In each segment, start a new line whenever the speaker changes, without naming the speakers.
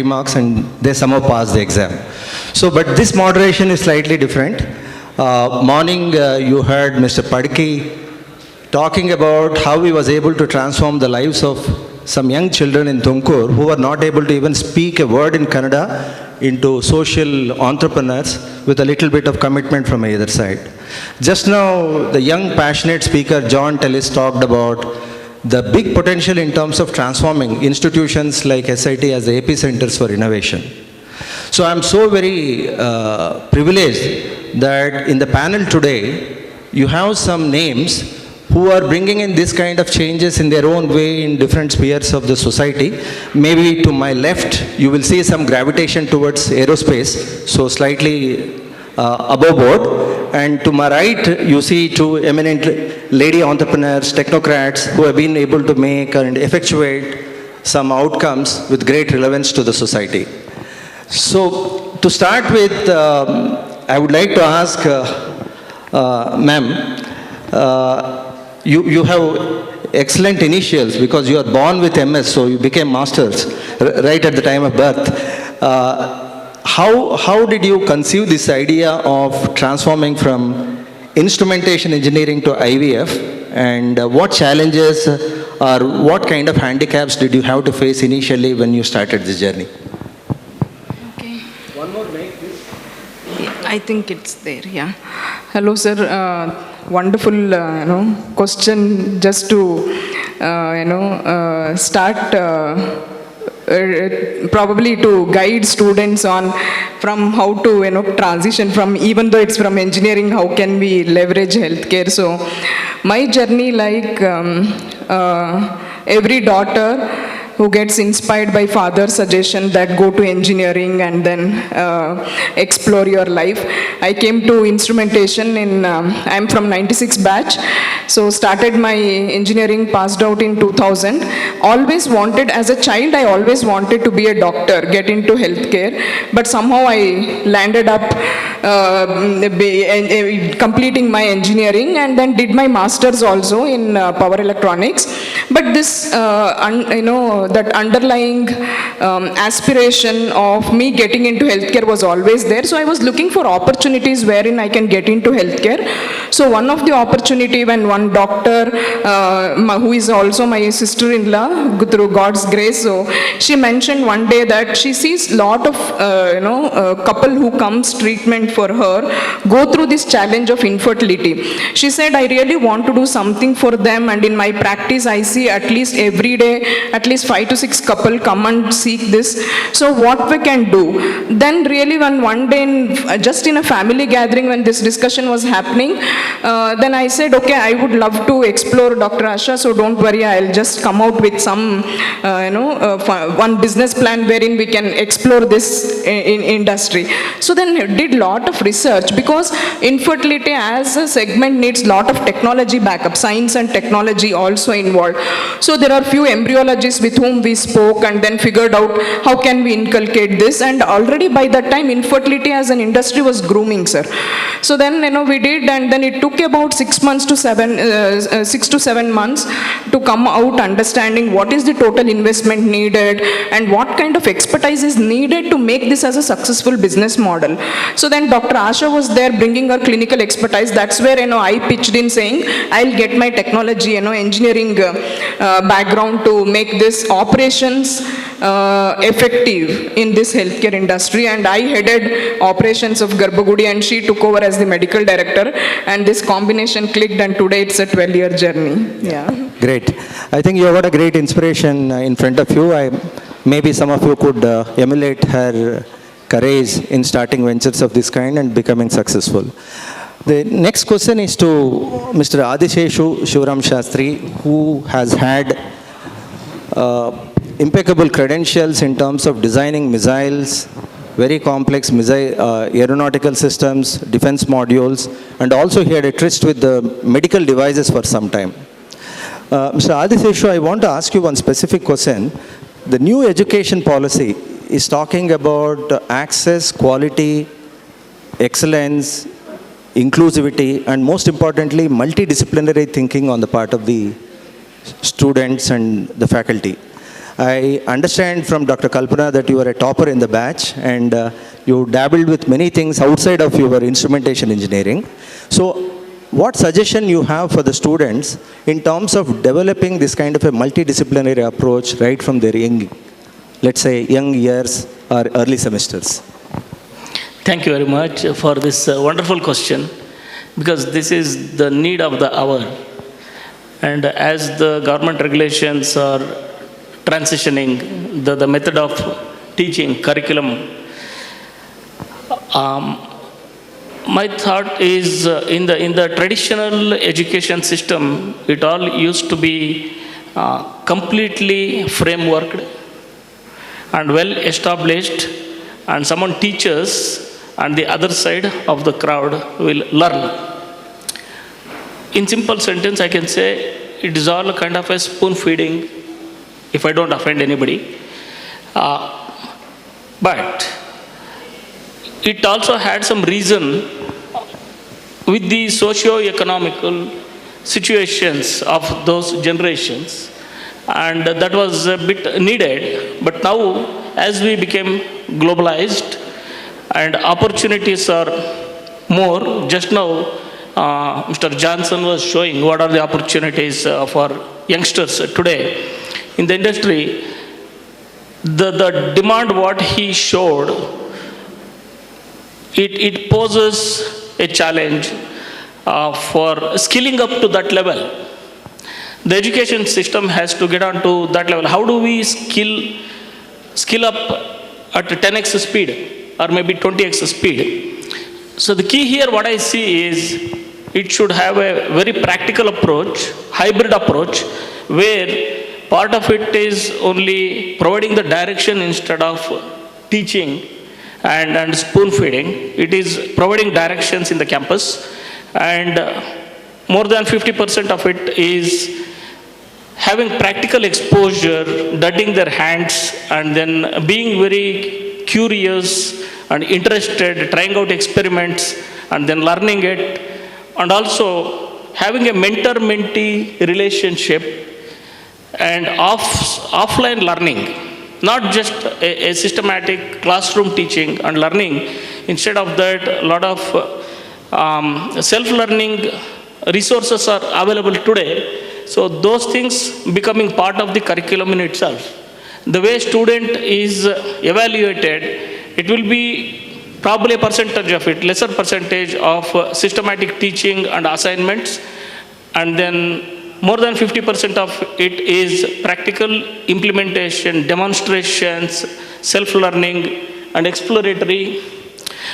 marks and they somehow pass the exam. So, but this moderation is slightly different. Morning, you heard Mr. Padki talking about how he was able to transform the lives of some young children in Tumkur who were not able to even speak a word in Kannada into social entrepreneurs with a little bit of commitment from either side. Just now, the young passionate speaker John Tellis talked about the big potential in terms of transforming institutions like SIT as the epicenters for innovation. So I'm so very privileged that in the panel today, you have some names who are bringing in this kind of changes in their own way in different spheres of the society. Maybe to my left, you will see some gravitation towards aerospace, so slightly above board. And to my right, you see two eminent lady entrepreneurs, technocrats, who have been able to make and effectuate some outcomes with great relevance to the society. So, to start with, I would like to ask, ma'am, you have excellent initials because you are born with MS, so you became masters right at the time of birth. How did you conceive this idea of transforming from instrumentation engineering to IVF, and what challenges or what kind of handicaps did you have to face initially when you started this journey?
Okay.
One more mic, please.
I think it's there, yeah. Hello, sir. Wonderful, question just to, start probably to guide students on from how to transition from, even though it's from engineering, how can we leverage healthcare. So my journey, like every daughter who gets inspired by father's suggestion that go to engineering and then explore your life. I came to instrumentation in, I'm from 96 batch, so started my engineering, passed out in 2000. Always wanted, as a child, I always wanted to be a doctor, get into healthcare, but somehow I landed up completing my engineering and then did my master's also in power electronics. But this, that underlying aspiration of me getting into healthcare was always there. So I was looking for opportunities wherein I can get into healthcare. So one of the opportunity, when one doctor, who is also my sister-in-law, through God's grace, so she mentioned one day that she sees lot of, couple who comes treatment for her go through this challenge of infertility. She said, I really want to do something for them, and in my practice I see at least every day, at least 5 to 6 couple come and seek this. So what we can do? Then really when one day, just in a family gathering when this discussion was happening, then I said, okay, I would love to explore Dr. Asha, so don't worry, I'll just come out with some, one business plan wherein we can explore this in industry. So then did lot of research, because infertility as a segment needs lot of technology backup, science and technology also involved. So there are few embryologists with whom we spoke and then figured out how can we inculcate this, and already by that time infertility as an industry was grooming, sir. So then we did, and then it took about 6 to 7 months to come out understanding what is the total investment needed and what kind of expertise is needed to make this as a successful business model. So then Dr. Asha was there bringing her clinical expertise. That's where I pitched in saying I'll get my technology, engineering background to make this operations effective in this healthcare industry, and I headed operations of Garbhagudi and she took over as the medical director, and this combination clicked, and today it's a 12-year journey. Yeah.
Great. I think you have got a great inspiration in front of you. Maybe some of you could emulate her courage in starting ventures of this kind and becoming successful. The next question is to Mr. Adisheshu Shivaram Shastri, who has had impeccable credentials in terms of designing missiles, very complex aeronautical systems, defense modules, and also he had a tryst with the medical devices for some time. Mr. Adisheshu, I want to ask you one specific question. The new education policy is talking about access, quality, excellence, inclusivity, and most importantly, multidisciplinary thinking on the part of the students and the faculty. I understand from Dr. Kalpana that you are a topper in the batch and you dabbled with many things outside of your instrumentation engineering. So what suggestion you have for the students in terms of developing this kind of a multidisciplinary approach right from their young, let's say, young years or early semesters?
Thank you very much for this wonderful question, because this is the need of the hour. And as the government regulations are transitioning, the method of teaching, curriculum, my thought is in the traditional education system, it all used to be completely frameworked and well established, and someone teaches and the other side of the crowd will learn. In simple sentence, I can say it is all kind of a spoon feeding, if I don't offend anybody. But it also had some reason with the socio-economical situations of those generations, and that was a bit needed. But now, as we became globalized and opportunities are more, just now Mr. Johnson was showing what are the opportunities for youngsters today in the industry. The demand what he showed, it poses a challenge for skilling up to that level. The education system has to get on to that level. How do we skill up at 10x speed or maybe 20x speed? So the key here what I see is it should have a very practical approach, hybrid approach, where part of it is only providing the direction instead of teaching and spoon feeding. It is providing directions in the campus, and more than 50% of it is having practical exposure, dudding their hands, and then being very curious and interested, trying out experiments, and then learning it, and also having a mentor-mentee relationship and offline learning, not just a systematic classroom teaching and learning. Instead of that, a lot of self-learning resources are available today. So those things becoming part of the curriculum in itself. The way student is evaluated, it will be probably a percentage of it, lesser percentage of systematic teaching and assignments, and then more than 50% of it is practical implementation, demonstrations, self-learning and exploratory,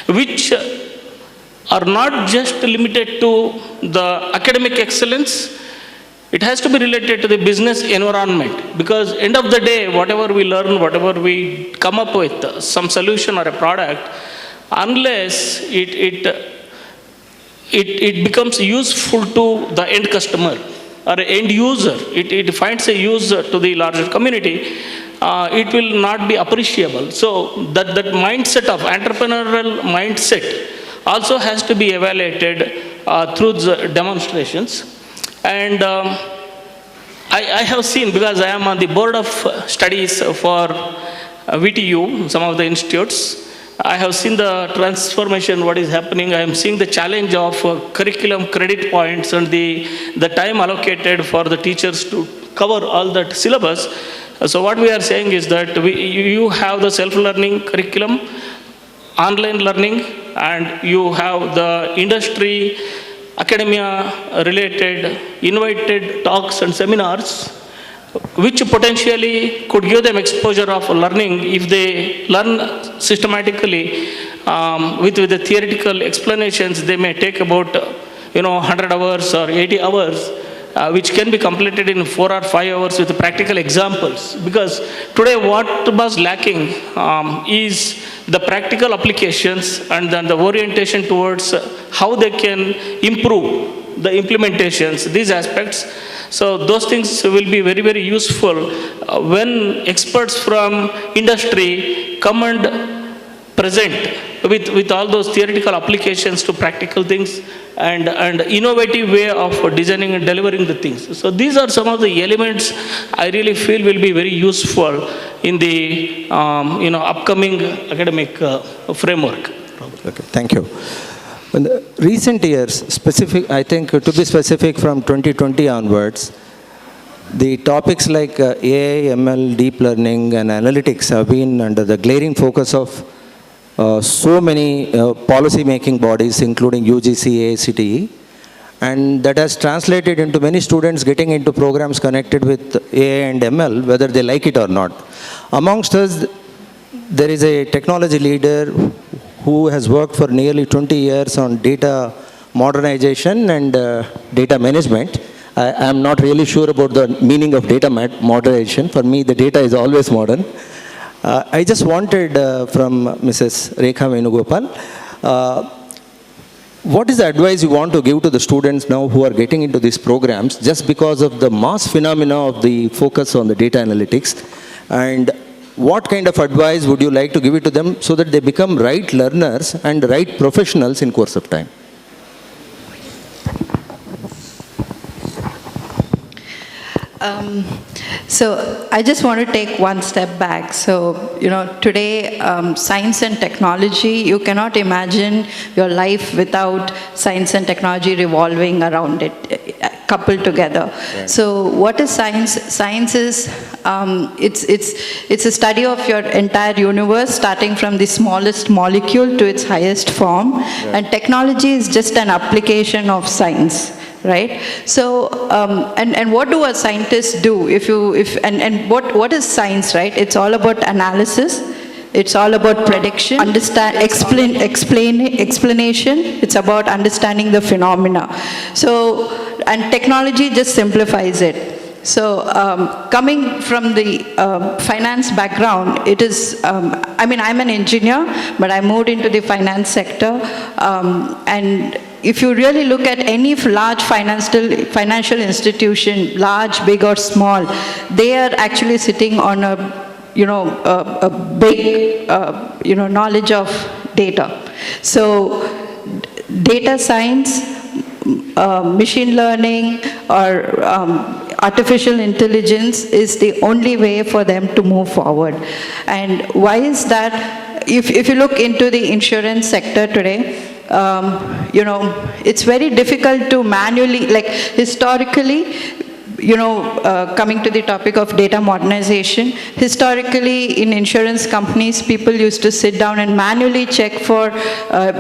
which are not just limited to the academic excellence. It has to be related to the business environment, because end of the day, whatever we learn, whatever we come up with, some solution or a product, unless it becomes useful to the end customer or end user, it finds a user to the larger community, it will not be appreciable. So that mindset of entrepreneurial mindset also has to be evaluated through the demonstrations. And I have seen, because I am on the board of studies for VTU, some of the institutes, I have seen the transformation, what is happening. I am seeing the challenge of curriculum credit points and the time allocated for the teachers to cover all that syllabus. So what we are saying is that you have the self-learning curriculum, online learning, and you have the industry, academia related invited talks and seminars, which potentially could give them exposure of learning if they learn systematically with the theoretical explanations. They may take about 100 hours or 80 hours, which can be completed in 4 or 5 hours with practical examples. Because today what was lacking is the practical applications and then the orientation towards how they can improve the implementations, these aspects. So those things will be very, very useful when experts from industry come and present with all those theoretical applications to practical things. and innovative way of designing and delivering the things. So these are some of the elements I really feel will be very useful in the upcoming academic framework.
Okay, thank you. In the recent years, I think to be specific from 2020 onwards, the topics like AI, ML, deep learning and analytics have been under the glaring focus of so many policy-making bodies, including UGC, AICTE, and that has translated into many students getting into programs connected with AI and ML, whether they like it or not. Amongst us, there is a technology leader who has worked for nearly 20 years on data modernization and data management. I am not really sure about the meaning of data modernization. For me, the data is always modern. I just wanted from Mrs. Rekha Venugopal, what is the advice you want to give to the students now who are getting into these programs just because of the mass phenomena of the focus on the data analytics? And what kind of advice would you like to give it to them so that they become right learners and right professionals in course of time?
So I just want to take one step back. So, today, science and technology, you cannot imagine your life without science and technology revolving around it, coupled together. Right. So what is science? Science is, it's a study of your entire universe, starting from the smallest molecule to its highest form. Right. And technology is just an application of science. Right. So, and what do a scientist do? What is science? Right. It's all about analysis. It's all about prediction, explanation. It's about understanding the phenomena. So, and technology just simplifies it. So, coming from the finance background, it is, I'm an engineer, but I moved into the finance sector, and if you really look at any large financial institution, large, big or small, they are actually sitting on a big, knowledge of data. So data science, machine learning or artificial intelligence is the only way for them to move forward. And why is that? If you look into the insurance sector today, it's very difficult to manually, like historically, coming to the topic of data modernization, historically in insurance companies, people used to sit down and manually check for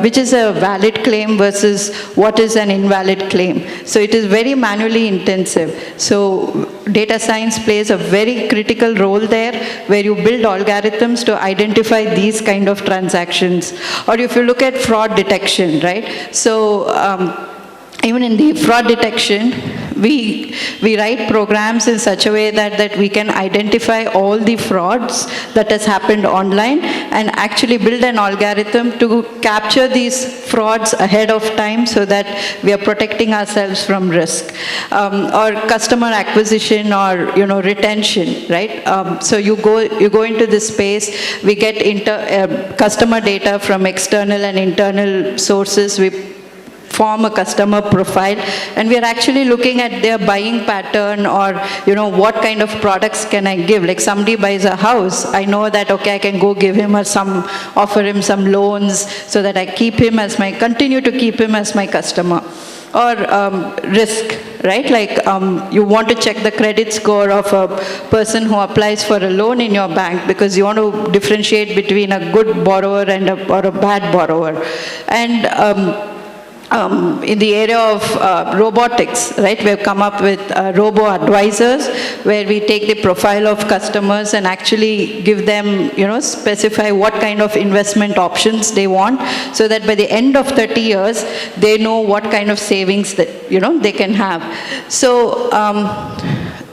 which is a valid claim versus what is an invalid claim. So it is very manually intensive. So data science plays a very critical role there, where you build algorithms to identify these kind of transactions. Or if you look at fraud detection, right? So even in the fraud detection, we write programs in such a way that we can identify all the frauds that has happened online and actually build an algorithm to capture these frauds ahead of time so that we are protecting ourselves from risk. Or customer acquisition or retention, right? So you go into this space, we get customer data from external and internal sources. We form a customer profile, and we are actually looking at their buying pattern, or what kind of products can I give. Like somebody buys a house, I know that I can go give him offer him some loans so that I continue to keep him as my customer. Or risk, right? Like you want to check the credit score of a person who applies for a loan in your bank because you want to differentiate between a good borrower and or a bad borrower. And in the area of robotics, right, we have come up with robo-advisors, where we take the profile of customers and actually give them, specify what kind of investment options they want, so that by the end of 30 years, they know what kind of savings that, they can have. So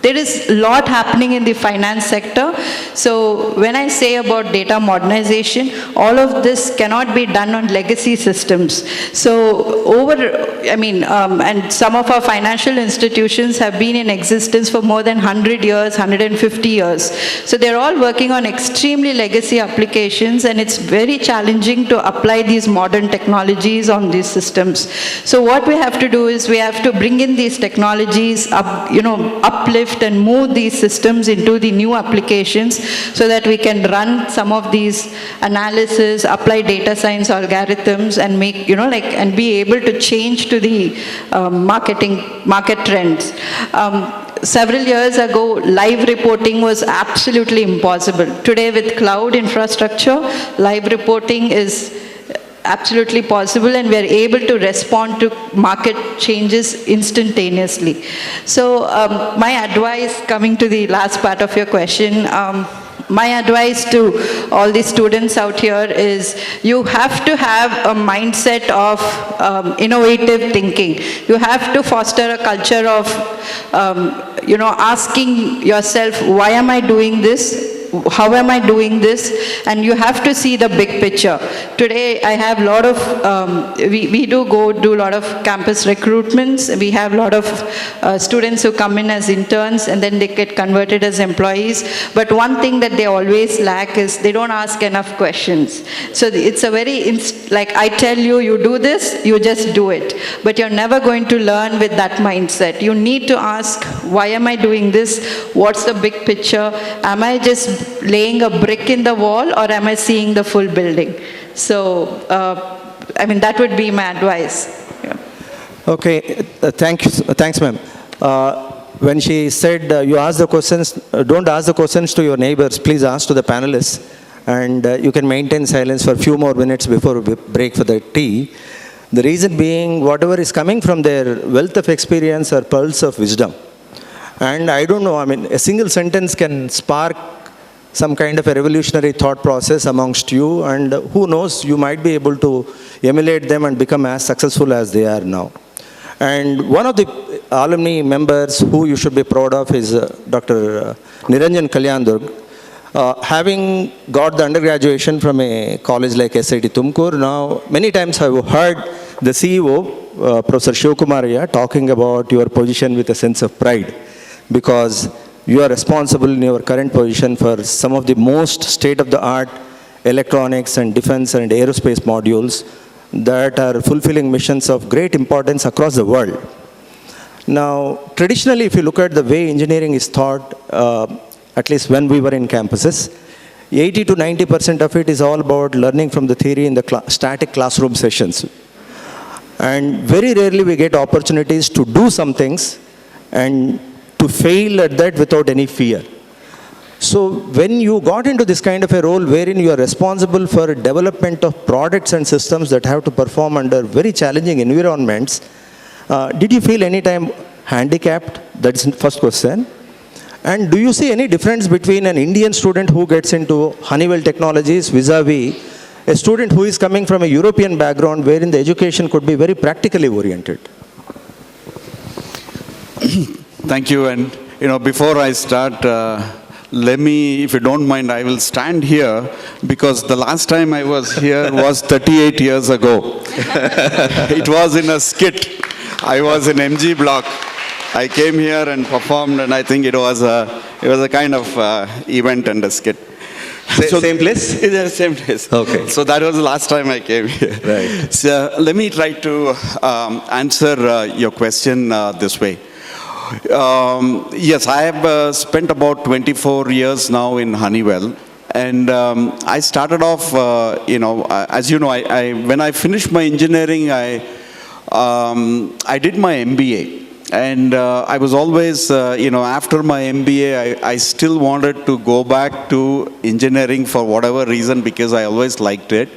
There is a lot happening in the finance sector. So when I say about data modernization, all of this cannot be done on legacy systems. So and some of our financial institutions have been in existence for more than 100 years, 150 years. So they're all working on extremely legacy applications, and it's very challenging to apply these modern technologies on these systems. So what we have to do is we have to bring in these technologies, uplift and move these systems into the new applications so that we can run some of these analysis, apply data science algorithms, and make, and be able to change to the market trends. Several years ago, live reporting was absolutely impossible. Today, with cloud infrastructure, live reporting is absolutely possible, and we are able to respond to market changes instantaneously. So my advice, coming to the last part of your question, my advice to all the students out here is you have to have a mindset of innovative thinking. You have to foster a culture of, asking yourself, why am I doing this? How am I doing this? And you have to see the big picture. Today, I have a lot of, we do a lot of campus recruitments. We have a lot of students who come in as interns and then they get converted as employees. But one thing that they always lack is they don't ask enough questions. So it's a very, like I tell you, you do this, you just do it. But you're never going to learn with that mindset. You need to ask, why am I doing this? What's the big picture? Am I just laying a brick in the wall, or am I seeing the full building? So, that would be my advice. Yeah.
Okay, thanks ma'am. When she said you ask the questions, don't ask the questions to your neighbors, please ask to the panelists, and you can maintain silence for a few more minutes before we break for the tea. The reason being, whatever is coming from their wealth of experience or pearls of wisdom. And I don't know, a single sentence can spark some kind of a revolutionary thought process amongst you, and who knows, you might be able to emulate them and become as successful as they are now. And one of the alumni members who you should be proud of is Dr. Niranjan Kalyandurg. Having got the undergraduation from a college like SIT TUMKUR, now many times I've heard the CEO, Professor Shivkumariya, talking about your position with a sense of pride, because you are responsible in your current position for some of the most state-of-the-art electronics and defense and aerospace modules that are fulfilling missions of great importance across the world. Now, traditionally, if you look at the way engineering is taught, at least when we were in campuses, 80 to 90% of it is all about learning from the theory in the static classroom sessions. And very rarely we get opportunities to do some things and to fail at that without any fear. So when you got into this kind of a role wherein you are responsible for development of products and systems that have to perform under very challenging environments, did you feel any time handicapped? That's the first question. And do you see any difference between an Indian student who gets into Honeywell technologies vis-a-vis a student who is coming from a European background wherein the education could be very practically oriented?
Thank you. And, before I start, let me, if you don't mind, I will stand here because the last time I was here was 38 years ago. It was in a skit. I was in MG Block. I came here and performed, and I think it was a kind of event and a skit.
Same place?
Yeah, same place.
Okay.
So that was the last time I came here.
Right.
So let me try to answer your question this way. Yes, I have spent about 24 years now in Honeywell, and I started off, as you know, when I finished my engineering, I did my MBA, and I was always, after my MBA, I still wanted to go back to engineering for whatever reason, because I always liked it.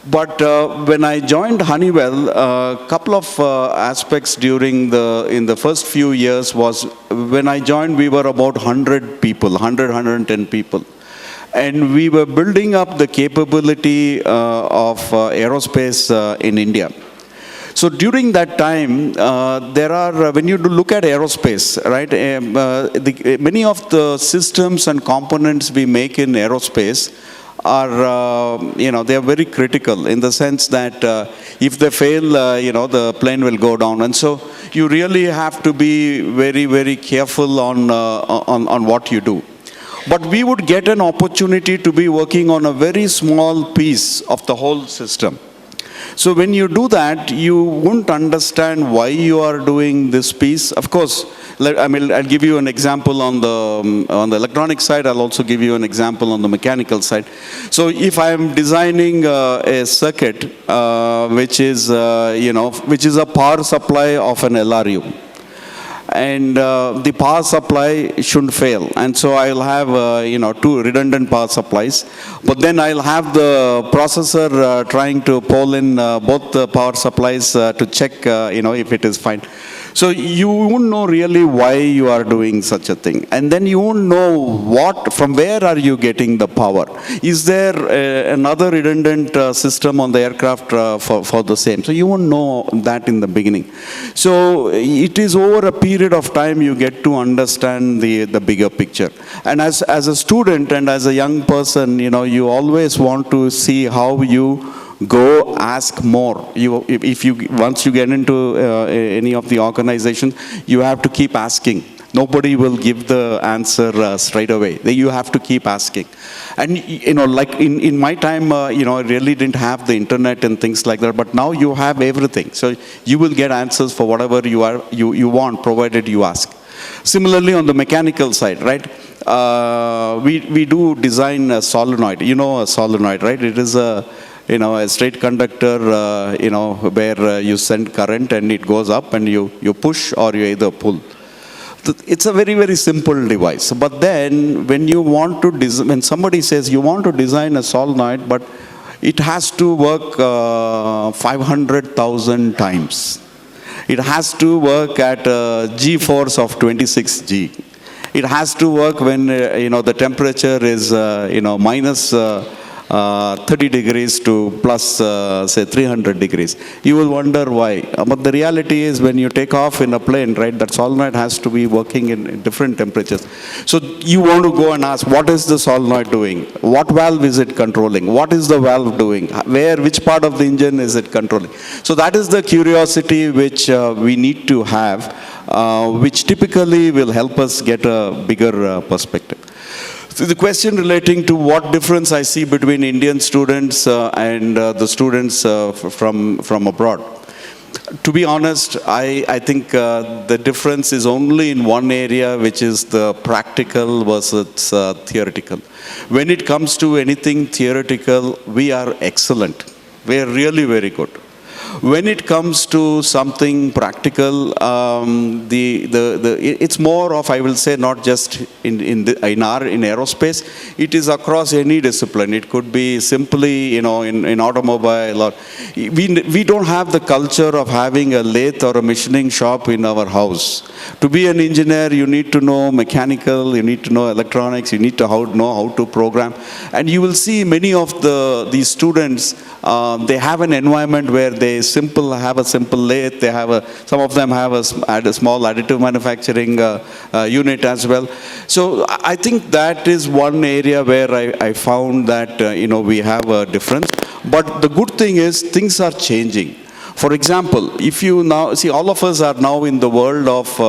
But when I joined Honeywell, a couple of aspects in the first few years was, when I joined, we were about 100 people, 110 people. And we were building up the capability of aerospace in India. So during that time, when you look at aerospace, right, many of the systems and components we make in aerospace are, they are very critical in the sense that if they fail, the plane will go down. And so you really have to be very, very careful on what you do. But we would get an opportunity to be working on a very small piece of the whole system. So when you do that, you won't understand why you are doing this piece. Of course, I'll give you an example on the electronic side. I'll also give you an example on the mechanical side. So if I'm designing a circuit, which is a power supply of an LRU, and the power supply shouldn't fail, and so I'll have two redundant power supplies, but then I'll have the processor trying to pull in both the power supplies to check if it is fine. So you won't know really why you are doing such a thing, and then you won't know from where are you getting the power. Is there another redundant system on the aircraft for the same? So you won't know that in the beginning. So it is over a period of time you get to understand the bigger picture. And as a student and as a young person, you always want to see how you go ask more. Once you get into any of the organizations, you have to keep asking. Nobody will give the answer straight away. You have to keep asking. And like in my time, I really didn't have the internet and things like that. But now you have everything, so you will get answers for whatever you want, provided you ask. Similarly, on the mechanical side, right? We do design a solenoid. A solenoid, right? It is a straight conductor, where you send current and it goes up and you push or you either pull. It's a very, very simple device. But then when when somebody says you want to design a solenoid, but it has to work 500,000 times. It has to work at a G force of 26G. It has to work when, the temperature is, minus 30 degrees to plus, say, 300 degrees. You will wonder why. But the reality is when you take off in a plane, right, that solenoid has to be working in different temperatures. So you want to go and ask, what is the solenoid doing? What valve is it controlling? What is the valve doing? Which part of the engine is it controlling? So that is the curiosity which we need to have, which typically will help us get a bigger perspective. So the question relating to what difference I see between Indian students and the students from abroad. To be honest, I think the difference is only in one area, which is the practical versus theoretical. When it comes to anything theoretical, we are excellent. We are really very good. When it comes to something practical, it's more of, I will say, not just in aerospace. It is across any discipline. It could be simply, in automobile. Or we don't have the culture of having a lathe or a machining shop in our house. To be an engineer, you need to know mechanical, you need to know electronics, you need to know how to program. And you will see many of these students, they have an environment where they have a simple lathe. Some of them have a small additive manufacturing unit as well. So I think that is one area where I found that we have a difference. But the good thing is things are changing. For example, if you now see, all of us are now in the world of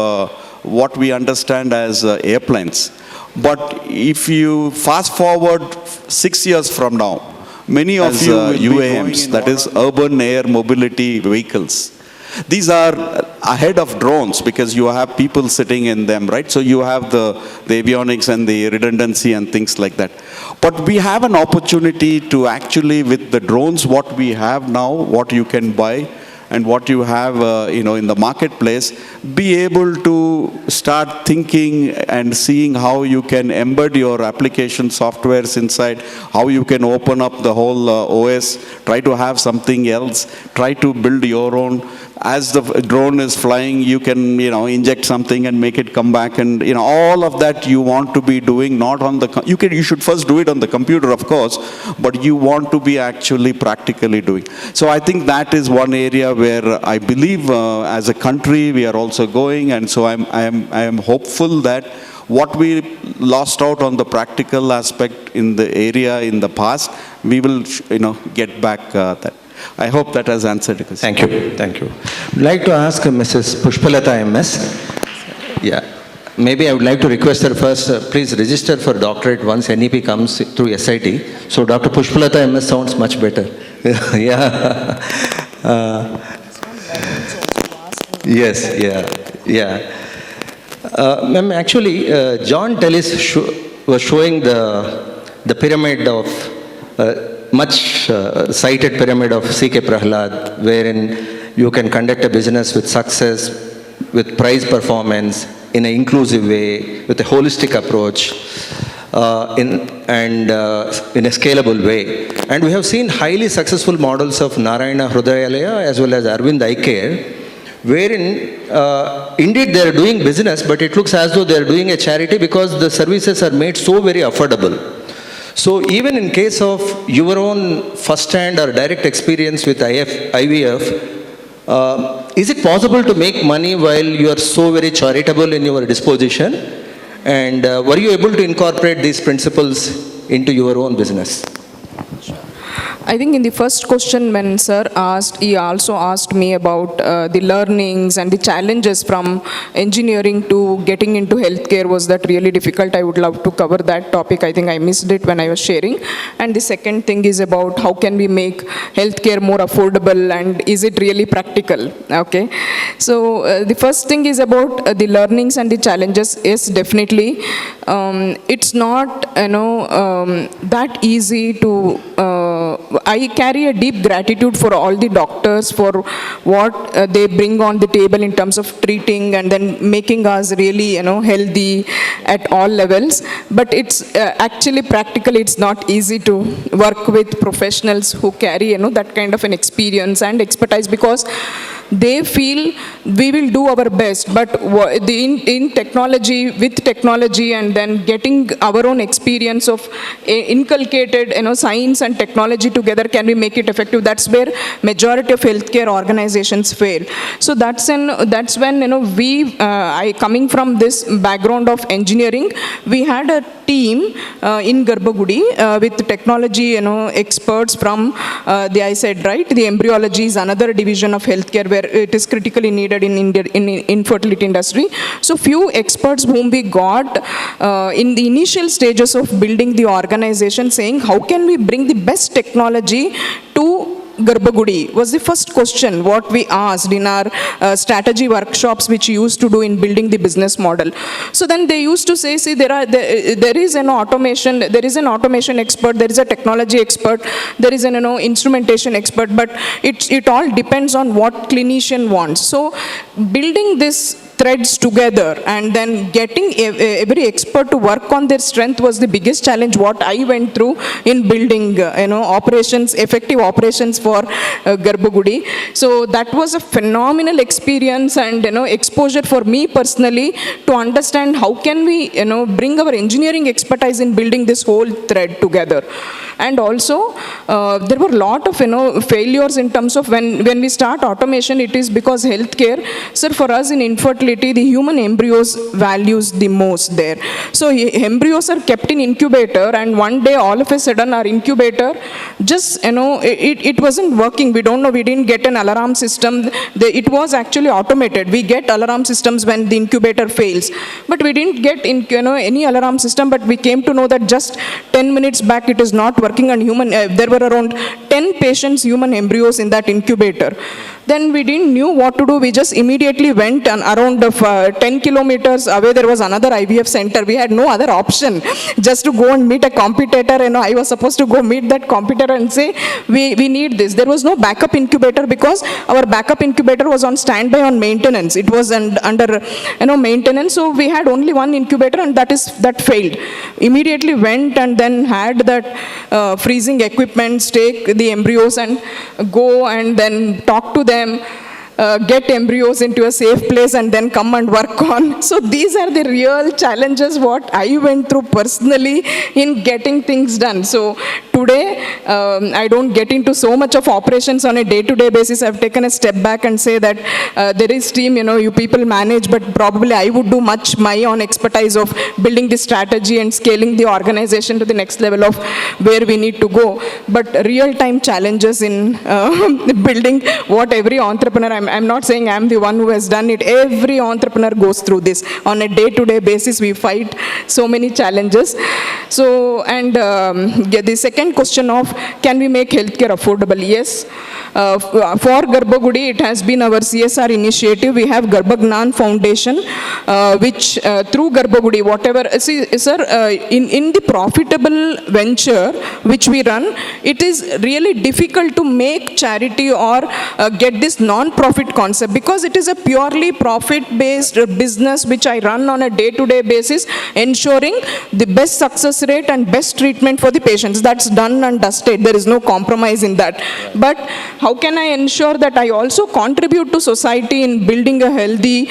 what we understand as airplanes. But if you fast forward 6 years from now, many of you UAMs, that is urban air mobility vehicles. These are ahead of drones because you have people sitting in them, right? So you have the avionics and the redundancy and things like that. But we have an opportunity to actually, with the drones, what we have now, what you can buy, and what you have in the marketplace, be able to start thinking and seeing how you can embed your application softwares inside, how you can open up the whole OS, try to have something else, try to build your own. As the drone is flying, you can inject something and make it come back, and all of that you want to be doing not on the you should first do it on the computer, of course, but you want to be actually practically doing. So I think that is one area where I believe as a country we are also going, and so I am hopeful that what we lost out on the practical aspect in the area in the past, we will get back that. I hope that has answered the question.
Thank you. Thank you. I'd like to ask Mrs. Pushpalata MS. Yeah. Maybe I would like to request her first, please register for doctorate once NEP comes through SIT. So Dr. Pushpalata MS sounds much better. Yeah. Yes, yeah. Ma'am, actually, John Tellis was showing the pyramid of, much cited pyramid of C.K. Prahlad, wherein you can conduct a business with success, with price performance, in an inclusive way, with a holistic approach, in a scalable way. And we have seen highly successful models of Narayana Hrudayalaya as well as Arvind Eye Care, wherein indeed they are doing business, but it looks as though they are doing a charity because the services are made so very affordable. So even in case of your own first-hand or direct experience with IVF, is it possible to make money while you are so very charitable in your disposition? And were you able to incorporate these principles into your own business?
I think in the first question when sir asked, he also asked me about the learnings and the challenges from engineering to getting into healthcare. Was that really difficult? I would love to cover that topic. I think I missed it when I was sharing. And the second thing is about how can we make healthcare more affordable and is it really practical? Okay. So the first thing is about the learnings and the challenges. Yes, definitely. It's not, that easy to I carry a deep gratitude for all the doctors for what they bring on the table in terms of treating and then making us really, healthy at all levels. But it's actually practically, it's not easy to work with professionals who carry, that kind of an experience and expertise because they feel we will do our best, but in technology, with technology and then getting our own experience of inculcated, science and technology together, can we make it effective? That's where majority of healthcare organizations fail. So that's when, we, coming from this background of engineering, we had a team in Garbhagudi with technology, experts from, I said, right, the embryology is another division of healthcare where it is critically needed in infertility industry. So few experts whom we got in the initial stages of building the organization saying, how can we bring the best technology to Garbhagudi was the first question what we asked in our strategy workshops which we used to do in building the business model. So then they used to say, see, there is an automation expert, there is a technology expert, there is an instrumentation expert, but it all depends on what clinician wants. So building this threads together and then getting every expert to work on their strength was the biggest challenge what I went through in building operations, effective operations for Garbhagudi. So that was a phenomenal experience and exposure for me personally to understand how can we bring our engineering expertise in building this whole thread together. And also there were a lot of failures in terms of when we start automation, it is because healthcare, sir, for us in infertility, the human embryos values the most there. So embryos are kept in incubator and one day all of a sudden our incubator just, it wasn't working. We don't know, we didn't get an alarm system. It was actually automated. We get alarm systems when the incubator fails. But we didn't get any alarm system, but we came to know that just 10 minutes back it is not working and there were around 10 patients, human embryos in that incubator. Then we didn't knew what to do. We just immediately went and around 10 kilometers away there was another IVF center. We had no other option just to go and meet a competitor. I was supposed to go meet that competitor and say, we need this. There was no backup incubator because our backup incubator was on standby on maintenance. It was under maintenance. So we had only one incubator and that failed. Immediately went and then had that freezing equipment, take the embryos and go and then talk to them. get embryos into a safe place and then come and work on. So these are the real challenges what I went through personally in getting things done. So today, I don't get into so much of operations on a day-to-day basis. I've taken a step back and say that there is team, you people manage, but probably I would do much my own expertise of building the strategy and scaling the organization to the next level of where we need to go. But real-time challenges in building what every entrepreneur, I'm not saying I'm the one who has done it. Every entrepreneur goes through this. On a day-to-day basis, we fight so many challenges. So, and the second question of, can we make healthcare affordable? Yes. For Garbhagudi, it has been our CSR initiative. We have Garbhagnan Foundation, which through Garbhagudi, whatever, see, sir, in the profitable venture which we run, it is really difficult to make charity or get this non-profit concept, because it is a purely profit-based business which I run on a day-to-day basis, ensuring the best success rate and best treatment for the patients. That's done and dusted. There is no compromise in that. But how can I ensure that I also contribute to society in building a healthy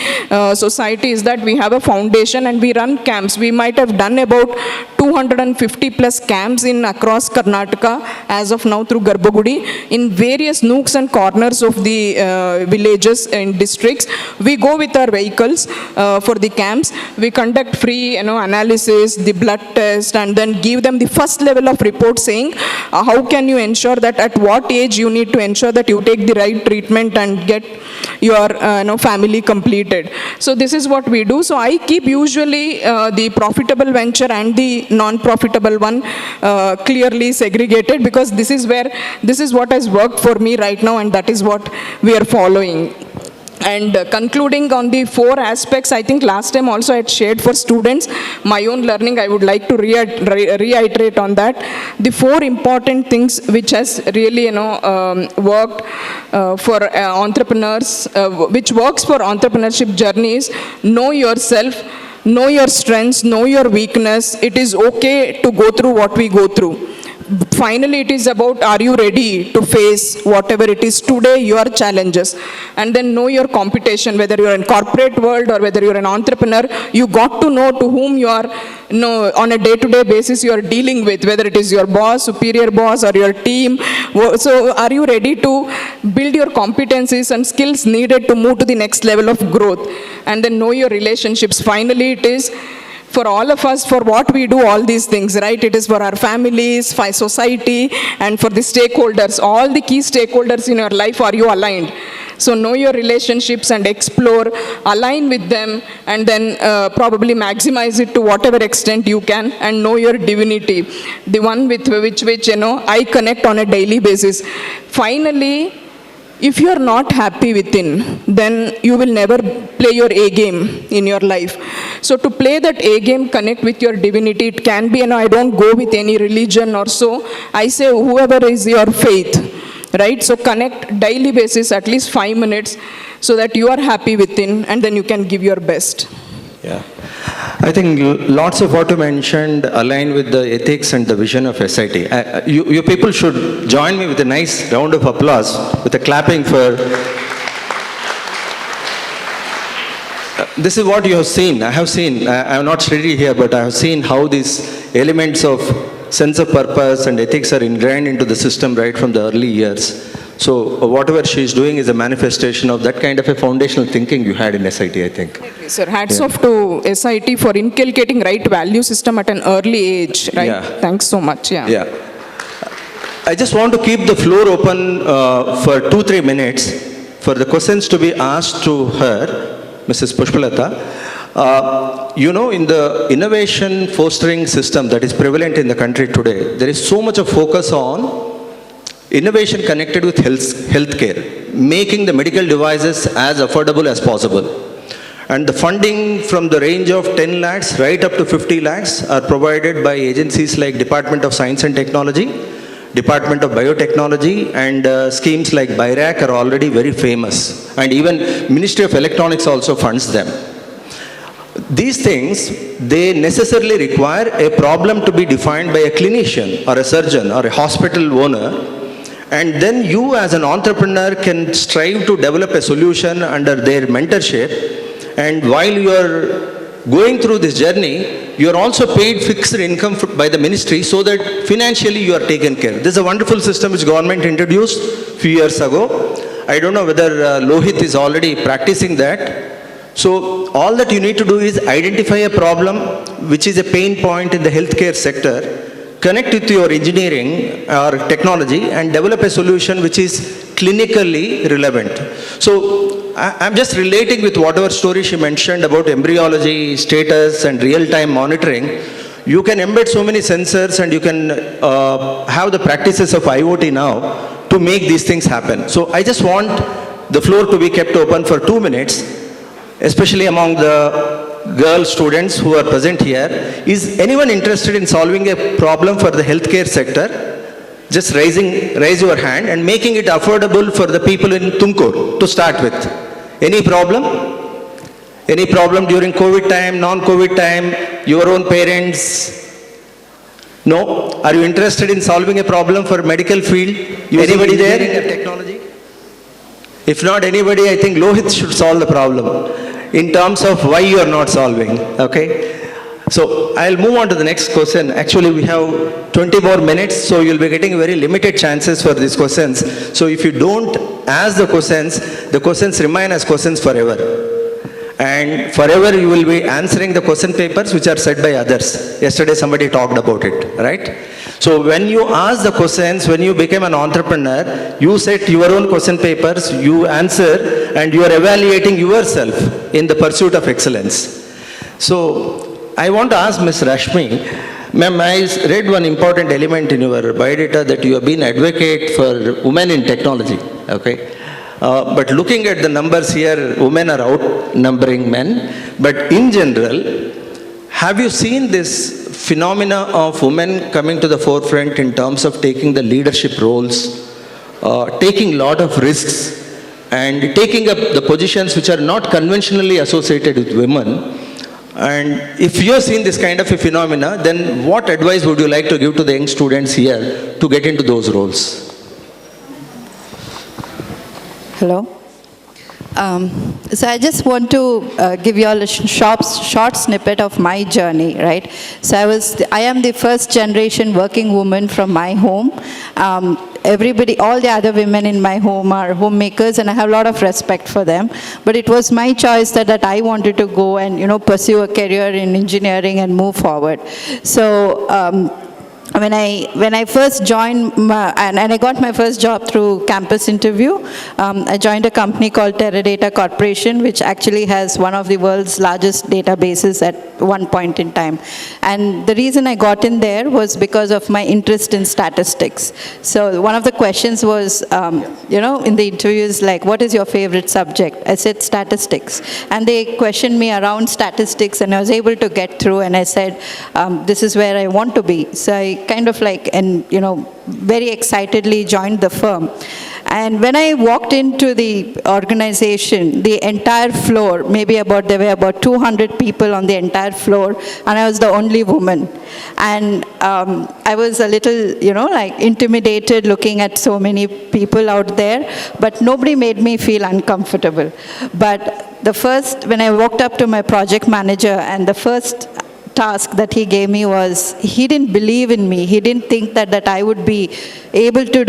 society is that we have a foundation and we run camps. We might have done about 250 plus camps in across Karnataka as of now through Garbhagudi in various nooks and corners of the villages and districts. We go with our vehicles for the camps. We conduct free analysis, the blood test, and then give them the first level of report saying how can you ensure that at what age you need to ensure that you take the right treatment and get your family completed. So this is what we do. So I keep usually the profitable venture and the non-profitable one clearly segregated, because this is what has worked for me right now, and that is what we are following. And concluding on the 4 aspects, I think last time also I had shared for students my own learning. I would like to reiterate on that. The 4 important things which has really worked for entrepreneurs, which works for entrepreneurship journeys: know yourself, know your strengths, know your weakness. It is okay to go through what we go through. Finally, it is about, are you ready to face whatever it is today, your challenges? And then know your competition, whether you're in corporate world or whether you're an entrepreneur. You got to know to whom you are, on a day-to-day basis you are dealing with, whether it is your boss, superior boss, or your team. So are you ready to build your competencies and skills needed to move to the next level of growth? And then know your relationships. Finally, it is for all of us, for what we do, all these things, right? It is for our families, for society, and for the stakeholders. All the key stakeholders in your life, are you aligned? So know your relationships and explore, align with them, and then probably maximize it to whatever extent you can, and know your divinity, the one with which I connect on a daily basis. Finally, if you are not happy within, then you will never play your A game in your life. So to play that A game, connect with your divinity. It can be, I don't go with any religion or so. I say whoever is your faith, right? So connect daily basis, at least 5 minutes, so that you are happy within, and then you can give your best.
Yeah. I think lots of what you mentioned align with the ethics and the vision of SIT. You people should join me with a nice round of applause, with a clapping for... This is what you have seen. I have not studied here, but I have seen how these elements of sense of purpose and ethics are ingrained into the system right from the early years. So whatever she is doing is a manifestation of that kind of a foundational thinking you had in SIT, I think.
Definitely, sir. Hats off to SIT for inculcating right value system at an early age, right?
Yeah.
Thanks so much. Yeah.
I just want to keep the floor open for 2-3 minutes for the questions to be asked to her, Mrs. Pushpalata. In the innovation fostering system that is prevalent in the country today, there is so much of focus on innovation connected with healthcare, making the medical devices as affordable as possible. And the funding from the range of 10 lakhs right up to 50 lakhs are provided by agencies like Department of Science and Technology, Department of Biotechnology, and schemes like BIRAC are already very famous. And even Ministry of Electronics also funds them. These things, they necessarily require a problem to be defined by a clinician or a surgeon or a hospital owner, and then you as an entrepreneur can strive to develop a solution under their mentorship, and while you are going through this journey, you are also paid fixed income by the ministry so that financially you are taken care. This is a wonderful system which government introduced few years ago. I don't know whether Lohit is already practicing that. So all that you need to do is identify a problem which is a pain point in the healthcare sector, connect with your engineering or technology and develop a solution which is clinically relevant. So I'm just relating with whatever story she mentioned about embryology, status and real-time monitoring. You can embed so many sensors and you can have the practices of IoT now to make these things happen. So I just want the floor to be kept open for 2 minutes, especially among the girl students who are present here. Is anyone interested in solving a problem for the healthcare sector? Just raise your hand and making it affordable for the people in TUMKUR to start with. Any problem? Any problem during COVID time, non-COVID time, your own parents? No? Are you interested in solving a problem for medical field? Anybody there? Technology? If not anybody, I think Lohit should solve the problem in terms of why you are not solving, okay? So I'll move on to the next question. Actually, we have 20 more minutes, so you'll be getting very limited chances for these questions. So if you don't ask the questions remain as questions forever. And forever you will be answering the question papers which are set by others. Yesterday somebody talked about it, right? So when you ask the questions, when you become an entrepreneur, you set your own question papers, you answer, and you are evaluating yourself in the pursuit of excellence. So I want to ask Ms. Rashmi, ma'am, I read one important element in your biodata that you have been advocate for women in technology, okay? But looking at the numbers here, women are outnumbering men. But in general, have you seen this phenomena of women coming to the forefront in terms of taking the leadership roles, taking a lot of risks, and taking up the positions which are not conventionally associated with women? And if you have seen this kind of a phenomena, then what advice would you like to give to the young students here to get into those roles?
Hello. So I just want to give you all a short snippet of my journey, right? So I am the first generation working woman from my home. Everybody, all the other women in my home are homemakers, and I have a lot of respect for them. But it was my choice that I wanted to go and, pursue a career in engineering and move forward. So when I first joined, and I got my first job through campus interview, I joined a company called Teradata Corporation, which actually has one of the world's largest databases at one point in time. And the reason I got in there was because of my interest in statistics. So one of the questions was, in the interviews, like, what is your favorite subject? I said statistics. And they questioned me around statistics, and I was able to get through, and I said, this is where I want to be. So I kind of very excitedly joined the firm. And when I walked into the organization, the entire floor, there were about 200 people on the entire floor, and I was the only woman. And I was a little, intimidated looking at so many people out there, but nobody made me feel uncomfortable. But when I walked up to my project manager, and the first task that he gave me was, he didn't believe in me. He didn't think that I would be able to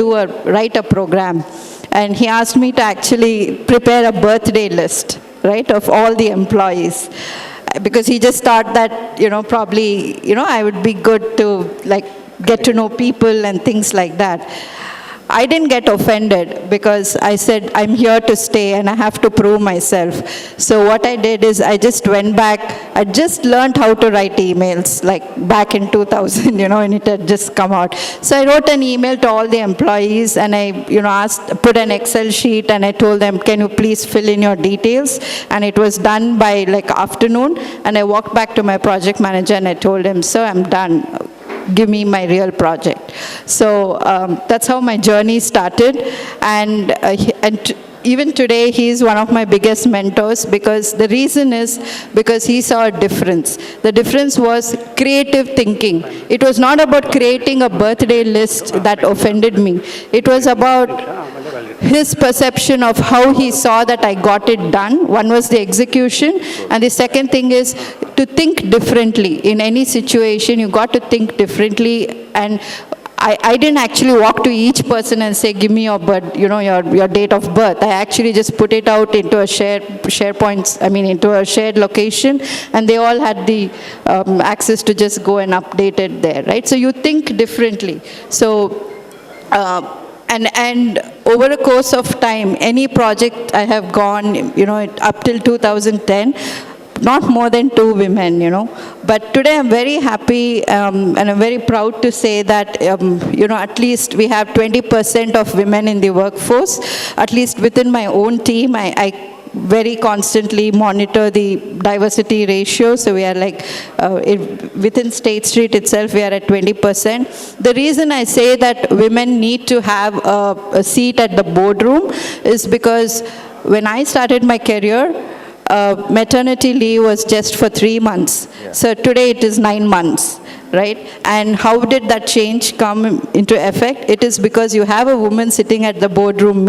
write a program. And he asked me to actually prepare a birthday list, right, of all the employees. Because he just thought that, probably, I would be good to, get to know people and things like that. I didn't get offended because I said, I'm here to stay and I have to prove myself. So what I did is I just went back. I just learned how to write emails, back in 2000, when it had just come out. So I wrote an email to all the employees, and I, put an Excel sheet, and I told them, can you please fill in your details? And it was done by afternoon. And I walked back to my project manager and I told him, sir, I'm done. Give me my real project. So that's how my journey started. And even today, he's one of my biggest mentors, because the reason is because he saw a difference. The difference was creative thinking. It was not about creating a birthday list that offended me. It was about his perception of how he saw that I got it done. One was the execution, and the second thing is to think differently. In any situation, you got to think differently. And I didn't actually walk to each person and say, give me your birth, your date of birth. I actually just put it out into a into a shared location, and they all had the access to just go and update it there, right? So you think differently. So, and over a course of time, any project I have gone, up till 2010, not more than 2 women, But today I'm very happy and I'm very proud to say that, at least we have 20% of women in the workforce. At least within my own team, I very constantly monitor the diversity ratio. So we are within State Street itself, we are at 20%. The reason I say that women need to have a seat at the boardroom is because when I started my career, maternity leave was just for 3 months. So today it is 9 months, right? And how did that change come into effect? It is because you have a woman sitting at the boardroom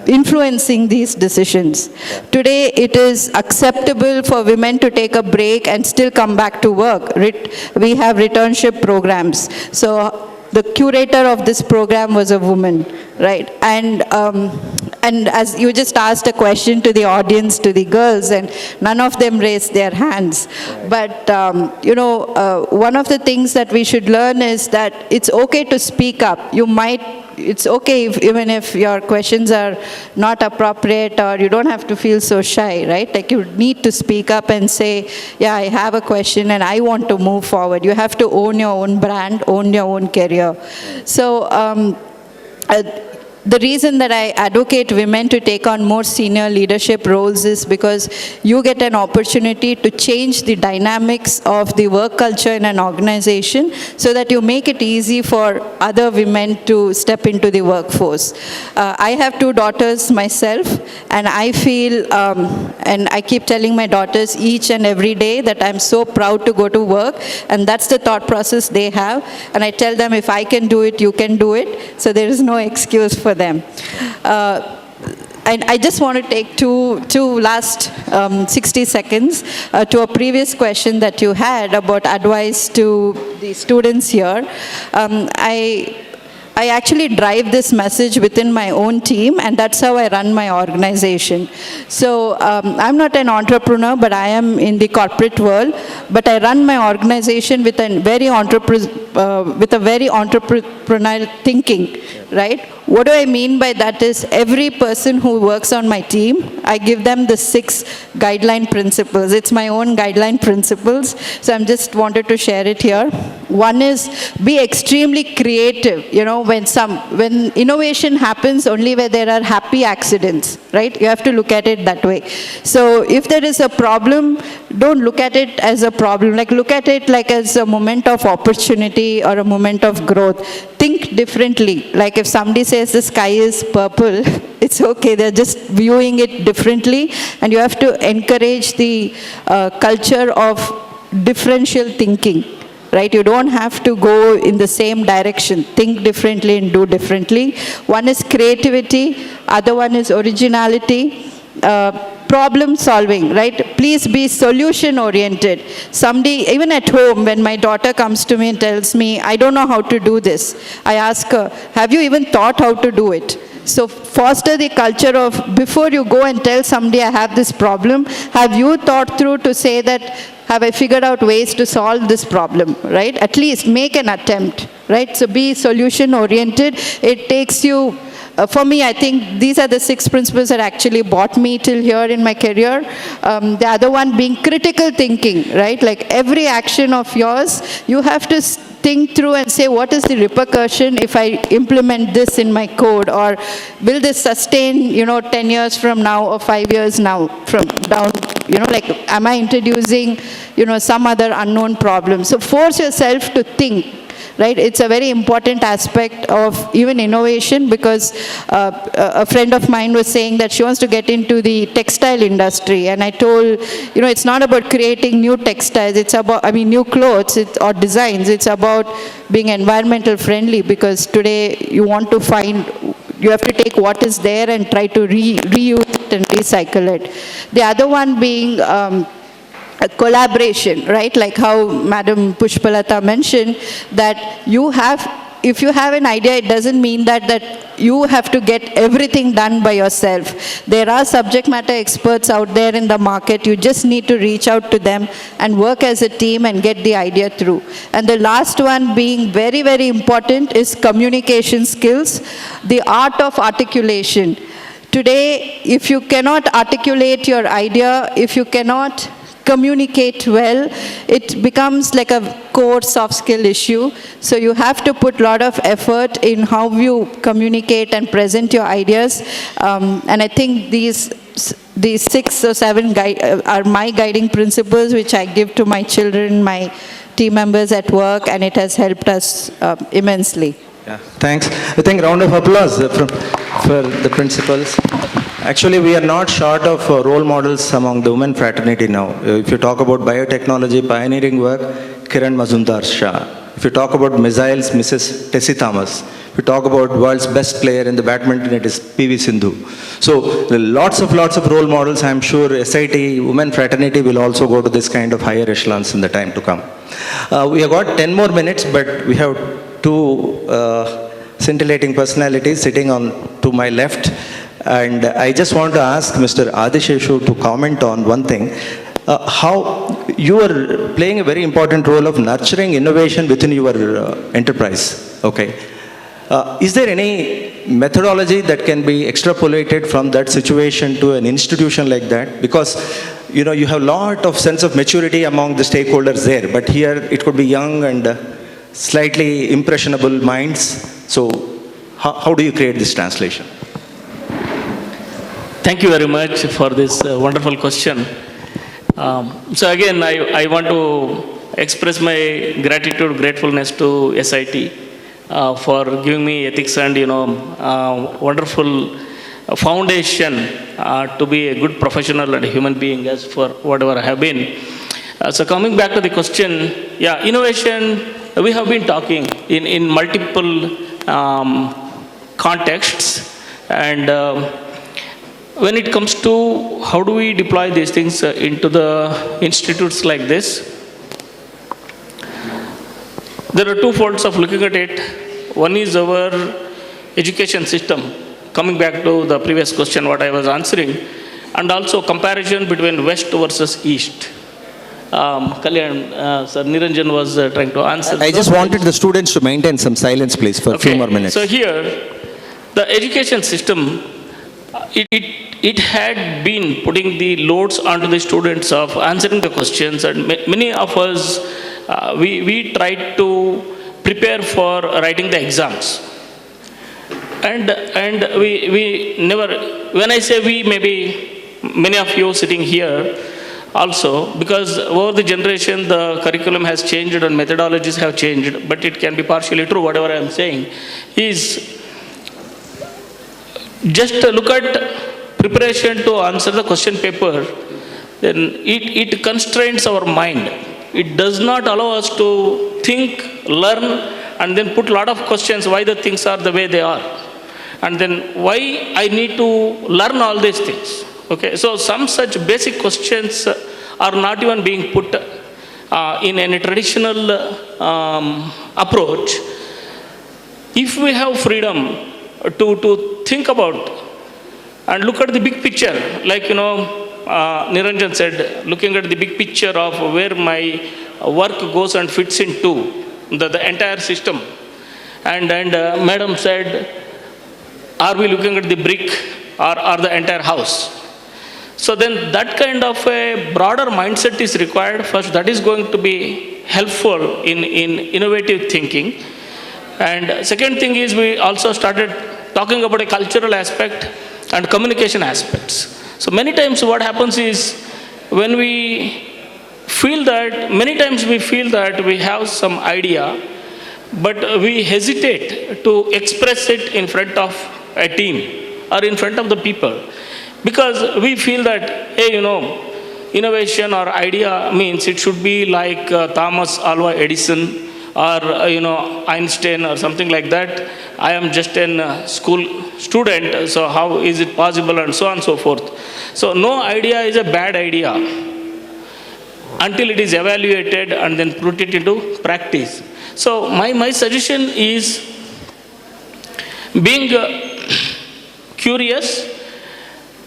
influencing these decisions. Today it is acceptable for women to take a break and still come back to work. We have returnship programs. So the curator of this program was a woman, right? And as you just asked a question to the audience, to the girls, and none of them raised their hands. But, one of the things that we should learn is that it's okay to speak up. It's okay even if your questions are not appropriate, or you don't have to feel so shy, right? Like you need to speak up and say, yeah, I have a question and I want to move forward. You have to own your own brand, own your own career. So, the reason that I advocate women to take on more senior leadership roles is because you get an opportunity to change the dynamics of the work culture in an organization so that you make it easy for other women to step into the workforce. I have 2 daughters myself, and I feel, and I keep telling my daughters each and every day that I'm so proud to go to work, and that's the thought process they have. And I tell them, if I can do it, you can do it. So there is no excuse for them. And I just want to take two last 60 seconds to a previous question that you had about advice to the students here. I actually drive this message within my own team, and that's how I run my organization. So I'm not an entrepreneur, but I am in the corporate world. But I run my organization with a very entrepreneurial thinking, right? What do I mean by that is every person who works on my team, I give them the 6 guideline principles. It's my own guideline principles, so I'm just wanted to share it here. One is be extremely creative. When innovation happens only where there are happy accidents, right? You have to look at it that way. So if there is a problem, don't look at it as a problem. Look at it like as a moment of opportunity or a moment of growth. Think differently. Like if somebody says the sky is purple, it's okay. They're just viewing it differently, and you have to encourage the culture of differential thinking. Right? You don't have to go in the same direction. Think differently and do differently. One is creativity, other one is originality, problem solving, right? Please be solution oriented. Somebody, even at home, when my daughter comes to me and tells me, I don't know how to do this, I ask her, have you even thought how to do it? So foster the culture of, before you go and tell somebody I have this problem, have you thought through to say that, have I figured out ways to solve this problem, right? At least make an attempt, right? So be solution oriented. It takes you, for me, I think these are the 6 principles that actually brought me till here in my career. The other one being critical thinking, right? Like every action of yours, you have to think through and say, what is the repercussion if I implement this in my code? Or will this sustain, 10 years from now or 5 years now from down, am I introducing, some other unknown problem? So force yourself to think. right? It's a very important aspect of even innovation, because a friend of mine was saying that she wants to get into the textile industry, and I told, it's not about creating new textiles, it's about, new clothes or designs, it's about being environmental friendly, because today you have to take what is there and try to reuse it and recycle it. The other one being a collaboration, right? Like how Madam Pushpalata mentioned, that if you have an idea, it doesn't mean that you have to get everything done by yourself. There are subject matter experts out there in the market. You just need to reach out to them and work as a team and get the idea through. And the last one being very, very important is communication skills, the art of articulation. Today, if you cannot articulate your idea, if you cannot communicate well, it becomes like a core soft skill issue. So you have to put a lot of effort in how you communicate and present your ideas. And I think these 6 or 7 are my guiding principles, which I give to my children, my team members at work, and it has helped us immensely.
Yeah, thanks. I think round of applause for the principals. Actually, we are not short of role models among the women fraternity now. If you talk about biotechnology pioneering work, Kiran Mazumdar-Shah. If you talk about missiles, Mrs. Tessie Thomas. If you talk about world's best player in the badminton, it is P.V. Sindhu. So lots of role models. I'm sure SIT, women fraternity will also go to this kind of higher echelons in the time to come. We have got 10 more minutes, but we have 2 scintillating personalities sitting to my left. And I just want to ask Mr. Adisheshu to comment on one thing. How you are playing a very important role of nurturing innovation within your enterprise. Okay. Is there any methodology that can be extrapolated from that situation to an institution like that? Because you have a lot of sense of maturity among the stakeholders there, but here it could be young and slightly impressionable minds. So how do you create this translation?
Thank you very much for this wonderful question. So again, I want to express my gratefulness to SIT for giving me ethics and wonderful foundation to be a good professional and a human being as for whatever I have been. So coming back to the question, yeah, innovation, we have been talking in multiple contexts, and when it comes to how do we deploy these things into the institutes like this, there are 2 folds of looking at it. One is our education system, coming back to the previous question what I was answering, and also comparison between West versus East. Kalyan, Sir Niranjan was trying to answer.
I just wanted the students to maintain some silence, please, for a few more minutes.
So here, the education system, it had been putting the loads onto the students of answering the questions, and many of us, we tried to prepare for writing the exams. And we never, when I say we, maybe many of you sitting here also, because over the generation the curriculum has changed and methodologies have changed, but it can be partially true, whatever I am saying, is just look at preparation to answer the question paper, then it constrains our mind. It does not allow us to think, learn, and then put a lot of questions why the things are the way they are. And then why I need to learn all these things. Okay, so some such basic questions are not even being put in any traditional approach. If we have freedom to think about and look at the big picture, like Niranjan said, looking at the big picture of where my work goes and fits into the entire system. And Madam said, are we looking at the brick or the entire house? So then that kind of a broader mindset is required. First, that is going to be helpful in innovative thinking. And second thing is, we also started talking about a cultural aspect and communication aspects. So many times what happens is, when we feel that, many times we feel that we have some idea, but we hesitate to express it in front of a team or in front of the people because we feel that, hey, innovation or idea means it should be like Thomas Alva Edison or Einstein or something like that. I am just a school student, so how is it possible, and so on and so forth. So no idea is a bad idea until it is evaluated and then put it into practice. So my suggestion is being curious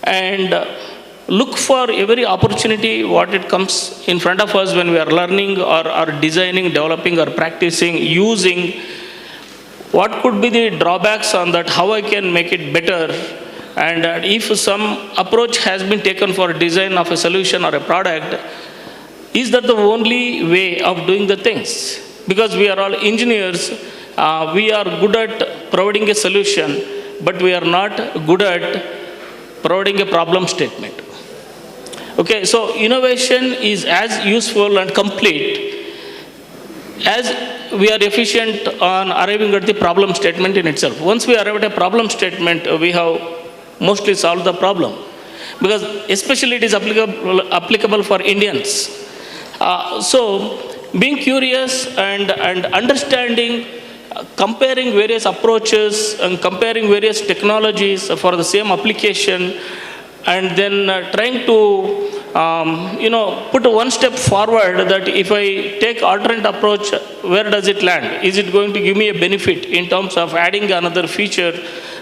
and look for every opportunity what it comes in front of us when we are learning or designing, developing or practicing, using. What could be the drawbacks on that, how I can make it better, and if some approach has been taken for design of a solution or a product, is that the only way of doing the things? Because we are all engineers, we are good at providing a solution, but we are not good at providing a problem statement. Okay, so innovation is as useful and complete as we are efficient on arriving at the problem statement in itself. Once we arrive at a problem statement, we have mostly solved the problem. Because especially it is applicable for Indians. So being curious and understanding, comparing various approaches and comparing various technologies for the same application, and then trying to put one step forward that if I take alternate approach, where does it land? Is it going to give me a benefit in terms of adding another feature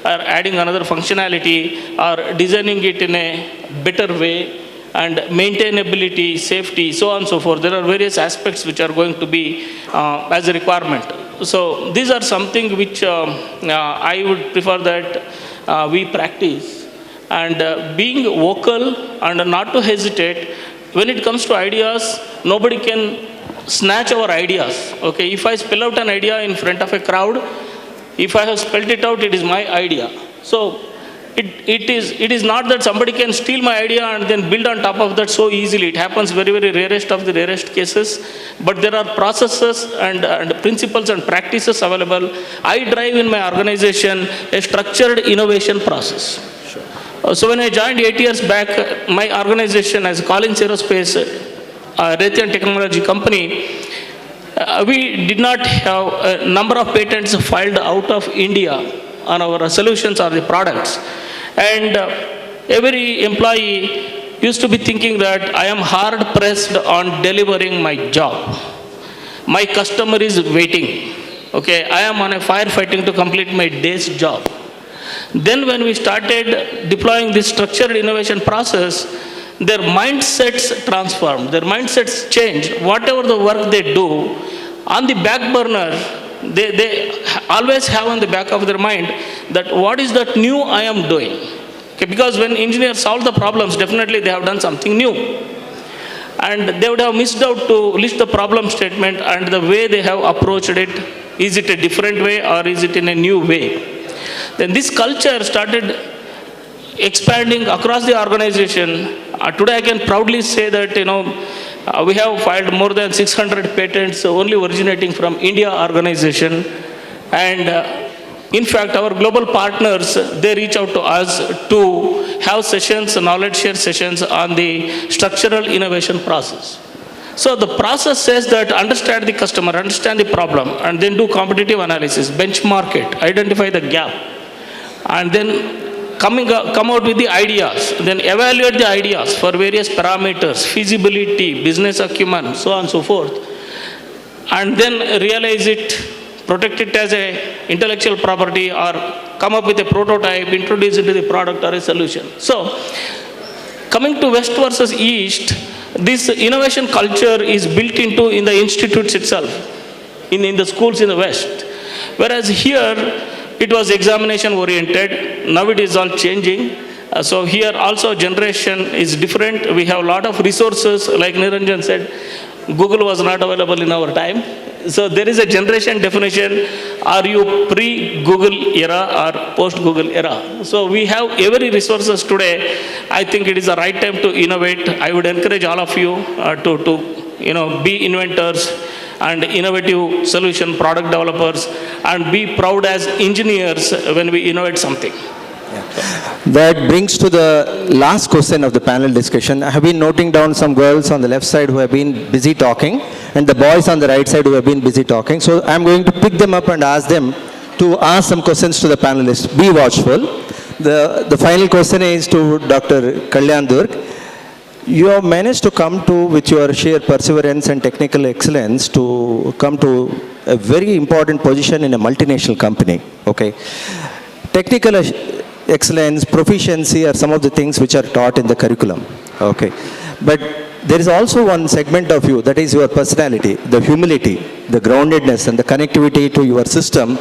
or adding another functionality or designing it in a better way, and maintainability, safety, so on and so forth. There are various aspects which are going to be as a requirement. So these are something which I would prefer that we practice. And being vocal and not to hesitate. When it comes to ideas, nobody can snatch our ideas. Okay, if I spell out an idea in front of a crowd, if I have spelled it out, it is my idea. So it is not that somebody can steal my idea and then build on top of that so easily. It happens very, very rarest of the rarest cases. But there are processes and principles and practices available. I drive in my organization a structured innovation process. So when I joined 8 years back, my organization as Collins Aerospace, Raytheon Technology Company, we did not have a number of patents filed out of India on our solutions or the products. And every employee used to be thinking that I am hard pressed on delivering my job. My customer is waiting. Okay, I am on a firefighting to complete my day's job. Then when we started deploying this structured innovation process, their mindsets transformed, their mindsets changed. Whatever the work they do, on the back burner, they always have on the back of their mind that what is that new I am doing. Okay, because when engineers solve the problems, definitely they have done something new. And they would have missed out to list the problem statement and the way they have approached it. Is it a different way or is it in a new way? Then this culture started expanding across the organization. Today I can proudly say that, we have filed more than 600 patents only originating from India organization. And in fact, our global partners, they reach out to us to have sessions, knowledge share sessions on the structural innovation process. So the process says that understand the customer, understand the problem, and then do competitive analysis, benchmark it, identify the gap, and then come out with the ideas, then evaluate the ideas for various parameters, feasibility, business acumen, so on and so forth, and then realize it, protect it as a intellectual property, or come up with a prototype, introduce it to the product or a solution. So coming to West versus East, this innovation culture is built into in the institutes itself, in the schools in the West. Whereas here, it was examination oriented. Now it is all changing. So here also generation is different. We have a lot of resources. Like Niranjan said, Google was not available in our time. So there is a generation definition. Are you pre-Google era or post-Google era? So we have every resources today. I think it is the right time to innovate. I would encourage all of you to be inventors and innovative solution product developers, and be proud as engineers when we innovate something.
That brings to the last question of the panel discussion. I have been noting down some girls on the left side who have been busy talking, and the boys on the right side who have been busy talking. So I'm going to pick them up and ask them to ask some questions to the panelists. Be watchful. The final question is to Dr. Kalyan Durg. You have managed to come to, with your sheer perseverance and technical excellence, to come to a very important position in a multinational company. Okay. Technical excellence, proficiency are some of the things which are taught in the curriculum. Okay. But there is also one segment of you, that is your personality, the humility, the groundedness and the connectivity to your system,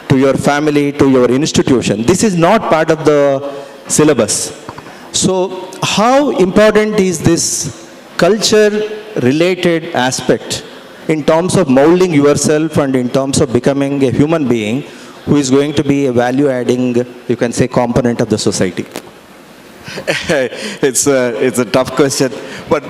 to your family, to your institution. This is not part of the syllabus. So how important is this culture-related aspect in terms of molding yourself and in terms of becoming a human being who is going to be a value-adding, you can say, component of the society?
It's a tough question, but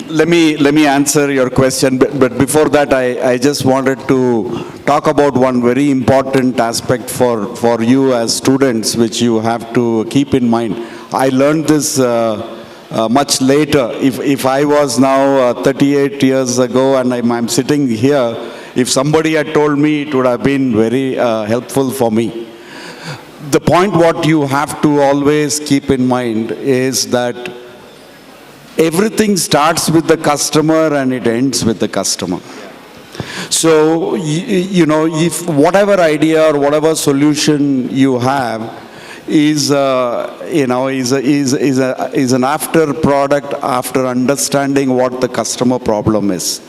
let me answer your question. But before that, I just wanted to talk about one very important aspect for you as students, which you have to keep in mind. I learned this much later. If I was now 38 years ago and I'm sitting here, if somebody had told me, it would have been very helpful for me. The point what you have to always keep in mind is that everything starts with the customer and it ends with the customer. So, you know, if whatever idea or whatever solution you have is an after product after understanding what the customer problem is.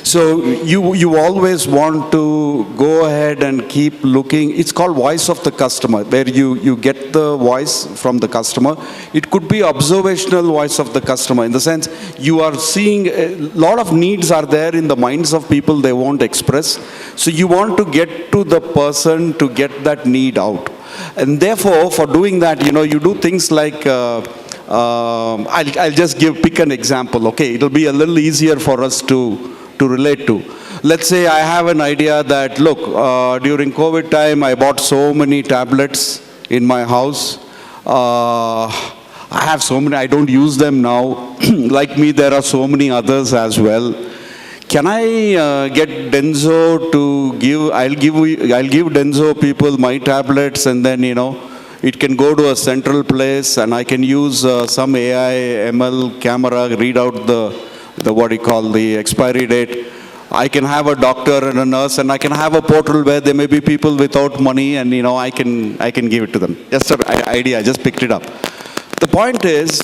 So you always want to go ahead and keep looking. It's called voice of the customer, where you get the voice from the customer. It could be observational voice of the customer, in the sense you are seeing a lot of needs are there in the minds of people they won't express. So you want to get to the person to get that need out. And therefore, for doing that, you know, you do things like, I'll just pick an example, okay? It'll be a little easier for us to relate to. Let's say I have an idea that, look, during COVID time, I bought so many tablets in my house. I have so many, I don't use them now. Like me, there are so many others as well. Can I get Denso to give, I'll give Denso people my tablets, and then, you know, it can go to a central place and I can use some AI, ML camera, read out the what do you call, the expiry date. I can have a doctor and a nurse, and I can have a portal where there may be people without money, and, you know, I can give it to them. Just an idea, I just picked it up. The point is,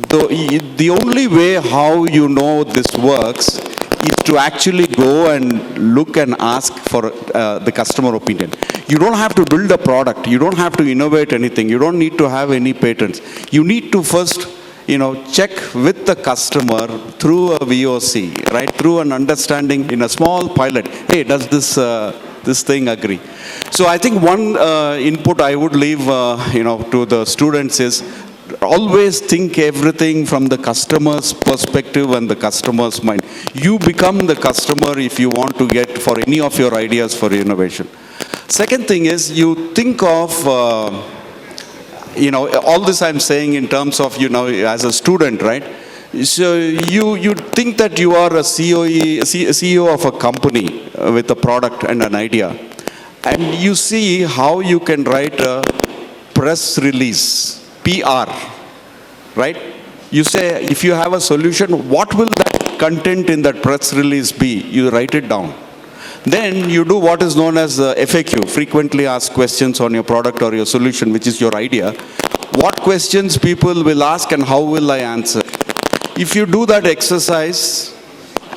the only way how you know this works is to actually go and look and ask for the customer opinion. You don't have to build a product. You don't have to innovate anything. You don't need to have any patents. You need to first, you know, check with the customer through a VOC, right? Through an understanding in a small pilot. Hey, does this thing agree? So I think one input I would leave, you know, to the students is always think everything from the customer's perspective and the customer's mind. You become the customer if you want to get for any of your ideas for innovation. Second thing is, you think of, you know, all this I'm saying in terms of, you know, as a student, right? So you think that you are a CEO of a company with a product and an idea. And you see how you can write a press release, PR, right? You say, if you have a solution, what will that content in that press release be? You write it down. Then you do what is known as FAQ, frequently asked questions on your product or your solution, which is your idea. What questions people will ask and how will I answer? If you do that exercise,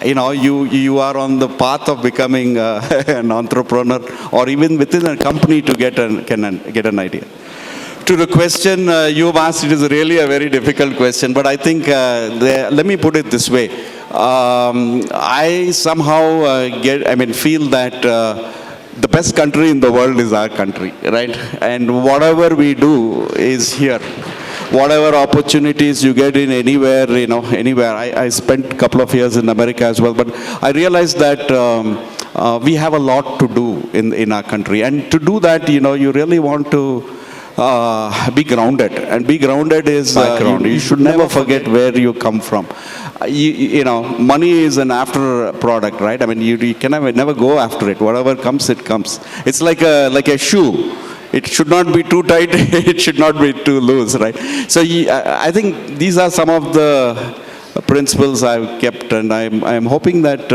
you know, you are on the path of becoming an entrepreneur, or even within a company to get an idea. To the question you've asked, it is really a very difficult question, but I think, let me put it this way. I somehow feel that the best country in the world is our country, right? And whatever we do is here. whatever opportunities you get in anywhere, anywhere. I spent a couple of years in America as well, but I realized that we have a lot to do in our country. And to do that, you really want to be grounded. And be grounded is, you should never forget where you come from. Money is an after product, right? I mean, you can never go after it. Whatever comes, it comes. It's like a shoe. It should not be too tight. It should not be too loose, right? So I think these are some of the principles I've kept, and I'm hoping that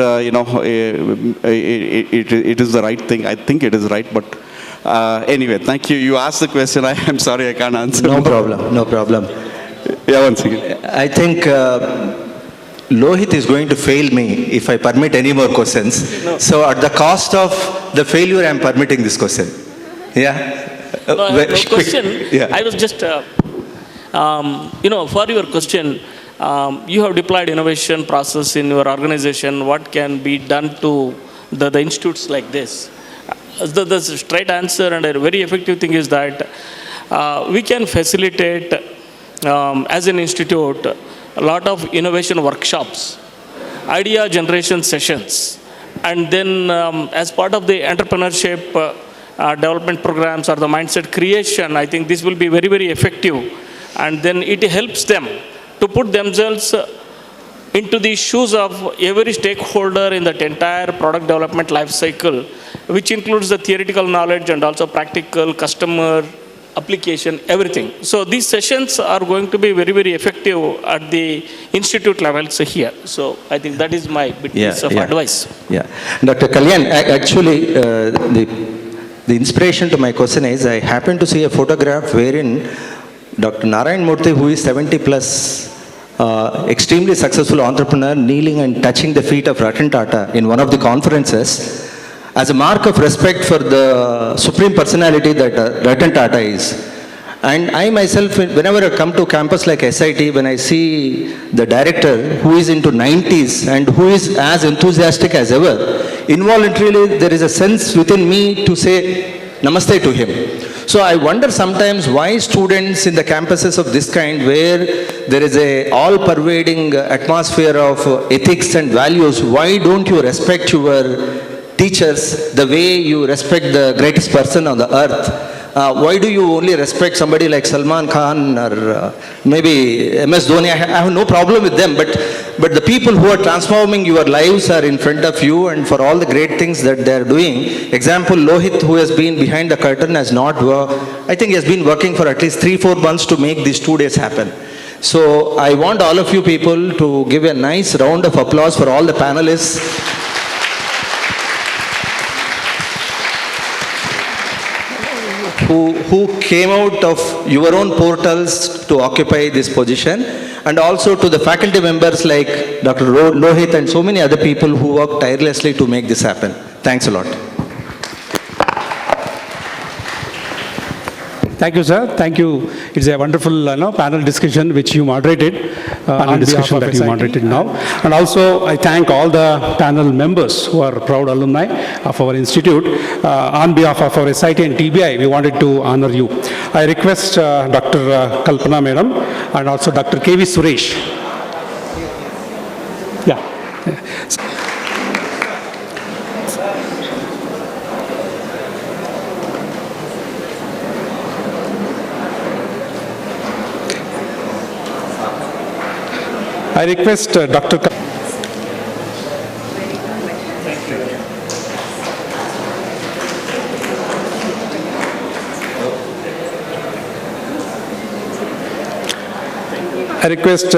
it is the right thing. I think it is right, but anyway, thank you. You asked the question. I'm sorry I can't answer.
No problem, no problem.
Yeah, once again.
I think Lohit is going to fail me if I permit any more questions.
No.
So at the cost of the failure, I'm permitting this question. Yeah?
No, I have no question.
Yeah.
I was just, for your question, you have deployed innovation process in your organization. What can be done to the institutes like this? The straight answer and a very effective thing is that we can facilitate, as an institute, a lot of innovation workshops, idea generation sessions, and then as part of the entrepreneurship development programs or the mindset creation, I think this will be very, very effective. And then it helps them to put themselves into the shoes of every stakeholder in that entire product development life cycle, which includes the theoretical knowledge and also practical customer application, everything. So these sessions are going to be very, very effective at the institute levels here. So I think that is my piece of advice.
Yeah. Dr. Kalyan, actually, the inspiration to my question is, I happened to see a photograph wherein Dr. Narayan Murthy, who is 70 plus, extremely successful entrepreneur, kneeling and touching the feet of Ratan Tata in one of the conferences, as a mark of respect for the supreme personality that Ratan Tata is. And I myself, whenever I come to campus like SIT, when I see the director who is into 90s and who is as enthusiastic as ever, involuntarily there is a sense within me to say namaste to him. So I wonder sometimes why students in the campuses of this kind, where there is a all-pervading atmosphere of ethics and values, why don't you respect your teachers the way you respect the greatest person on the earth? Why do you only respect somebody like Salman Khan or maybe MS Dhoni? I have no problem with them, but the people who are transforming your lives are in front of you, and for all the great things that they are doing. Example, Lohit, who has been behind the curtain, has not worked. I think he has been working for at least 3-4 months to make these 2 days happen. So I want all of you people to give a nice round of applause for all the panelists. Who came out of your own portals to occupy this position, and also to the faculty members like Dr. Lohit and so many other people who work tirelessly to make this happen. Thanks a lot.
Thank you, sir. Thank you. It's a wonderful panel discussion which you moderated, panel discussion that you moderated now. And also, I thank all the panel members who are proud alumni of our institute. On behalf of our SIT and TBI, we wanted to honor you. I request Dr. Kalpana Madam and also Dr. KV Suresh. Yeah. I request Dr. I request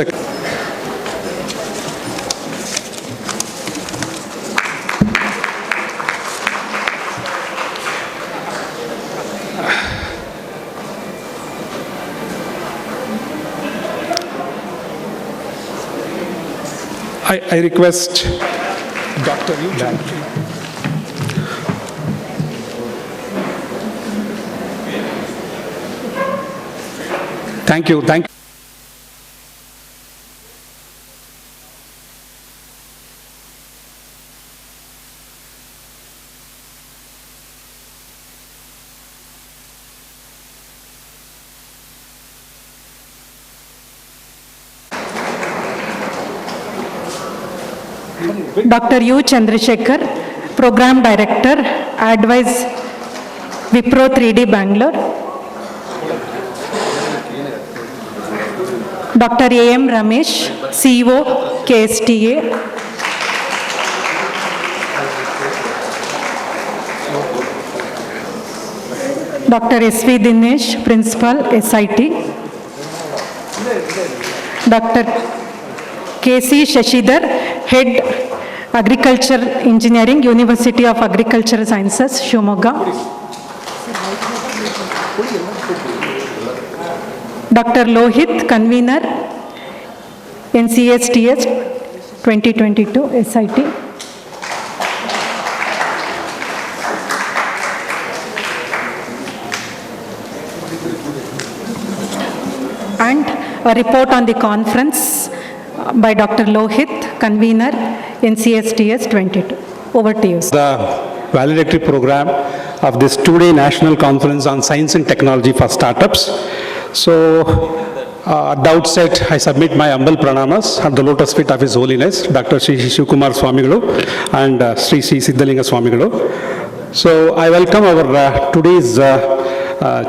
I request Dr. Thank you. Thank you.
Dr. U. Chandrasekhar, Program Director, Advise Wipro 3D Bangalore. Dr. A. M. Ramesh, CEO, KSTA. Dr. S. V. Dinesh, Principal, SIT. Dr. K. C. Shashidhar, Head, Agriculture Engineering, University of Agricultural Sciences, Shimoga. Dr. Lohit, Convener, NCSTS 2022, SIT. And a report on the conference by Dr. Lohit, Convener, NCSTS 22. Over to you, sir.
The valedictory program of this two-day national conference on science and technology for startups. So, at the outset, I submit my humble pranamas at the lotus feet of His Holiness, Dr. Sri Shivkumar Swamigalu and Sri Siddhalinga Swamigalu. So, I welcome our today's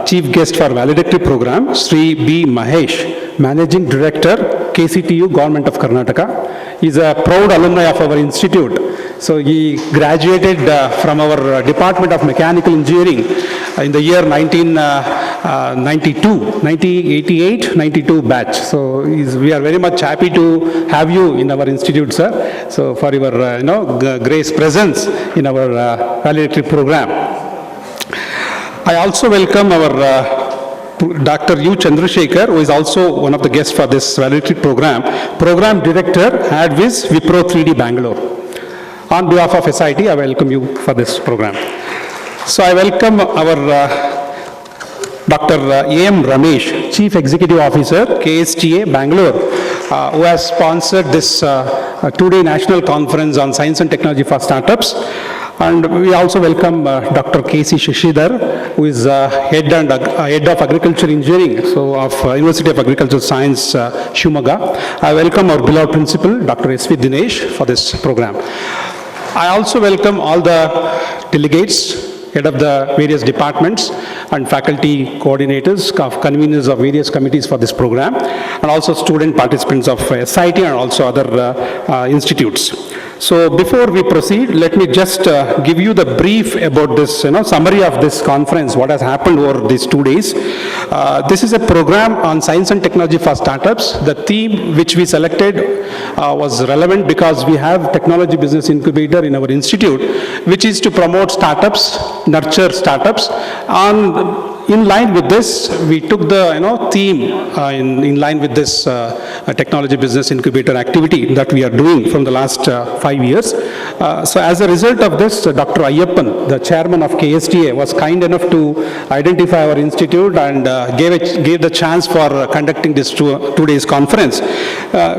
chief guest for valedictory program, Sri B. Mahesh, Managing Director, KCTU, Government of Karnataka. He is a proud alumni of our institute. So he graduated from our Department of Mechanical Engineering in the year 1988-92 batch. So we are very much happy to have you in our institute, sir. So for your grace presence in our valedictory program. I also welcome our Dr. U. Chandrasekhar, who is also one of the guests for this valedictory program, Program Director, Advis Wipro 3D Bangalore. On behalf of SIT, I welcome you for this program. So I welcome our Dr. A. M. Ramesh, Chief Executive Officer, KSTA Bangalore, who has sponsored this two-day national conference on science and technology for startups. And we also welcome Dr. K. C. Shashidhar, who is head of Agriculture Engineering, so of University of Agricultural Science, Shimoga. I welcome our beloved principal, Dr. S. V. Dinesh, for this program. I also welcome all the delegates, head of the various departments and faculty coordinators, conveners of various committees for this program, and also student participants of SIT and also other institutes. So before we proceed, let me just give you the brief about this, summary of this conference, what has happened over these 2 days. This is a program on science and technology for startups. The theme which we selected was relevant because we have technology business incubator in our institute, which is to promote startups, nurture startups. In line with this, we took the theme in line with this technology business incubator activity that we are doing from the last 5 years. So as a result of this, Dr. Ayyappan, the chairman of KSTA, was kind enough to identify our institute and gave the chance for conducting this two days conference.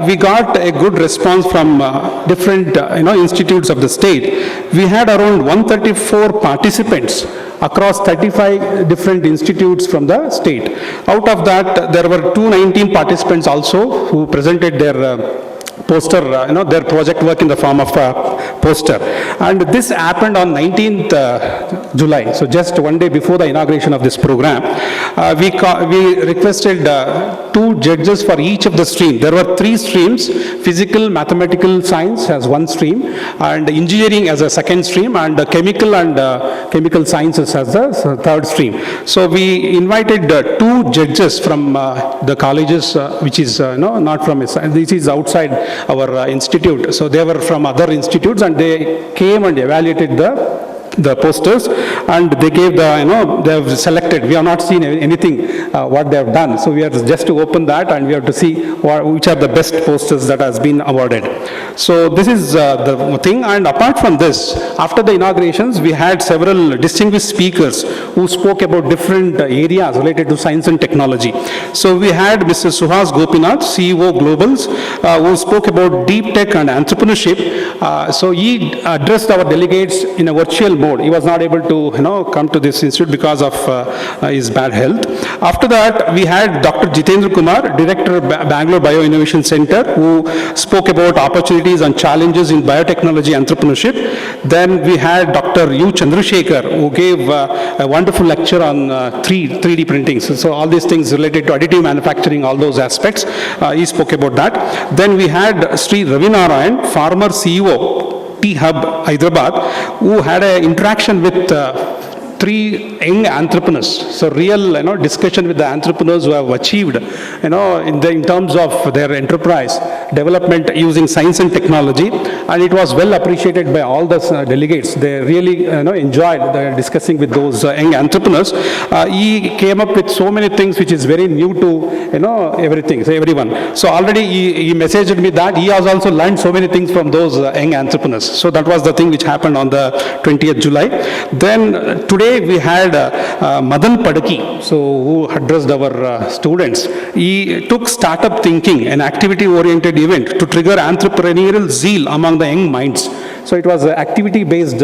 We got a good response from different institutes of the state. We had around 134 participants across 35 different institutes from the state. Out of that, there were 219 participants also who presented their poster, their project work in the form of a poster. And this happened on 19th July, so just one day before the inauguration of this program. We requested 2 judges for each of the stream. There were 3 streams, physical, mathematical science as one stream, and engineering as a second stream, and chemical and chemical sciences as the third stream. So we invited 2 judges from the colleges, which is not from, this is outside our institute. So they were from other institutes and they came and evaluated the posters, and they gave they have selected. We have not seen anything what they have done. So we are just to open that and we have to see which are the best posters that has been awarded. So this is the thing. And apart from this, after the inaugurations, we had several distinguished speakers who spoke about different areas related to science and technology. So we had Mr. Suhas Gopinath, CEO Globals, who spoke about deep tech and entrepreneurship. So he addressed our delegates in a virtual mode. He was not able to, come to this institute because of his bad health. After that, we had Dr. Jitendra Kumar, Director of Bangalore Bio Innovation Center, who spoke about opportunities and challenges in biotechnology entrepreneurship. Then we had Dr. U. Chandrasekhar, who gave a wonderful lecture on 3D printing. So all these things related to additive manufacturing, all those aspects, he spoke about that. Then we had Sri Ravi Narayan, former CEO, T-Hub, Hyderabad, who had an interaction with 3 young entrepreneurs. So real, discussion with the entrepreneurs who have achieved, in terms of their enterprise development using science and technology, and it was well appreciated by all the delegates. They really, enjoyed discussing with those young entrepreneurs. He came up with so many things which is very new to, everything, so everyone. So already he messaged me that he has also learned so many things from those young entrepreneurs. So that was the thing which happened on the 20th July. Then today we had Madan Padaki, who addressed our students. He took startup thinking, an activity-oriented event, to trigger entrepreneurial zeal among the young minds. So it was an activity-based,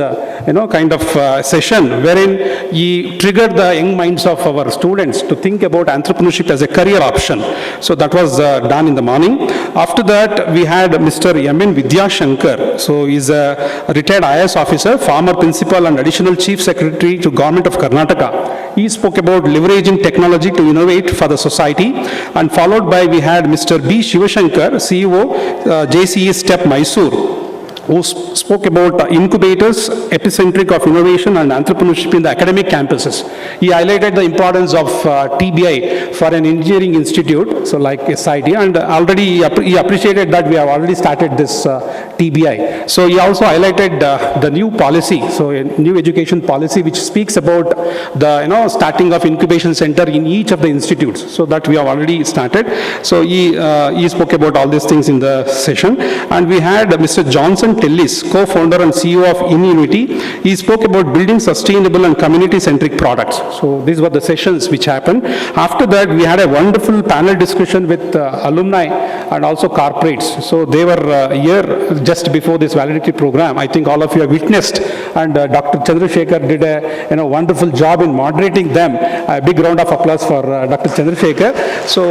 kind of session wherein he triggered the young minds of our students to think about entrepreneurship as a career option. So that was done in the morning. After that, we had Mr. M.N. Vidyashankar. So he's a retired IAS officer, former principal and additional chief secretary to Government of Karnataka. He spoke about leveraging technology to innovate for the society. And followed by, we had Mr. B. Shivashankar, CEO, JCE STEP Mysore, who spoke about incubators, epicentric of innovation and entrepreneurship in the academic campuses. He highlighted the importance of TBI for an engineering institute, so like SIT, and already he appreciated that we have already started this TBI. So he also highlighted the new policy, so a new education policy which speaks about the starting of incubation center in each of the institutes, so that we have already started. So he spoke about all these things in the session. And we had Mr. Johnson Tellis, co-founder and CEO of Inunity. He spoke about building sustainable and community-centric products. So these were the sessions which happened. After that, we had a wonderful panel discussion with alumni and also corporates. So they were here just before this validity program. I think all of you have witnessed, and Dr. Chandrasekhar did a wonderful job in moderating them. A big round of applause for Dr. Chandrasekhar. So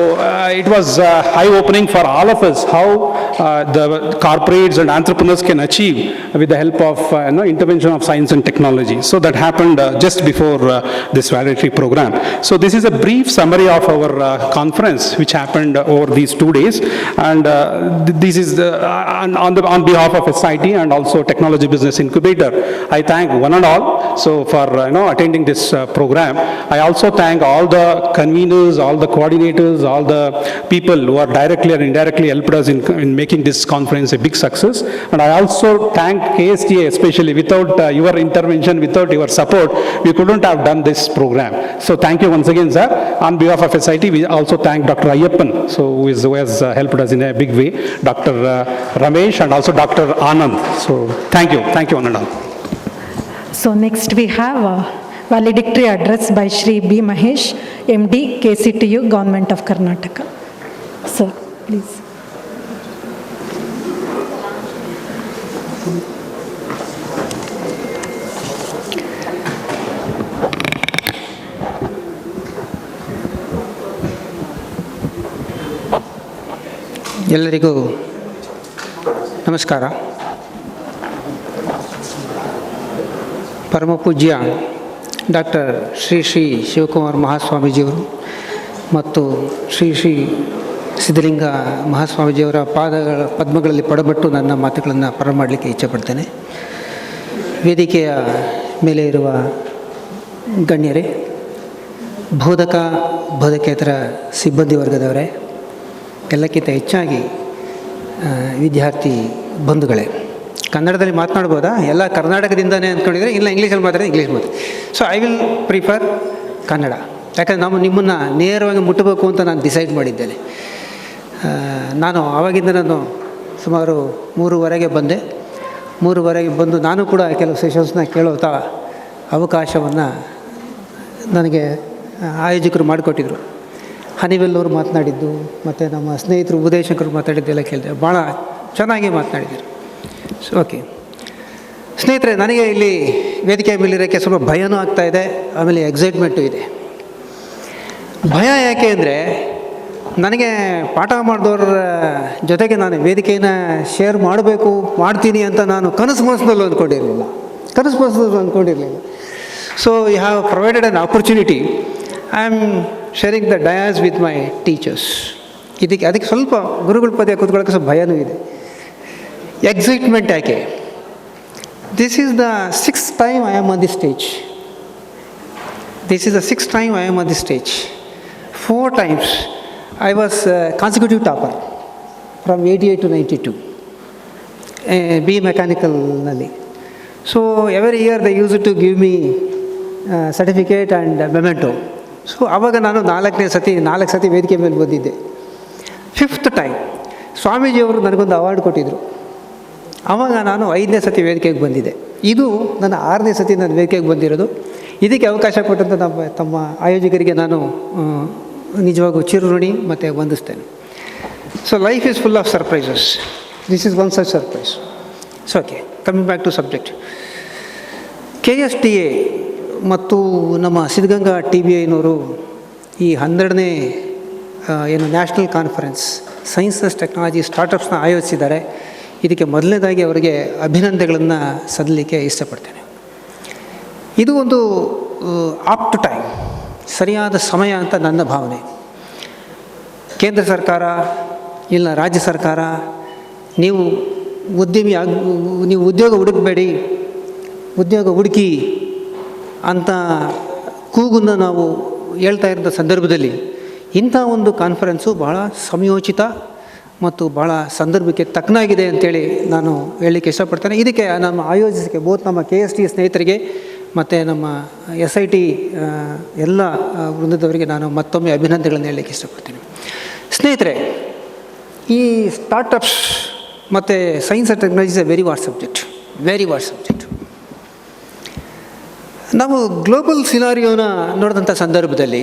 it was eye-opening for all of us how the corporates and entrepreneurs can achieve with the help of intervention of science and technology. So that happened just before this validatory program. So this is a brief summary of our conference which happened over these 2 days, and this is on behalf of SIT and also Technology Business Incubator. I thank one and all for attending this program. I also thank all the conveners, all the coordinators, all the people who are directly or indirectly helped us in making this conference a big success. And I also thank KSTA especially. Without your intervention, without your support, we couldn't have done this program. So thank you once again, sir. On behalf of SIT, we also thank Dr. Ayyappan, who has helped us in a big way, Dr. Ramesh and also Dr. Anand. So thank you one and all.
So next we have valedictory address by Shri B. Mahesh, MD, KCTU, Government of Karnataka. Sir, please.
ಎಲ್ಲರಿಗೂ ನಮಸ್ಕಾರ. ಪರಮ ಪೂಜ್ಯ doctor Shri Shri Shivakumar ಮಹಾಸ್ವಾಮೀಜಿಯವರು ಮತ್ತು ಶ್ರೀ ಶ್ರೀ ಸಿದ್ಧಲಿಂಗ ಮಹಾಸ್ವಾಮೀಜಿಯವರ ಪದ್ಮಗಳಲ್ಲಿ ಪಡಬಟ್ಟು ನನ್ನ ಮಾತುಗಳನ್ನು ಪ್ರಾರಂಭ ಮಾಡಲಿಕ್ಕೆ ಇಚ್ಛೆಪಡ್ತೇನೆ. ವೇದಿಕೆಯ ಮೇಲೆ ಇರುವ ಗಣ್ಯರೇ, ಬೋಧಕೇತರ ಸಿಬ್ಬಂದಿ ವರ್ಗದವರೇ, ಎಲ್ಲಕ್ಕಿಂತ ಹೆಚ್ಚಾಗಿ ವಿದ್ಯಾರ್ಥಿ ಬಂಧುಗಳೇ, ಕನ್ನಡದಲ್ಲಿ ಮಾತನಾಡ್ಬೋದಾ? ಎಲ್ಲ ಕರ್ನಾಟಕದಿಂದನೇ ಅಂದ್ಕೊಂಡಿದ್ರೆ ಇಲ್ಲ ಇಂಗ್ಲೀಷಲ್ಲಿ ಮಾತಾಡಿದ್ರೆ English so I will prefer Kannada. ಯಾಕಂದರೆ ನಾವು ನಿಮ್ಮನ್ನು ನೇರವಾಗಿ ಮುಟ್ಟಬೇಕು ಅಂತ ನಾನು ಡಿಸೈಡ್ ಮಾಡಿದ್ದೇನೆ. ನಾನು ಆವಾಗಿಂದ ಸುಮಾರು 3:30 ಬಂದೆ. 3:30 ಬಂದು ನಾನು ಕೂಡ ಕೆಲವು ಸೆಷನ್ಸ್ನ ಕೇಳೋತಾ ಅವಕಾಶವನ್ನು ನನಗೆ ಆಯೋಜಕರು ಮಾಡಿಕೊಟ್ಟಿದ್ರು. ಹನಿವೆಲ್ ಅವರು ಮಾತನಾಡಿದ್ದು ಮತ್ತು ನಮ್ಮ ಸ್ನೇಹಿತರು ಉದಯಶಂಕರ್ ಮಾತಾಡಿದ್ದೆಲ್ಲ ಕೇಳಿದೆ. ಭಾಳ ಚೆನ್ನಾಗಿ ಮಾತನಾಡಿದರು. ಓಕೆ, ಸ್ನೇಹಿತರೆ, ನನಗೆ ಇಲ್ಲಿ ವೇದಿಕೆ ಮೇಲಿರೋಕ್ಕೆ ಸ್ವಲ್ಪ ಭಯನೂ ಆಗ್ತಾಯಿದೆ, ಆಮೇಲೆ ಎಕ್ಸೈಟ್ಮೆಂಟು ಇದೆ. ಭಯ ಯಾಕೆ ಅಂದರೆ, ನನಗೆ ಪಾಠ ಮಾಡಿದವ್ರ ಜೊತೆಗೆ ನಾನು ವೇದಿಕೆಯನ್ನು ಶೇರ್ ಮಾಡ್ತೀನಿ ಅಂತ ನಾನು ಕನಸು ಮನಸ್ಸಿನಲ್ಲೂ ಅಂದ್ಕೊಂಡಿರಲಿಲ್ಲ. So you have provided an opportunity. I am sharing the dais with my teachers. ಅದಕ್ಕೆ ಸ್ವಲ್ಪ ಗುರುಗಳ ಪದ ಕೂತ್ಕೊಳ್ಳೋಕ್ಕೆ ಸ್ವಲ್ಪ ಭಯನೂ ಇದೆ. ಎಕ್ಸೈಟ್ಮೆಂಟ್ ಯಾಕೆ? This is the 6th time I am on this stage. 4 times I was consecutive topper from 88 to 92, BE Mechanical-nalli. So every year they used to give me certificate and memento. So ಆವಾಗ ನಾನು 4 ಸತಿ ವೇದಿಕೆ ಮೇಲೆ ಬಂದಿದ್ದೆ. 5th time ಸ್ವಾಮೀಜಿಯವರು ನನಗೊಂದು award ಕೊಟ್ಟಿದ್ದರು. ಆವಾಗ ನಾನು 5ನೇ ಸತಿ ವೇದಿಕೆಗೆ ಬಂದಿದ್ದೆ. ಇದು ನನ್ನ 6ನೇ ಸತಿ ನಾನು ವೇದಿಕೆಗೆ ಬಂದಿರೋದು. ಇದಕ್ಕೆ ಅವಕಾಶ ಕೊಟ್ಟಂಥ ತಮ್ಮ ಆಯೋಜಕರಿಗೆ ನಾನು ನಿಜವಾಗೂ ಚಿರಋಣಿ ಮತ್ತು ವಂದಿಸ್ತೇನೆ. So life is full of surprises. This is one such surprise. So okay, coming back to subject. KSTA ಮತ್ತು ನಮ್ಮ ಸಿದ್ಧಗಂಗಾ TBIನವರು ಈ 12ನೇ ನ್ಯಾಷನಲ್ ಕಾನ್ಫರೆನ್ಸ್ ಸೈನ್ಸಸ್ ಟೆಕ್ನಾಲಜಿ ಸ್ಟಾರ್ಟಪ್ಸ್ನ ಆಯೋಜಿಸಿದ್ದಾರೆ. ಇದಕ್ಕೆ ಮೊದಲನೇದಾಗಿ ಅವರಿಗೆ ಅಭಿನಂದನೆಗಳನ್ನು ಸಲ್ಲಲಿಕ್ಕೆ ಇಷ್ಟಪಡ್ತೇನೆ. ಇದು ಒಂದು ಆಪ್ಟ್ ಟೈಮ್, ಸರಿಯಾದ ಸಮಯ ಅಂತ ನನ್ನ ಭಾವನೆ. ಕೇಂದ್ರ ಸರ್ಕಾರ ಇಲ್ಲ ರಾಜ್ಯ ಸರ್ಕಾರ, ನೀವು ಉದ್ಯೋಗ ಹುಡುಕಬೇಡಿ, ಉದ್ಯೋಗ ಹುಡುಕಿ ಅಂತ ಕೂಗನ್ನು ನಾವು ಹೇಳ್ತಾ ಇದ್ದ ಸಂದರ್ಭದಲ್ಲಿ ಇಂಥ ಒಂದು ಕಾನ್ಫರೆನ್ಸು ಬಹಳ ಸಮಯೋಚಿತ ಮತ್ತು ಭಾಳ ಸಂದರ್ಭಕ್ಕೆ ತಕ್ಕನಾಗಿದೆ ಅಂತೇಳಿ ನಾನು ಹೇಳಲಿಕ್ಕೆ ಇಷ್ಟಪಡ್ತೇನೆ. ಇದಕ್ಕೆ ನಮ್ಮ ಆಯೋಜಿಸಕ್ಕೆ ನಮ್ಮ KST ಸ್ನೇಹಿತರಿಗೆ ಮತ್ತು ನಮ್ಮ SIT ಎಲ್ಲ ವೃಂದದವರಿಗೆ ನಾನು ಮತ್ತೊಮ್ಮೆ ಅಭಿನಂದನೆಗಳನ್ನು ಹೇಳಲಿಕ್ಕೆ ಇಷ್ಟಪಡ್ತೀನಿ. ಸ್ನೇಹಿತರೆ, ಈ ಸ್ಟಾರ್ಟಪ್ಸ್ ಮತ್ತು science and technology is a very vast subject. ನಾವು ಗ್ಲೋಬಲ್ ಸಿನಾರಿಯೋನ ನೋಡಿದಂಥ ಸಂದರ್ಭದಲ್ಲಿ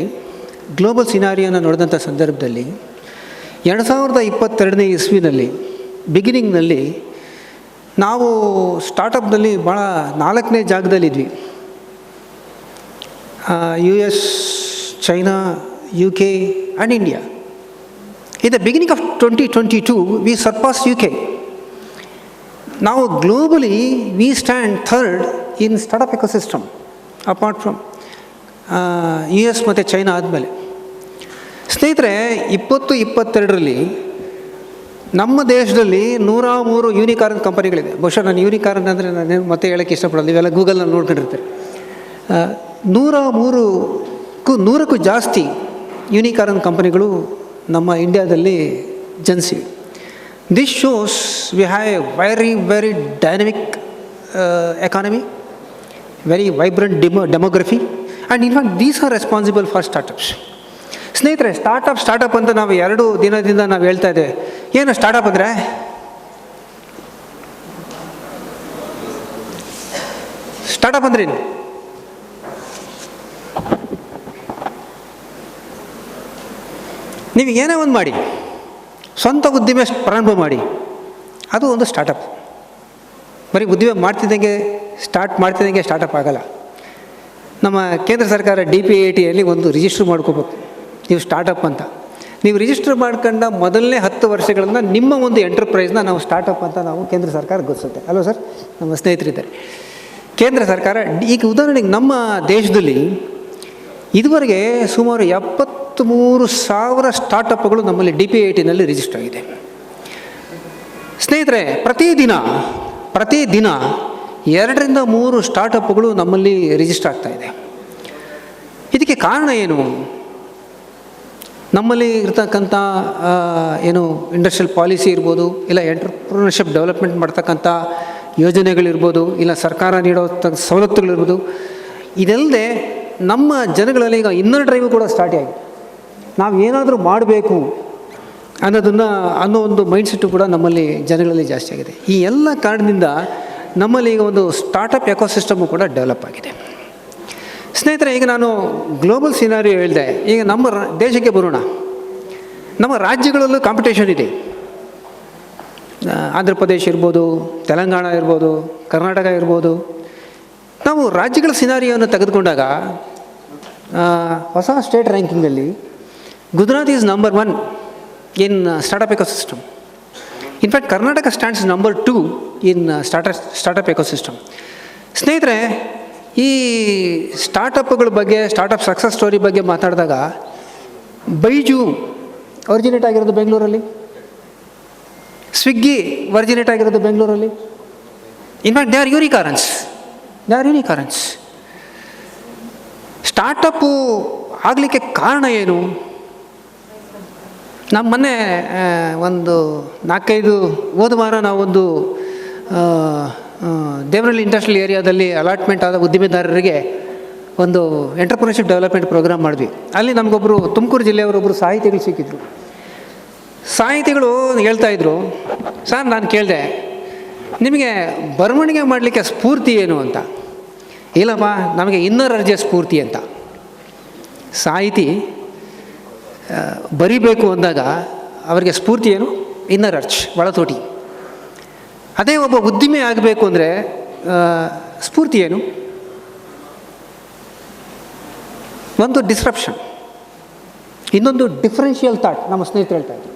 2022ನೇ ಇಸ್ವಿನಲ್ಲಿ ಬಿಗಿನಿಂಗ್ನಲ್ಲಿ ನಾವು ಸ್ಟಾರ್ಟಪ್ನಲ್ಲಿ ಭಾಳ 4ನೇ ಜಾಗದಲ್ಲಿದ್ವಿ. US, China, UK and India. In the beginning of 2022, we surpassed UK. Now globally, we stand 3rd in startup ecosystem, apart from US ಮತ್ತು ಚೈನಾ ಆದಮೇಲೆ. ಸ್ನೇಹಿತರೆ, 2022ರಲ್ಲಿ ನಮ್ಮ ದೇಶದಲ್ಲಿ 103 ಯೂನಿಕಾರ್ನ್ ಕಂಪನಿಗಳಿದೆ. ಬಹುಶಃ ನಾನು ಯೂನಿಕಾರ್ನ್ ಅಂದರೆ ನಾನು ಮತ್ತೆ ಹೇಳೋಕ್ಕೆ ಇಷ್ಟಪಡೋದು, ಇವೆಲ್ಲ ಗೂಗಲ್ನಲ್ಲಿ ನೋಡ್ಕೊಂಡಿರ್ತಾರೆ. 100ಕ್ಕೂ ಜಾಸ್ತಿ ಯೂನಿಕಾರ್ನ್ ಕಂಪನಿಗಳು ನಮ್ಮ ಇಂಡಿಯಾದಲ್ಲಿ ಜನಿಸಿವೆ. This shows we have a very dynamic economy, very vibrant demography, and in fact these are responsible for startups. ಸ್ನೇಹಿತರೆ, ಸ್ಟಾರ್ಟಪ್ ಅಂತ ನಾವು 2 ದಿನದಿಂದ ನಾವು ಹೇಳ್ತಾ ಇದ್ದೇವೆ. ಏನು ಸ್ಟಾರ್ಟಪ್ ಅಂದರೆ? ಸ್ಟಾರ್ಟಪ್ ಅಂದ್ರೇನು? ನೀವು ಏನೇ ಒಂದು ಮಾಡಿ, ಸ್ವಂತ ಉದ್ದಿಮೆ ಪ್ರಾರಂಭ ಮಾಡಿ, ಅದು ಒಂದು ಸ್ಟಾರ್ಟಪ್. ಬರೀ ಉದ್ದಿಮೆ ಮಾಡ್ತಿದ್ದಂಗೆ ಸ್ಟಾರ್ಟಪ್ ಆಗಲ್ಲ. ನಮ್ಮ ಕೇಂದ್ರ ಸರ್ಕಾರ DPIITಯಲ್ಲಿ ಒಂದು ರಿಜಿಸ್ಟರ್ ಮಾಡ್ಕೋಬೇಕು, ನೀವು ಸ್ಟಾರ್ಟಪ್ ಅಂತ. ನೀವು ರಿಜಿಸ್ಟರ್ ಮಾಡ್ಕೊಂಡ ಮೊದಲನೇ 10 ವರ್ಷಗಳಿಂದ ನಿಮ್ಮ ಒಂದು ಎಂಟರ್ಪ್ರೈಸ್ನ ನಾವು ಸ್ಟಾರ್ಟಪ್ ಅಂತ ನಾವು ಕೇಂದ್ರ ಸರ್ಕಾರ ಗೊತ್ತಿಸುತ್ತೆ. ಅಲ್ವಾ ಸರ್? ನಮ್ಮ ಸ್ನೇಹಿತರಿದ್ದಾರೆ. ಕೇಂದ್ರ ಸರ್ಕಾರ ಈಗ ಉದಾಹರಣೆಗೆ ನಮ್ಮ ದೇಶದಲ್ಲಿ ಇದುವರೆಗೆ ಸುಮಾರು 73,000 ಸ್ಟಾರ್ಟಪ್ಗಳು ನಮ್ಮಲ್ಲಿ DPIITನಲ್ಲಿ ರಿಜಿಸ್ಟರ್ ಆಗಿದೆ. ಸ್ನೇಹಿತರೆ, ಪ್ರತಿದಿನ 2 ರಿಂದ 3 ಸ್ಟಾರ್ಟಪ್ಗಳು ನಮ್ಮಲ್ಲಿ ರಿಜಿಸ್ಟರ್ ಆಗ್ತಾಯಿದೆ. ಇದಕ್ಕೆ ಕಾರಣ ಏನು? ನಮ್ಮಲ್ಲಿ ಇರ್ತಕ್ಕಂಥ ಇಂಡಸ್ಟ್ರಿಯಲ್ ಪಾಲಿಸಿ ಇರ್ಬೋದು, ಇಲ್ಲ ಎಂಟರ್ಪ್ರಿನರ್ಶಿಪ್ ಡೆವಲಪ್ಮೆಂಟ್ ಮಾಡ್ತಕ್ಕಂಥ ಯೋಜನೆಗಳಿರ್ಬೋದು, ಇಲ್ಲ ಸರ್ಕಾರ ನೀಡೋ ಸವಲತ್ತುಗಳಿರ್ಬೋದು. ಇದಲ್ಲದೆ ನಮ್ಮ ಜನಗಳಲ್ಲಿ ಈಗ ಇನ್ನರ್ ಡ್ರೈವ್ ಕೂಡ ಸ್ಟಾರ್ಟ್ ಆಗಿದೆ. ನಾವು ಏನಾದರೂ ಮಾಡಬೇಕು ಅನ್ನೋ ಒಂದು ಮೈಂಡ್ಸೆಟ್ಟು ಕೂಡ ನಮ್ಮಲ್ಲಿ ಜನಗಳಲ್ಲಿ ಜಾಸ್ತಿ ಆಗಿದೆ. ಈ ಎಲ್ಲ ಕಾರಣದಿಂದ ನಮ್ಮಲ್ಲಿ ಈಗ ಒಂದು ಸ್ಟಾರ್ಟಪ್ ಎಕೋಸಿಸ್ಟಮು ಕೂಡ ಡೆವಲಪ್ ಆಗಿದೆ. ಸ್ನೇಹಿತರೆ, ಈಗ ನಾನು ಗ್ಲೋಬಲ್ ಸಿನಾರಿಯೋ ಹೇಳಿದೆ. ಈಗ ನಮ್ಮ ದೇಶಕ್ಕೆ ಬರೋಣ. ನಮ್ಮ ರಾಜ್ಯಗಳಲ್ಲೂ ಕಾಂಪಿಟೇಷನ್ ಇದೆ. ಆಂಧ್ರ ಪ್ರದೇಶ ಇರ್ಬೋದು, ತೆಲಂಗಾಣ ಇರ್ಬೋದು, ಕರ್ನಾಟಕ ಇರ್ಬೋದು. ನಾವು ರಾಜ್ಯಗಳ ಸಿನಾರಿಯೋವನ್ನು ತೆಗೆದುಕೊಂಡಾಗ ಹೊಸ ಸ್ಟೇಟ್ ರ್ಯಾಂಕಿಂಗಲ್ಲಿ Gujarat is number 1 in startup ecosystem. In fact Karnataka stands number 2 in startup ecosystem. ಸ್ನೇಹಿತರೆ, ಈ ಸ್ಟಾರ್ಟಪ್ಗಳ ಬಗ್ಗೆ, ಸ್ಟಾರ್ಟಪ್ ಸಕ್ಸಸ್ ಸ್ಟೋರಿ ಬಗ್ಗೆ ಮಾತಾಡಿದಾಗ ಬೈಜು ಒರಿಜಿನೇಟ್ ಆಗಿರೋದು ಬೆಂಗಳೂರಲ್ಲಿ, ಸ್ವಿಗ್ಗಿ ಒರಿಜಿನೇಟ್ ಆಗಿರೋದು ಬೆಂಗಳೂರಲ್ಲಿ. In fact they are unicorns. Startup ಆಗಲಿಕ್ಕೆ ಕಾರಣ ಏನು? ನಮ್ಮ ಮೊನ್ನೆ ಒಂದು 4-5 ಹೋದ ವಾರ ನಾವೊಂದು ದೇವನಹಳ್ಳಿ ಇಂಡಸ್ಟ್ರಿಯಲ್ ಏರಿಯಾದಲ್ಲಿ ಅಲಾಟ್ಮೆಂಟ್ ಆದ ಉದ್ದಿಮೆದಾರರಿಗೆ ಒಂದು ಎಂಟರ್ಪ್ರಿನರ್ಶಿಪ್ ಡೆವಲಪ್ಮೆಂಟ್ ಪ್ರೋಗ್ರಾಮ್ ಮಾಡಿದ್ವಿ. ಅಲ್ಲಿ ನಮಗೊಬ್ಬರು ತುಮಕೂರು ಜಿಲ್ಲೆಯವರೊಬ್ಬರು ಸಾಹಿತಿಗಳು ಸಿಕ್ಕಿದ್ರು. ಸಾಹಿತಿಗಳು ಹೇಳ್ತಾಯಿದ್ರು, ಸರ್ ನಾನು ಕೇಳಿದೆ, ನಿಮಗೆ ಬರವಣಿಗೆ ಮಾಡಲಿಕ್ಕೆ ಸ್ಫೂರ್ತಿ ಏನು ಅಂತ. ಇಲ್ಲಪ್ಪ, ನಮಗೆ ಇನ್ನರ್ ಅರ್ಜಿಯ ಸ್ಫೂರ್ತಿ ಅಂತ. ಸಾಹಿತಿ ಬರಿಬೇಕು ಅಂದಾಗ ಅವರಿಗೆ ಸ್ಫೂರ್ತಿ ಏನು? ಇನ್ನರ್ ಅರ್ಜ್, ಒಳತೋಟಿ. ಅದೇ ಒಬ್ಬ ಉದ್ದಿಮೆ ಆಗಬೇಕು ಅಂದರೆ ಸ್ಫೂರ್ತಿ ಏನು? ಒಂದು ಡಿಸ್ರಪ್ಷನ್, ಇನ್ನೊಂದು ಡಿಫ್ರೆನ್ಷಿಯಲ್ ಥಾಟ್. ನಮ್ಮ ಸ್ನೇಹಿತರು ಹೇಳ್ತಾ ಇದ್ರು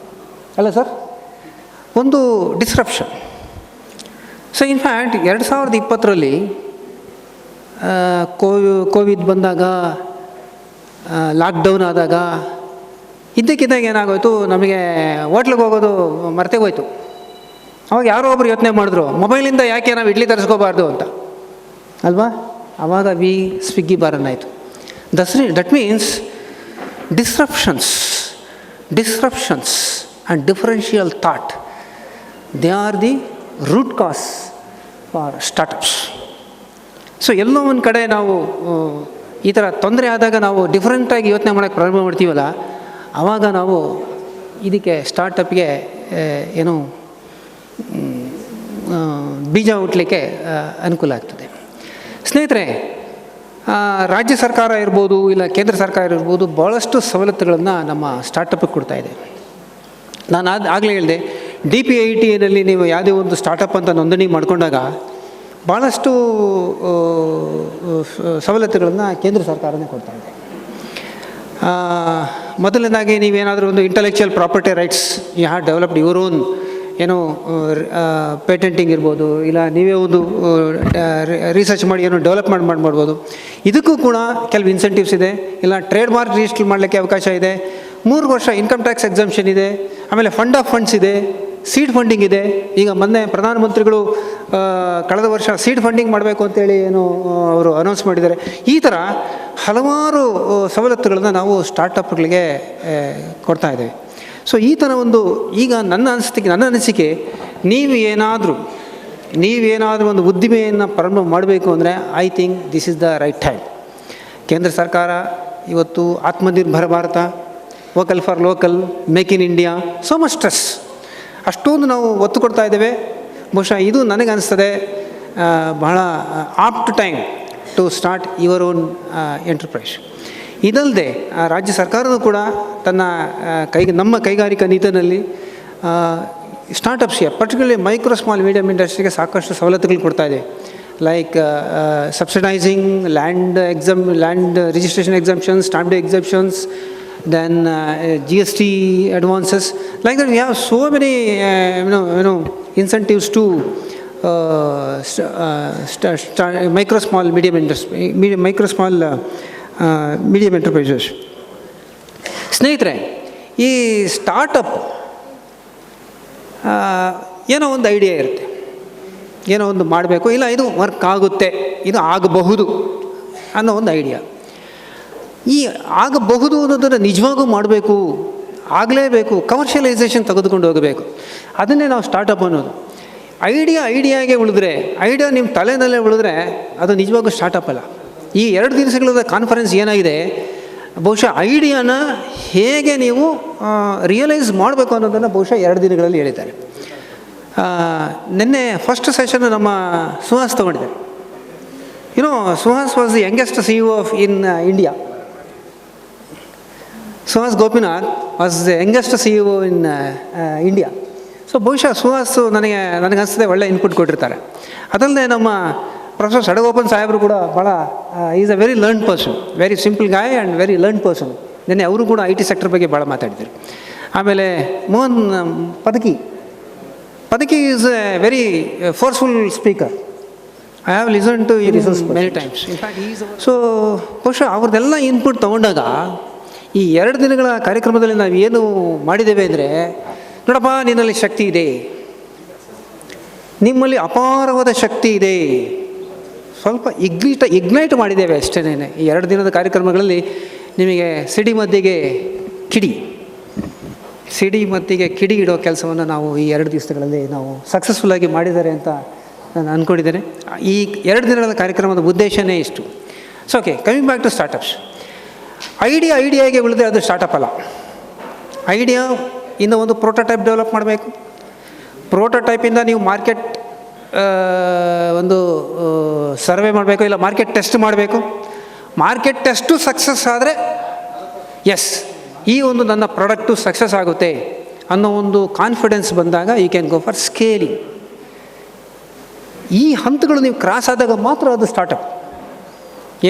ಅಲ್ಲ ಸರ್, ಒಂದು ಡಿಸ್ರಪ್ಷನ್. ಸೊ ಇನ್ಫ್ಯಾಕ್ಟ್ 2020ರಲ್ಲಿ ಕೋವಿಡ್ ಬಂದಾಗ, ಲಾಕ್ಡೌನ್ ಆದಾಗ ಇದ್ದಕ್ಕಿದ್ದಾಗ ಏನಾಗೋಯ್ತು, ನಮಗೆ ಹೋಟ್ಲಿಗೆ ಹೋಗೋದು ಮರ್ತೇ ಹೋಯ್ತು. ಅವಾಗ ಯಾರೋ ಒಬ್ರು ಯೋಚನೆ ಮಾಡಿದ್ರು, ಮೊಬೈಲಿಂದ ಯಾಕೆ ನಾವು ಇಡ್ಲಿ ತರಿಸ್ಕೋಬಾರ್ದು ಅಂತ ಅಲ್ವಾ? ಆವಾಗ ಸ್ವಿಗ್ಗಿ ಬಾರನ್ ಆಯಿತು. That means disruptions and differential thought, they are the root cause for startups. So ಎಲ್ಲೋ ಒಂದು ಕಡೆ ನಾವು ಈ ಥರ ತೊಂದರೆ ಆದಾಗ ನಾವು ಡಿಫ್ರೆಂಟಾಗಿ ಯೋಚನೆ ಮಾಡೋಕ್ಕೆ ಪ್ರಾರಂಭ ಮಾಡ್ತೀವಲ್ಲ, ಆವಾಗ ನಾವು ಇದಕ್ಕೆ ಸ್ಟಾರ್ಟಪ್ಗೆ ಏನು ಬೀಜ ಹುಟ್ಟಲಿಕ್ಕೆ ಅನುಕೂಲ ಆಗ್ತದೆ. ಸ್ನೇಹಿತರೆ, ರಾಜ್ಯ ಸರ್ಕಾರ ಇರ್ಬೋದು, ಇಲ್ಲ ಕೇಂದ್ರ ಸರ್ಕಾರ ಇರ್ಬೋದು, ಭಾಳಷ್ಟು ಸವಲತ್ತುಗಳನ್ನು ನಮ್ಮ ಸ್ಟಾರ್ಟಪ್ಗೆ ಕೊಡ್ತಾಯಿದೆ. ನಾನು ಆಗಲೇ ಹೇಳಿದೆ, DPIITನಲ್ಲಿ ನೀವು ಯಾವುದೇ ಒಂದು ಸ್ಟಾರ್ಟಪ್ ಅಂತ ನೋಂದಣಿ ಮಾಡಿಕೊಂಡಾಗ ಭಾಳಷ್ಟು ಸವಲತ್ತುಗಳನ್ನು ಕೇಂದ್ರ ಸರ್ಕಾರನೇ ಕೊಡ್ತಾಯಿದೆ. ಮೊದಲನೇದಾಗಿ ನೀವೇನಾದರೂ ಒಂದು intellectual property rights you have developed your own, ಏನೋ ಪೇಟೆಂಟಿಂಗ್ ಇರ್ಬೋದು, ಇಲ್ಲ ನೀವೇ ಒಂದು ರಿಸರ್ಚ್ ಮಾಡಿ ಏನೋ ಡೆವಲಪ್ಮೆಂಟ್ ಮಾಡ್ಬೋದು. ಇದಕ್ಕೂ ಕೂಡ ಕೆಲವು ಇನ್ಸೆಂಟಿವ್ಸ್ ಇದೆ. ಇಲ್ಲ ಟ್ರೇಡ್ ಮಾರ್ಕ್ ರಿಜಿಸ್ಟರ್ ಮಾಡಲಿಕ್ಕೆ ಅವಕಾಶ ಇದೆ. 3 ವರ್ಷ ಇನ್ಕಮ್ ಟ್ಯಾಕ್ಸ್ ಎಕ್ಸಂಪ್ಷನ್ ಇದೆ. ಆಮೇಲೆ ಫಂಡ್ ಆಫ್ ಫಂಡ್ಸ್ ಇದೆ, ಸೀಡ್ ಫಂಡಿಂಗ್ ಇದೆ. ಈಗ ಮೊನ್ನೆ ಪ್ರಧಾನಮಂತ್ರಿಗಳು ಕಳೆದ ವರ್ಷ ಸೀಡ್ ಫಂಡಿಂಗ್ ಮಾಡಬೇಕು ಅಂತೇಳಿ ಏನು ಅವರು ಅನೌನ್ಸ್ ಮಾಡಿದ್ದಾರೆ. ಈ ಥರ ಹಲವಾರು ಸವಲತ್ತುಗಳನ್ನು ನಾವು ಸ್ಟಾರ್ಟಪ್ಗಳಿಗೆ ಕೊಡ್ತಾ ಇದ್ದೇವೆ. ಸೊ ಈ ಥರ ಒಂದು, ಈಗ ನನ್ನ ಅನಿಸಿಕೆ, ನೀವೇನಾದರೂ ಒಂದು ಉದ್ದಿಮೆಯನ್ನು ಪ್ರಾರಂಭ ಮಾಡಬೇಕು ಅಂದರೆ I think this is the right time. ಕೇಂದ್ರ ಸರ್ಕಾರ ಇವತ್ತು Atmanirbhar Bharat, vocal for local, make in India, so much stress, ಅಷ್ಟೊಂದು ನಾವು ಒತ್ತು ಕೊಡ್ತಾ ಇದ್ದೇವೆ. ಬಹುಶಃ ಇದು ನನಗೆ ಅನಿಸ್ತದೆ ಬಹಳ apt time to start your own enterprise. ಇದಲ್ಲದೆ ರಾಜ್ಯ ಸರ್ಕಾರವೂ ಕೂಡ ತನ್ನ ನಮ್ಮ ಕೈಗಾರಿಕಾ ನೀತಿನಲ್ಲಿ ಸ್ಟಾರ್ಟಪ್ಸ್ಗೆ, ಪರ್ಟಿಕ್ಯುಲರ್ಲಿ ಮೈಕ್ರೋ ಸ್ಮಾಲ್ ಮೀಡಿಯಮ್ ಇಂಡಸ್ಟ್ರಿಗೆ ಸಾಕಷ್ಟು ಸವಲತ್ತುಗಳು ಕೊಡ್ತಾ ಇದೆ. Like subsidising land registration exemptions, stamp duty exemptions, then GST advances. Like that we have so many incentives to micro small medium enterprises. ಸ್ನೇಹಿತರೆ, ಈ ಸ್ಟಾರ್ಟಪ್ ಏನೋ ಒಂದು ಐಡಿಯಾ ಇರುತ್ತೆ, ಏನೋ ಒಂದು ಮಾಡಬೇಕು, ಇಲ್ಲ ಇದು ವರ್ಕ್ ಆಗುತ್ತೆ, ಇದು ಆಗಬಹುದು ಅನ್ನೋ ಒಂದು ಐಡಿಯಾ. ಈ ಆಗಬಹುದು ಅನ್ನೋದನ್ನು ನಿಜವಾಗೂ ಮಾಡಬೇಕು, ಆಗಲೇಬೇಕು, ಕಮರ್ಷಿಯಲೈಸೇಷನ್ ತೆಗೆದುಕೊಂಡು ಹೋಗಬೇಕು. ಅದನ್ನೇ ನಾವು ಸ್ಟಾರ್ಟಪ್ ಅನ್ನೋದು. ಐಡಿಯಾಗೆ ಉಳಿದ್ರೆ, ಐಡಿಯಾ ನಿಮ್ಮ ತಲೆನಲ್ಲೇ ಉಳಿದ್ರೆ ಅದು ನಿಜವಾಗೂ ಸ್ಟಾರ್ಟಪ್ ಅಲ್ಲ. ಈ 2 ದಿವಸಗಳ ಕಾನ್ಫರೆನ್ಸ್ ಏನಾಗಿದೆ, ಬಹುಶಃ ಐಡಿಯಾನ ಹೇಗೆ ನೀವು ರಿಯಲೈಸ್ ಮಾಡಬೇಕು ಅನ್ನೋದನ್ನು ಬಹುಶಃ 2 ದಿನಗಳಲ್ಲಿ ಹೇಳಿದ್ದಾರೆ. ನಿನ್ನೆ ಫಸ್ಟ್ ಸೆಷನ್ ನಮ್ಮ ಸುಹಾಸ್ ತೊಗೊಂಡಿದ್ದಾರೆ. Suhas was the youngest CEO in India. Suhas Gopinath was the youngest CEO in India. So ಬಹುಶಃ ಸುಹಾಸ್ ನನಗನ್ನಿಸ್ತದೆ ಒಳ್ಳೆ ಇನ್ಪುಟ್ ಕೊಟ್ಟಿರ್ತಾರೆ. ಅದಲ್ಲದೆ ನಮ್ಮ ಪ್ರೊಫೆಸರ್ ಸಡಗೋಪನ್ ಸಾಹೇಬರು ಕೂಡ ಭಾಳ is a very learn person, very simple guy and very learn person. ನೆನ್ನೆ ಅವರು ಕೂಡ IT ಸೆಕ್ಟರ್ ಬಗ್ಗೆ ಭಾಳ ಮಾತಾಡಿದರು. ಆಮೇಲೆ Mohan Padaki is a very forceful speaker. I have listen to many times. So ಬಹುಶಃ ಅವ್ರದ್ದೆಲ್ಲ ಇನ್ಪುಟ್ ತೊಗೊಂಡಾಗ ಈ 2 ದಿನಗಳ ಕಾರ್ಯಕ್ರಮದಲ್ಲಿ ನಾವು ಏನು ಮಾಡಿದ್ದೇವೆ ಅಂದರೆ, ನೋಡಪ್ಪ ನಿನ್ನಲ್ಲಿ ಶಕ್ತಿ ಇದೆ, ನಿಮ್ಮಲ್ಲಿ ಅಪಾರವಾದ ಶಕ್ತಿ ಇದೆ, ಸ್ವಲ್ಪ ಇಗ್ನೈಟ್ ಮಾಡಿದ್ದೇವೆ ಅಷ್ಟೇ. ಈ 2 ದಿನದ ಕಾರ್ಯಕ್ರಮಗಳಲ್ಲಿ ನಿಮಗೆ ಸಿಡಿ ಮದ್ದಿಗೆ ಕಿಡಿ ಇಡೋ ಕೆಲಸವನ್ನು ನಾವು ಈ 2 ದಿವಸಗಳಲ್ಲಿ ನಾವು ಸಕ್ಸಸ್ಫುಲ್ಲಾಗಿ ಮಾಡಿದ್ದಾರೆ ಅಂತ ನಾನು ಅಂದ್ಕೊಂಡಿದ್ದೇನೆ. ಈ 2 ದಿನಗಳ ಕಾರ್ಯಕ್ರಮದ ಉದ್ದೇಶನೇ ಇಷ್ಟು. So okay, coming back to startups. ಐಡಿಯಾಗೆ ಉಳಿದ್ರೆ ಅದು ಸ್ಟಾರ್ಟಪ್ ಅಲ್ಲ. ಐಡಿಯಾ ಇಂದ ಒಂದು ಪ್ರೋಟೋಟೈಪ್ ಡೆವಲಪ್ ಮಾಡಬೇಕು. ಪ್ರೋಟೋಟೈಪಿಂದ ನೀವು ಮಾರ್ಕೆಟ್ ಒಂದು ಸರ್ವೆ ಮಾಡಬೇಕು, ಇಲ್ಲ ಮಾರ್ಕೆಟ್ ಟೆಸ್ಟ್ ಮಾಡಬೇಕು. ಮಾರ್ಕೆಟ್ ಟೆಸ್ಟು ಸಕ್ಸಸ್ ಆದರೆ ಎಸ್, ಈ ಒಂದು ನನ್ನ ಪ್ರಾಡಕ್ಟು ಸಕ್ಸಸ್ ಆಗುತ್ತೆ ಅನ್ನೋ ಒಂದು ಕಾನ್ಫಿಡೆನ್ಸ್ ಬಂದಾಗ you can go for scaling. ಈ ಹಂತಗಳು ನೀವು ಕ್ರಾಸ್ ಆದಾಗ ಮಾತ್ರ ಅದು ಸ್ಟಾರ್ಟಪ್.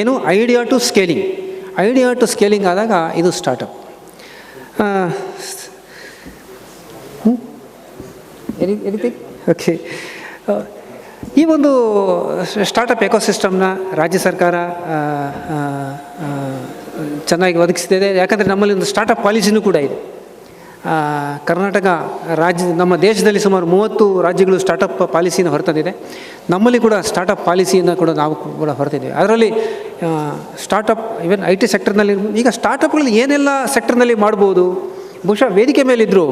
ಏನು? ಐಡಿಯಾ ಟು ಸ್ಕೇಲಿಂಗ್ ಆದಾಗ ಇದು ಸ್ಟಾರ್ಟಪ್. ಎನಿಥಿಂಗ್? ಓಕೆ. ಈ ಒಂದು ಸ್ಟಾರ್ಟಪ್ ಎಕೋಸಿಸ್ಟಮ್ನ ರಾಜ್ಯ ಸರ್ಕಾರ ಚೆನ್ನಾಗಿ ಒದಗಿಸ್ತಿದೆ. ಯಾಕಂದರೆ ನಮ್ಮಲ್ಲಿ ಒಂದು ಸ್ಟಾರ್ಟಪ್ ಪಾಲಿಸಿನೂ ಕೂಡ ಇದೆ. ಕರ್ನಾಟಕ ರಾಜ್ಯ, ನಮ್ಮ ದೇಶದಲ್ಲಿ ಸುಮಾರು 30 ರಾಜ್ಯಗಳು ಸ್ಟಾರ್ಟಪ್ ಪಾಲಿಸಿನ ಹೊರತಂದಿದೆ. ನಮ್ಮಲ್ಲಿ ಕೂಡ ಸ್ಟಾರ್ಟಪ್ ಪಾಲಿಸಿಯನ್ನು ಕೂಡ ನಾವು ಕೂಡ ಹೊರತಿದ್ದೇವೆ. ಅದರಲ್ಲಿ ಸ್ಟಾರ್ಟಪ್ ಈವನ್ IT ಸೆಕ್ಟರ್ನಲ್ಲಿ ಈಗ ಸ್ಟಾರ್ಟಪ್ಗಳಲ್ಲಿ ಏನೆಲ್ಲ ಸೆಕ್ಟರ್ನಲ್ಲಿ ಮಾಡ್ಬೋದು. ಬಹುಶಃ ವೇದಿಕೆ ಮೇಲಿದ್ದರು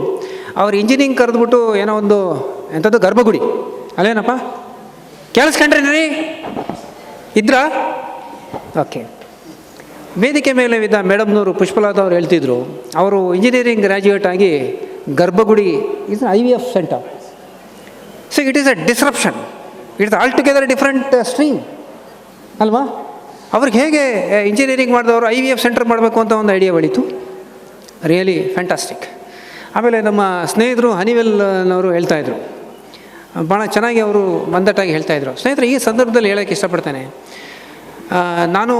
ಅವ್ರು ಇಂಜಿನಿಯರಿಂಗ್ ಕರೆದ್ಬಿಟ್ಟು ಏನೋ ಒಂದು ಎಂಥದ್ದು ಗರ್ಭಗುಡಿ ಅಲ್ಲೇನಪ್ಪ ಕೇಳಿಸ್ಕೊಂಡ್ರಿ ನೀ ಇದ್ರಾ? ಓಕೆ. ವೇದಿಕೆ ಮೇಲೆ ಇದ್ದ ಮೇಡಮ್ನವರು ಪುಷ್ಪಲತಾ ಅವರು ಹೇಳ್ತಿದ್ರು, ಅವರು ಇಂಜಿನಿಯರಿಂಗ್ ಗ್ರ್ಯಾಜುಯೇಟ್ ಆಗಿ ಗರ್ಭಗುಡಿ is IVF centre. So it is a disruption, it's all together different stream ಅಲ್ವಾ? ಅವ್ರಿಗೆ ಹೇಗೆ ಇಂಜಿನಿಯರಿಂಗ್ ಮಾಡಿದವರು IVF ಸೆಂಟರ್ ಮಾಡಬೇಕು ಅಂತ ಒಂದು ಐಡಿಯಾ ಬೆಳೀತು. Really fantastic. ಆಮೇಲೆ ನಮ್ಮ ಸ್ನೇಹಿತರು ಹನಿವೆಲ್ನವರು ಹೇಳ್ತಾಯಿದ್ರು, ಭಾಳ ಚೆನ್ನಾಗಿ ಅವರು ಮಂದಟ್ಟಾಗಿ ಹೇಳ್ತಾಯಿದ್ರು. ಸ್ನೇಹಿತರೆ, ಈ ಸಂದರ್ಭದಲ್ಲಿ ಹೇಳೋಕ್ಕೆ ಇಷ್ಟಪಡ್ತೇನೆ, ನಾನು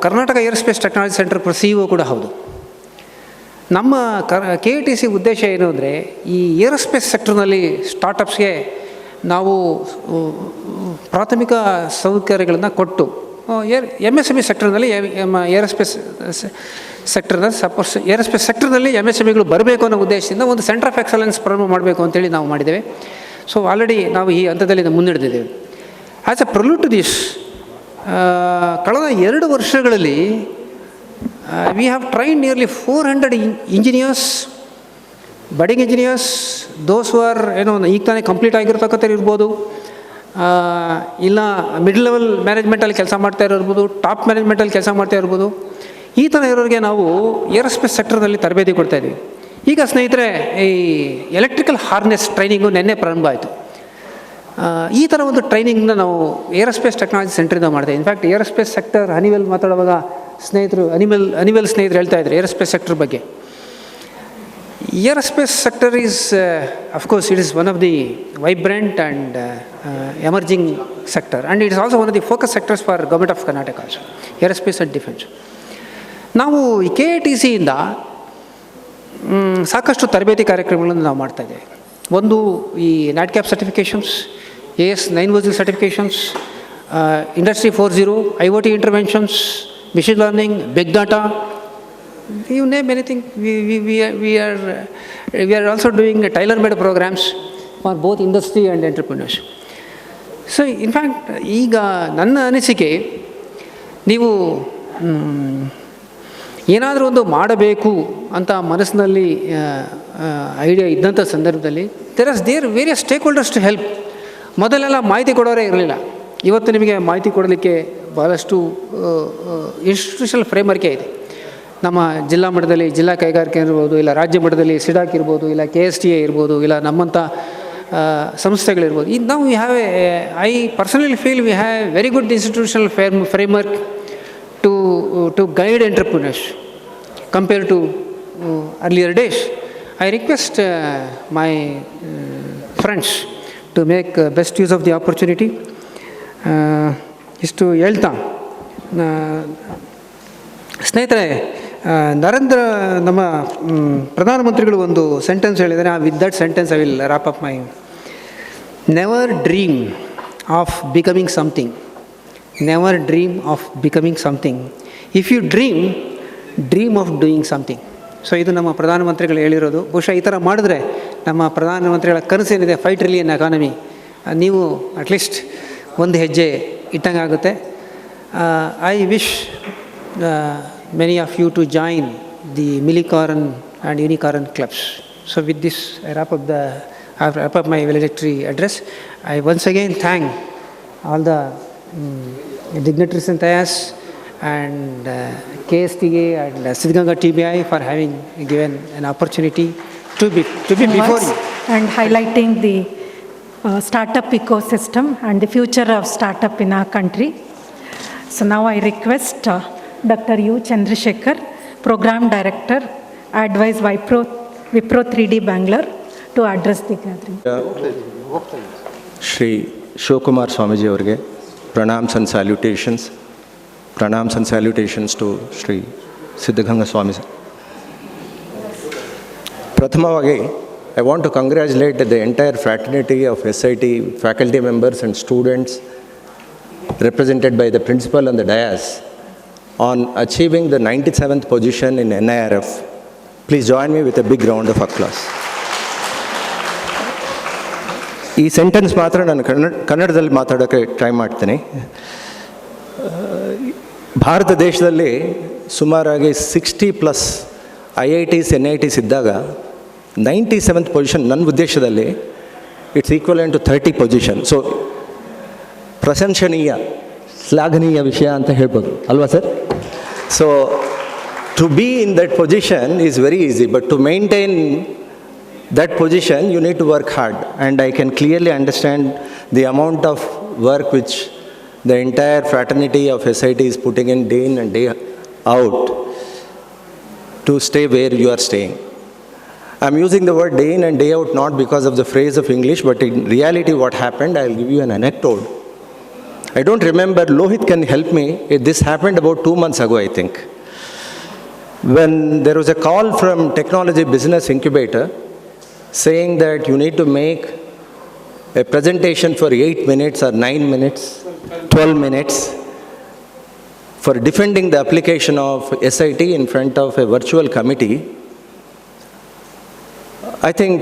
Karnataka aerospace technology centre CEO ಕೂಡ ಹೌದು. ನಮ್ಮ KATC ಉದ್ದೇಶ ಏನು ಅಂದರೆ, ಈ ಏರೋಸ್ಪೇಸ್ ಸೆಕ್ಟರ್ನಲ್ಲಿ ಸ್ಟಾರ್ಟಪ್ಸ್ಗೆ ನಾವು ಪ್ರಾಥಮಿಕ ಸೌಕರ್ಯಗಳನ್ನು ಕೊಟ್ಟು MSME ಸೆಕ್ಟರ್ನಲ್ಲಿ ಏರೋಸ್ಪೇಸ್ ಸೆಕ್ಟರ್ನಲ್ಲಿ MSMEಗಳು ಬರಬೇಕು ಅನ್ನೋ ಉದ್ದೇಶದಿಂದ ಒಂದು ಸೆಂಟರ್ ಆಫ್ ಎಕ್ಸಲೆನ್ಸ್ ಪ್ರಾರಂಭ ಮಾಡಬೇಕು ಅಂತೇಳಿ ನಾವು ಮಾಡಿದ್ದೇವೆ. ಸೊ ಆಲ್ರೆಡಿ ನಾವು ಈ ಹಂತದಲ್ಲಿ ಮುನ್ನಡೆದಿದ್ದೇವೆ. ಆ್ಯಸ್ ಎ ಪ್ರೊಲ್ಯೂಟ್ ಟು ದಿಸ್, ಕಳೆದ 2 ವರ್ಷಗಳಲ್ಲಿ we have train nearly 400 engineers, budding engineers, those are ಏನೋ ಈಗ ತಾನೇ ಕಂಪ್ಲೀಟ್ ಆಗಿರ್ತಕ್ಕಂಥ ಇರ್ಬೋದು, ಇಲ್ಲ ಮಿಡ್ಲ್ ಲೆವೆಲ್ ಮ್ಯಾನೇಜ್ಮೆಂಟಲ್ಲಿ ಕೆಲಸ ಮಾಡ್ತಾ ಇರ್ಬೋದು, ಟಾಪ್ ಮ್ಯಾನೇಜ್ಮೆಂಟಲ್ಲಿ ಕೆಲಸ ಮಾಡ್ತಾ ಇರ್ಬೋದು. ಈ ಥರ ಇರೋರಿಗೆ ನಾವು ಏರೋಸ್ಪೇಸ್ ಸೆಕ್ಟರ್ನಲ್ಲಿ ತರಬೇತಿ ಕೊಡ್ತಾಯಿದ್ವಿ. ಈಗ ಸ್ನೇಹಿತರೆ, ಈ ಎಲೆಕ್ಟ್ರಿಕಲ್ ಹಾರ್ನೆಸ್ ಟ್ರೈನಿಂಗು ನೆನ್ನೆ ಪ್ರಾರಂಭ ಆಯಿತು. ಈ ಥರ ಒಂದು ಟ್ರೈನಿಂಗ್ನ ನಾವು ಏರೋಸ್ಪೇಸ್ ಟೆಕ್ನಾಲಜಿ ಸೆಂಟ್ರಿಂದ ಮಾಡಿದೆ. ಇನ್ಫ್ಯಾಕ್ಟ್ ಏರೋಸ್ಪೇಸ್ ಸೆಕ್ಟರ್ ಹನಿವೆಲ್ ಮಾತಾಡುವಾಗ ಸ್ನೇಹಿತರು ಹನಿವೆಲ್ ಸ್ನೇಹಿತರು ಹೇಳ್ತಾಯಿದ್ರು ಏರೋಸ್ಪೇಸ್ ಸೆಕ್ಟರ್ ಬಗ್ಗೆ. Aerospace sector is of course it is one of the vibrant and emerging sector and it is also one of the focus sectors for government of Karnataka also, aerospace and defence. ನಾವು ಈ KATCಯಿಂದ ಸಾಕಷ್ಟು ತರಬೇತಿ ಕಾರ್ಯಕ್ರಮಗಳನ್ನು ನಾವು ಮಾಡ್ತಾಯಿದ್ದೇವೆ. ಒಂದು ಈ NADCAP certifications, AS 910 certifications, industry 4.0, IoT interventions, machine learning, big data, you name anything. We are also doing tailor-made programs for both industry and entrepreneurs. So in fact, ಈಗ ನನ್ನ ಅನಿಸಿಕೆ, ನೀವು ಏನಾದರೂ ಒಂದು ಮಾಡಬೇಕು ಅಂತ ಮನಸ್ಸಿನಲ್ಲಿ ಐಡಿಯಾ ಇದ್ದಂಥ ಸಂದರ್ಭದಲ್ಲಿ there various stakeholders to help. ಮೊದಲೆಲ್ಲ ಮಾಹಿತಿ ಕೊಡೋರೇ ಇರಲಿಲ್ಲ. ಇವತ್ತು ನಿಮಗೆ ಮಾಹಿತಿ ಕೊಡಲಿಕ್ಕೆ ಭಾಳಷ್ಟು ಇನ್ಸ್ಟಿಟ್ಯೂಷನಲ್ ಫ್ರೇಮ್ವರ್ಕೇ ಇದೆ. ನಮ್ಮ ಜಿಲ್ಲಾ ಮಟ್ಟದಲ್ಲಿ ಜಿಲ್ಲಾ ಕೈಗಾರಿಕೆ ಇರ್ಬೋದು, ಇಲ್ಲ ರಾಜ್ಯ ಮಟ್ಟದಲ್ಲಿ ಸಿಡಾಕ್ ಇರ್ಬೋದು, ಇಲ್ಲ KSTA ಇರ್ಬೋದು, ಇಲ್ಲ ನಮ್ಮಂಥ ಸಂಸ್ಥೆಗಳಿರ್ಬೋದು. ಇದು ನಾವು we have I personally feel we have very good institutional framework to guide entrepreneurs compared to earlier days. I request my friends to make best use of the opportunity. ಇಷ್ಟು ಹೇಳ್ತಾ ಸ್ನೇಹಿತರೆ, ನರೇಂದ್ರ ನಮ್ಮ ಪ್ರಧಾನಮಂತ್ರಿಗಳು ಒಂದು ಸೆಂಟೆನ್ಸ್ ಹೇಳಿದ್ದಾರೆ. With that sentence I will wrap up my never dream of becoming something. Never dream of becoming something. If you dream, dream of doing something. So ಇದು ನಮ್ಮ ಪ್ರಧಾನಮಂತ್ರಿಗಳು ಹೇಳಿರೋದು. ಬಹುಶಃ ಈ ಥರ ಮಾಡಿದ್ರೆ ನಮ್ಮ ಪ್ರಧಾನಮಂತ್ರಿಗಳ ಕನಸೇನಿದೆ 5 ಟ್ರಿಲಿಯನ್ ಎಕಾನಮಿ, ನೀವು ಅಟ್ಲೀಸ್ಟ್ ಒಂದು ಹೆಜ್ಜೆ ಇಟ್ಟಂಗೆ ಆಗುತ್ತೆ. I wish many of you to join the millicorn and unicorn clubs. So with this, I wrap up my valedictory address. I once again thank all the dignitaries in Tayas and KSTA and Siddhganga TBI for having given an opportunity to be before you.
And highlighting the startup ecosystem and the future of startup in our country. So now I request Dr. U. Chandrasekhar, Program Director, Advise Wipro 3D Bangalore, to address the gathering.
Shri Shivakumar Swamiji avarge pranams and salutations. Pranams and salutations to Shri Siddhganga Swami. Prathamavagi, I want to congratulate the entire fraternity of SIT faculty members and students represented by the principal and the dais on achieving the 97th position in NIRF. Please join me with a big round of applause. ಈ sentence ಮಾತ್ರ ನಾನು ಕನ್ನಡದಲ್ಲಿ ಮಾತಾಡೋಕ್ಕೆ try ಮಾಡ್ತೀನಿ. ಭಾರತ ದೇಶದಲ್ಲಿ ಸುಮಾರಾಗಿ 60+ IITs NITs ಇದ್ದಾಗ 97th position ನನ್ನ ಉದ್ದೇಶದಲ್ಲಿ it's equivalent to 30 position. So ಪ್ರಶಂಸನೀಯ, ಶ್ಲಾಘನೀಯ ವಿಷಯ ಅಂತ ಹೇಳ್ಬೋದು ಅಲ್ವಾ sir? So to be in that position is very easy, but to maintain that position you need to work hard, and I can clearly understand the amount of work which the entire fraternity of SIT is putting in day in and day out to stay where you are staying. I'm using the word day in and day out not because of the phrase of English, but in reality what happened, I'll give you an anecdote. I don't remember, Lohit can help me, this happened about 2 months ago I think, when there was a call from Technology Business Incubator saying that you need to make a presentation for 8 minutes or 9 minutes, 12 minutes for defending the application of SIT in front of a virtual committee. I think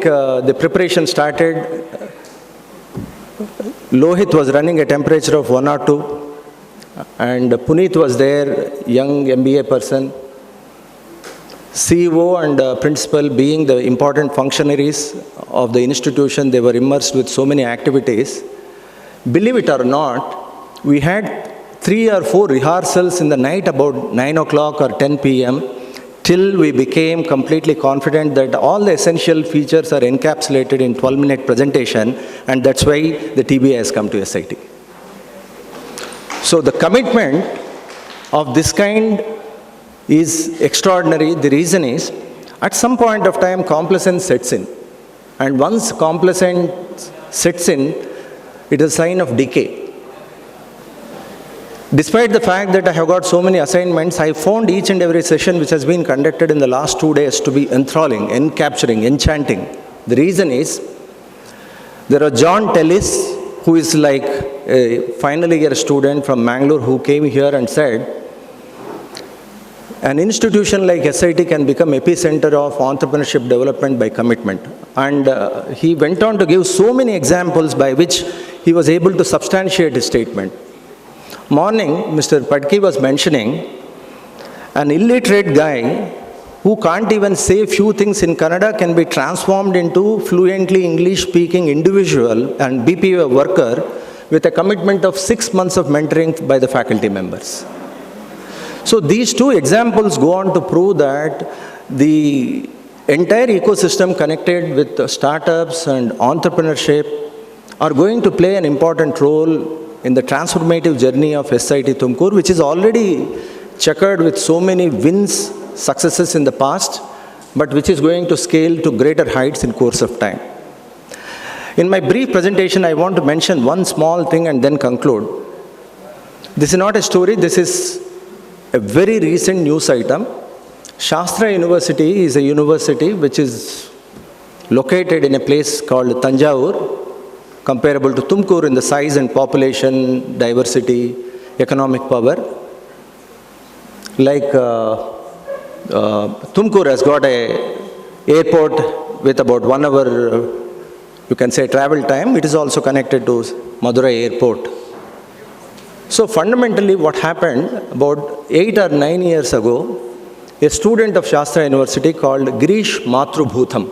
the preparation started. Lohit was running a temperature of 102 and Puneet was there, young MBA person. CEO and principal being the important functionaries of the institution, they were immersed with so many activities. Believe it or not, we had 3 or 4 rehearsals in the night about 9 o'clock or 10 p.m. till we became completely confident that all the essential features are encapsulated in 12-minute presentation, and that's why the TBI has come to SIT. So the commitment of this kind is extraordinary. The reason is, at some point of time, complacence sets in. And once complacence sets in, it is a sign of decay. Despite the fact that I have got so many assignments, I found each and every session which has been conducted in the last 2 days to be enthralling, encapturing, enchanting. The reason is, there are John Tellis, who is like a final year student from Mangalore, who came here and said, an institution like SIT can become epicenter of entrepreneurship development by commitment. And he went on to give so many examples by which he was able to substantiate his statement. Morning, Mr. Padki was mentioning an illiterate guy who can't even say few things in Kannada can be transformed into fluently English-speaking individual and BPO worker with a commitment of 6 months of mentoring by the faculty members. So these 2 examples go on to prove that the entire ecosystem connected with startups and entrepreneurship are going to play an important role in the transformative journey of SIT TUMKUR, which is already checkered with so many wins, successes in the past, but which is going to scale to greater heights in course of time. In my brief presentation, I want to mention one small thing and then conclude. This is not a story, this is a very recent news item. Shastra University is a university which is located in a place called Tanjavur, comparable to TUMKUR in the size and population, diversity, economic power. Like TUMKUR has got a airport with about 1 hour, you can say, travel time. It is also connected to Madurai airport. So fundamentally what happened about 8 or 9 years ago, a student of Shastra University called Girish Matrubhutam,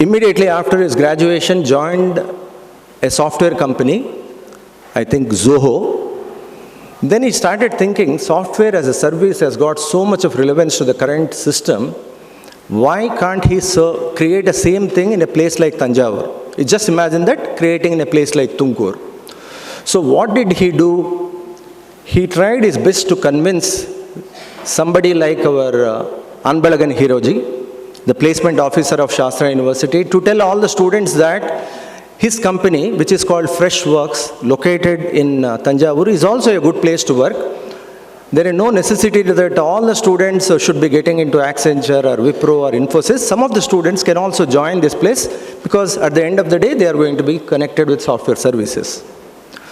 immediately after his graduation, joined a software company, I think Zoho. Then he started thinking, software as a service has got so much of relevance to the current system. Why can't he create the same thing in a place like Tanjavur? You just imagine that, creating in a place like TUMKUR. So what did he do? He tried his best to convince somebody like our Anbalagan Hiroji, the placement officer of Shastra University, to tell all the students that his company, which is called Freshworks, located in Tanjavur, is also a good place to work. There is no necessity that all the students should be getting into Accenture or Wipro or Infosys. Some of the students can also join this place because at the end of the day, they are going to be connected with software services.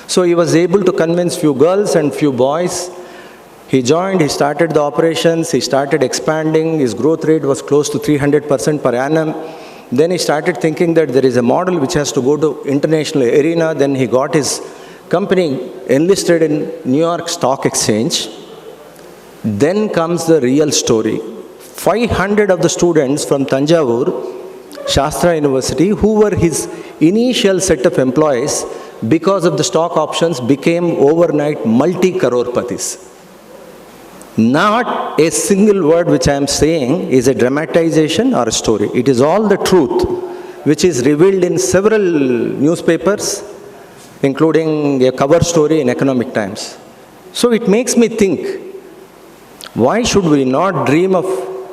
So he was able to convince few girls and few boys. He joined, he started the operations, he started expanding, his growth rate was close to 300% per annum. Then he started thinking that there is a model which has to go to international arena. Then he got his company enlisted in New York Stock Exchange. Then comes the real story. 500 of the students from Tanjavur, Shastra University, who were his initial set of employees, because of the stock options, became overnight multi-crore-patis. Not a single word which I am saying is a dramatization or a story. It is all the truth, which is revealed in several newspapers, including a cover story in Economic Times. So it makes me think, why should we not dream of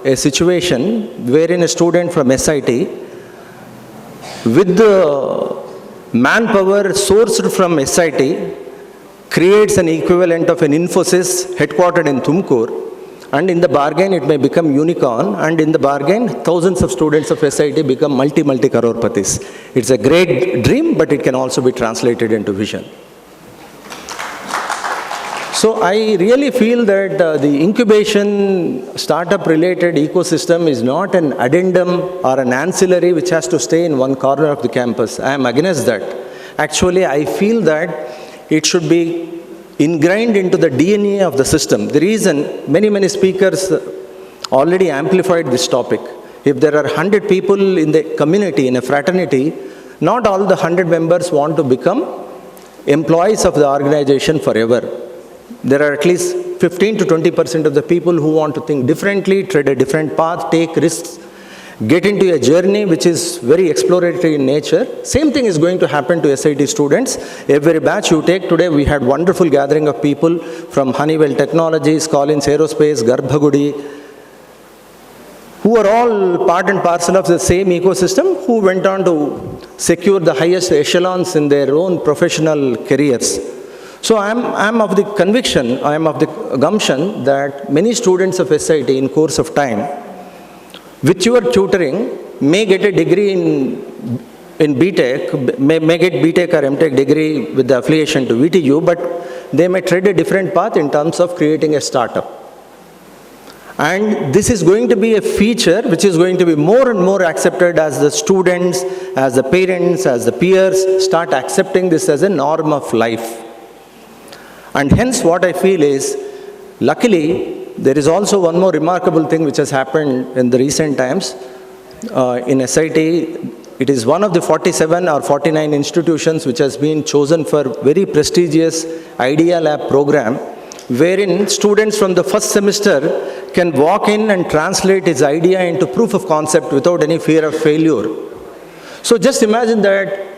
a situation wherein a student from SIT, with the manpower sourced from SIT, creates an equivalent of an Infosys headquartered in TUMKUR, and in the bargain it may become unicorn, and in the bargain thousands of students of SIT become multi-crore-patis. It's a great dream, but it can also be translated into vision. So I really feel that the incubation startup related ecosystem is not an addendum or an ancillary which has to stay in one corner of the campus. I am against that. Actually, I feel that it should be ingrained into the DNA of the system. The reason many speakers already amplified this topic. If there are 100 people in the community, in a fraternity, not all the 100 members want to become employees of the organization forever. There are at least 15 to 20% of the people who want to think differently, tread a different path, take risks, get into a journey which is very exploratory in nature. Same thing is going to happen to SIT students. Every batch you take today, we had wonderful gathering of people from Honeywell Technologies, Collins Aerospace, Garbhagudi, who are all part and parcel of the same ecosystem, who went on to secure the highest echelons in their own professional careers. So I'm of the conviction, I am of the assumption that many students of SIT in course of time, with your tutoring, may get a degree in BTech, may get BTech or MTech degree with the affiliation to VTU, but they may tread a different path in terms of creating a startup. And this is going to be a feature which is going to be more and more accepted as the students, as the parents, as the peers start accepting this as a norm of life. And hence what I feel is, luckily, there is also one more remarkable thing which has happened in the recent times. In SIT, it is one of the 47 or 49 institutions which has been chosen for very prestigious Idea Lab program, wherein students from the first semester can walk in and translate his idea into proof of concept without any fear of failure. So just imagine that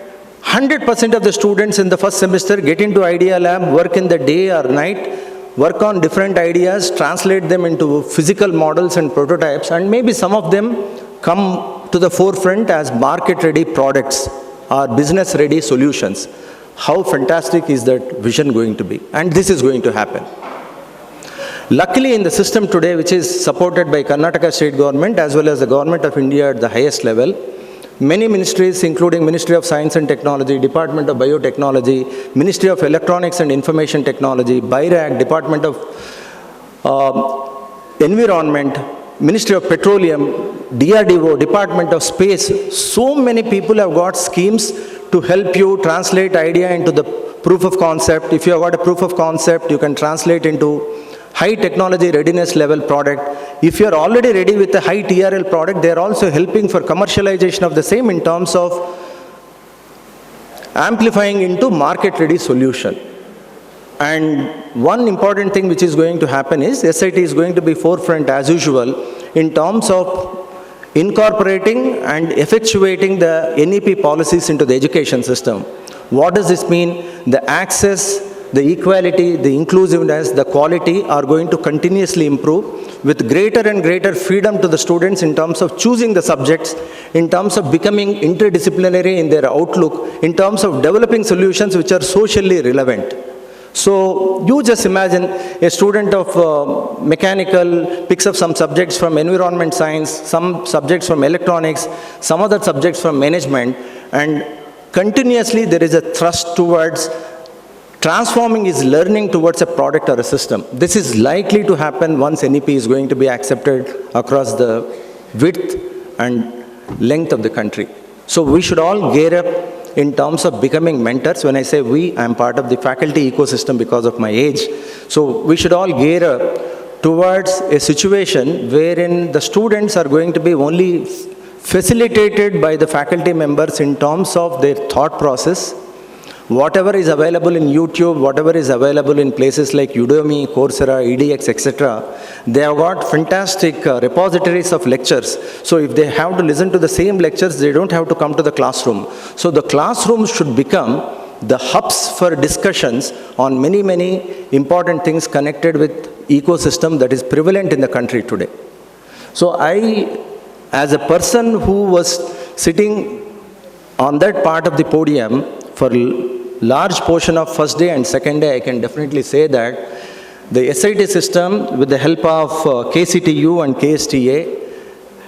100% of the students in the first semester get into Idea Lab, work in the day or night, work on different ideas, translate them into physical models and prototypes, and maybe some of them come to the forefront as market-ready products or business-ready solutions. How fantastic is that vision going to be? And this is going to happen. Luckily, in the system today, which is supported by Karnataka state government as well as the government of India at the highest level, many ministries, including Ministry of Science and Technology, Department of Biotechnology, Ministry of Electronics and Information Technology, BIRAC, Department of Environment, Ministry of Petroleum, DRDO, Department of Space, so many people have got schemes to help you translate idea into the proof of concept. If you have got a proof of concept, you can translate into high technology readiness level product. If you are already ready with a high TRL product, they are also helping for commercialization of the same in terms of amplifying into market ready solution. And one important thing which is going to happen is SIT is going to be forefront as usual in terms of incorporating and effectuating the NEP policies into the education system. What does this mean? The access, the equality, the inclusiveness, the quality are going to continuously improve with greater and greater freedom to the students in terms of choosing the subjects, in terms of becoming interdisciplinary in their outlook, in terms of developing solutions which are socially relevant. So you just imagine a student of mechanical picks up some subjects from environment science, some subjects from electronics, some other subjects from management, and continuously there is a thrust towards transforming his learning towards a product or a system. This is likely to happen once NEP is going to be accepted across the width and length of the country. So we should all gear up in terms of becoming mentors. When I say we, I am part of the faculty ecosystem because of my age. So we should all gear up towards a situation wherein the students are going to be only facilitated by the faculty members in terms of their thought process. Whatever is available in YouTube, whatever is available in places like Udemy, Coursera, EDX, etc., they have got fantastic repositories of lectures. So if they have to listen to the same lectures, they don't have to come to the classroom. So the classroom should become the hubs for discussions on many, many important things connected with ecosystem that is prevalent in the country today. So I, as a person who was sitting on that part of the podium for large portion of first day and second day, I can definitely say that the SIT system, with the help of KCTU and KSTA,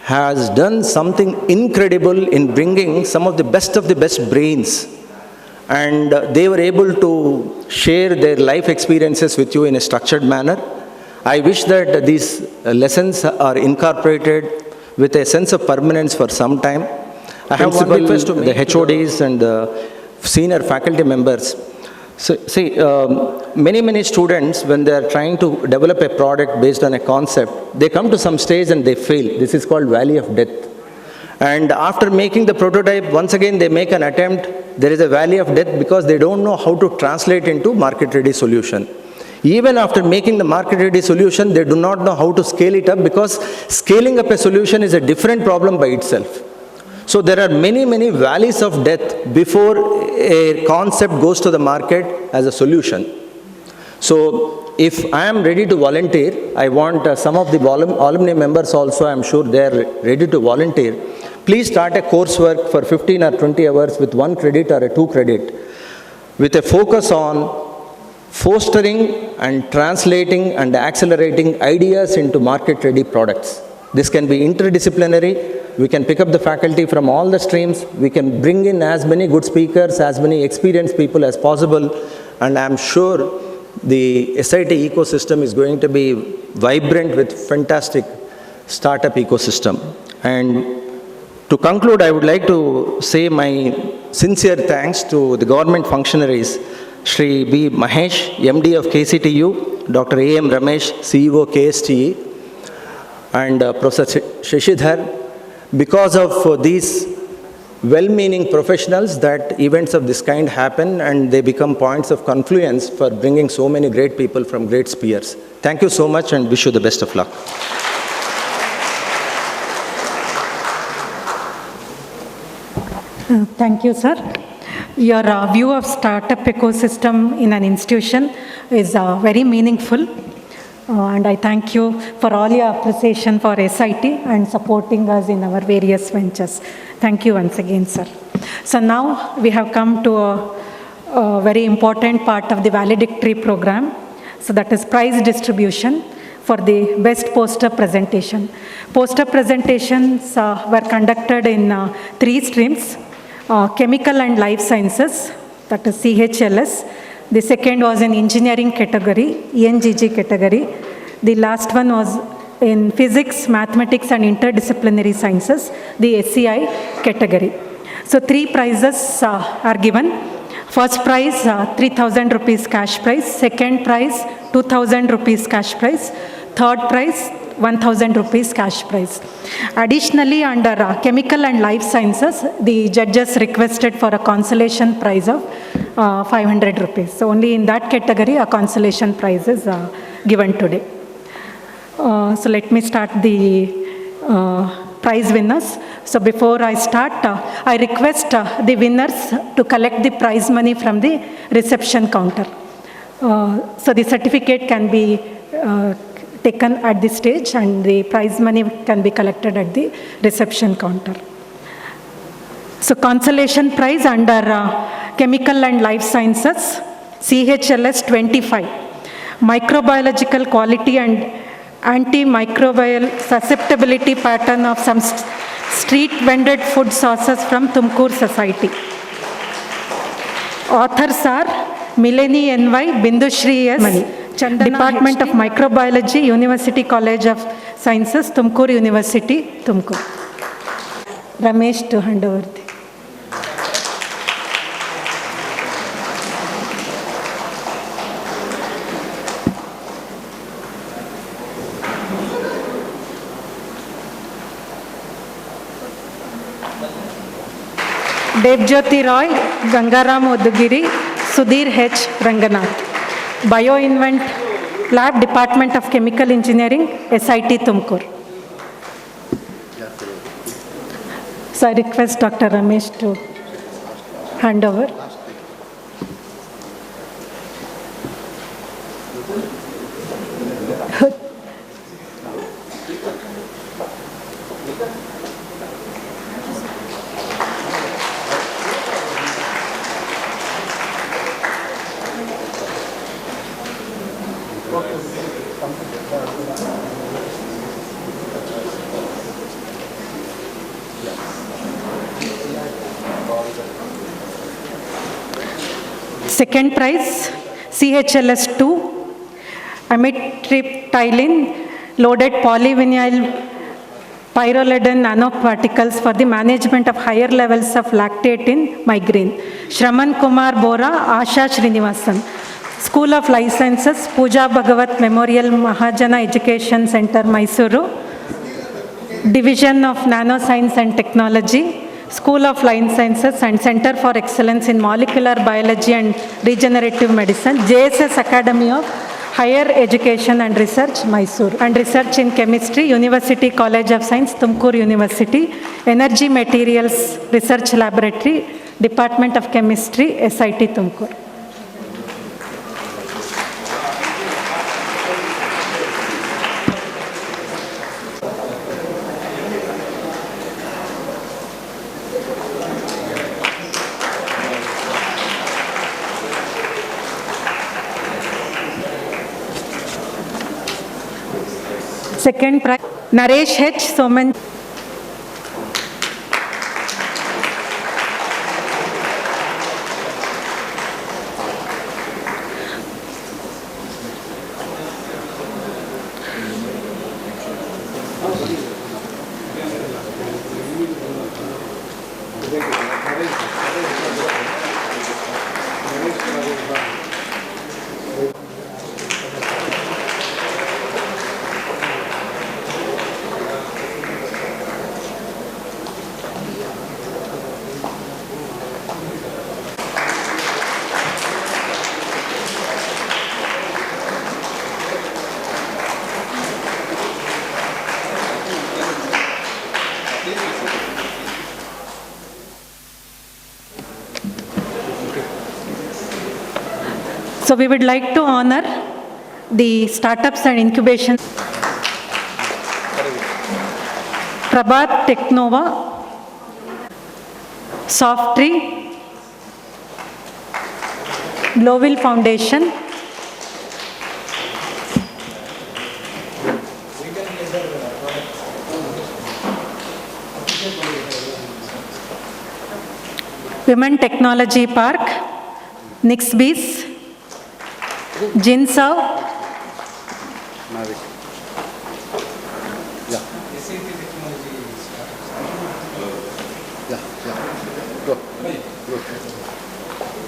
has done something incredible in bringing some of the best brains. And they were able to share their life experiences with you in a structured manner. I wish that these lessons are incorporated with a sense of permanence for some time. I have one request to the HODs and the senior faculty members. So, see, many students, when they are trying to develop a product based on a concept, they come to some stage and they fail. This is called valley of death. And after making the prototype, once again they make an attempt. There is a valley of death because they don't know how to translate into market-ready solution. Even after making the market-ready solution, they do not know how to scale it up because scaling up a solution is a different problem by itself. So there are many valleys of death before a concept goes to the market as a solution. So if I am ready to volunteer, I want some of the alumni members also, I am sure they are ready to volunteer. Please start a coursework for 15 or 20 hours with 1 credit or a 2 credit with a focus on fostering and translating and accelerating ideas into market-ready products. This can be interdisciplinary. We can pick up the faculty from all the streams. We can bring in as many good speakers, as many experienced people as possible. And I'm sure the SIT ecosystem is going to be vibrant with fantastic startup ecosystem. And to conclude, I would like to say my sincere thanks to the government functionaries, Shri B. Mahesh, MD of KCTU, Dr. A. M. Ramesh, CEO KSTE, and Professor Shashidhar. Because of these well-meaning professionals that events of this kind happen and they become points of confluence for bringing so many great people from great spheres. Thank you so much and wish you the best of luck.
Thank you, sir. Your view of startup ecosystem in an institution is very meaningful. And I thank you for all your appreciation for SIT and supporting us in our various ventures. Thank you once again, sir. So now we have come to a very important part of the valedictory program. So that is prize distribution for the best poster presentation. Poster presentations were conducted in 3 streams, chemical and life sciences, that is CHLS. The second was in engineering category, ENGG category. The last one was in physics, mathematics and interdisciplinary sciences, the SCI category. So 3 prizes are given. First prize, 3,000 rupees cash prize. Second prize, 2,000 rupees cash prize. Third prize, 1,000 rupees cash prize. Additionally, under chemical and life sciences, the judges requested for a consolation prize of 500 rupees. So only in that category, a consolation prize is given today. So let me start the prize winners. So before I start, I request the winners to collect the prize money from the reception counter. So the certificate can be taken at the stage and the prize money can be collected at the reception counter. So consolation prize under chemical and life sciences, CHLS 25, microbiological quality and antimicrobial susceptibility pattern of some street vended food sauces from TUMKUR society. Authors are Mileni NY, Bindushri S. Department of Microbiology, University College of Sciences, TUMKUR University, TUMKUR. Ramesh to hand over. Devjyoti Roy, Gangaram Odugiri, Sudhir H. Ranganath. BioInvent Lab, Department of Chemical Engineering, SIT Tumkur. So I request Dr. Ramesh to hand over. Second prize, CHLS 2, amitriptyline loaded polyvinyl pyrrolidine nanoparticles for the management of higher levels of lactate in migraine. Shraman Kumar Bora, Asha Srinivasan. School of Life Sciences, Pooja Bhagavat Memorial Mahajana Education Center, Mysuru. Division of Nanoscience and Technology, School of Life Sciences and Center for Excellence in Molecular Biology and Regenerative Medicine, JSS Academy of Higher Education and Research, Mysore. And Research in Chemistry, University College of Science, Tumkur University, Energy Materials Research Laboratory, Department of Chemistry, SIT Tumkur. Second prize, Naresh H. Soman. So we would like to honor the startups and incubation. Prabhat Technova, Softtree, Global Foundation, Women Technology Park, Nixbys, Jinsaw,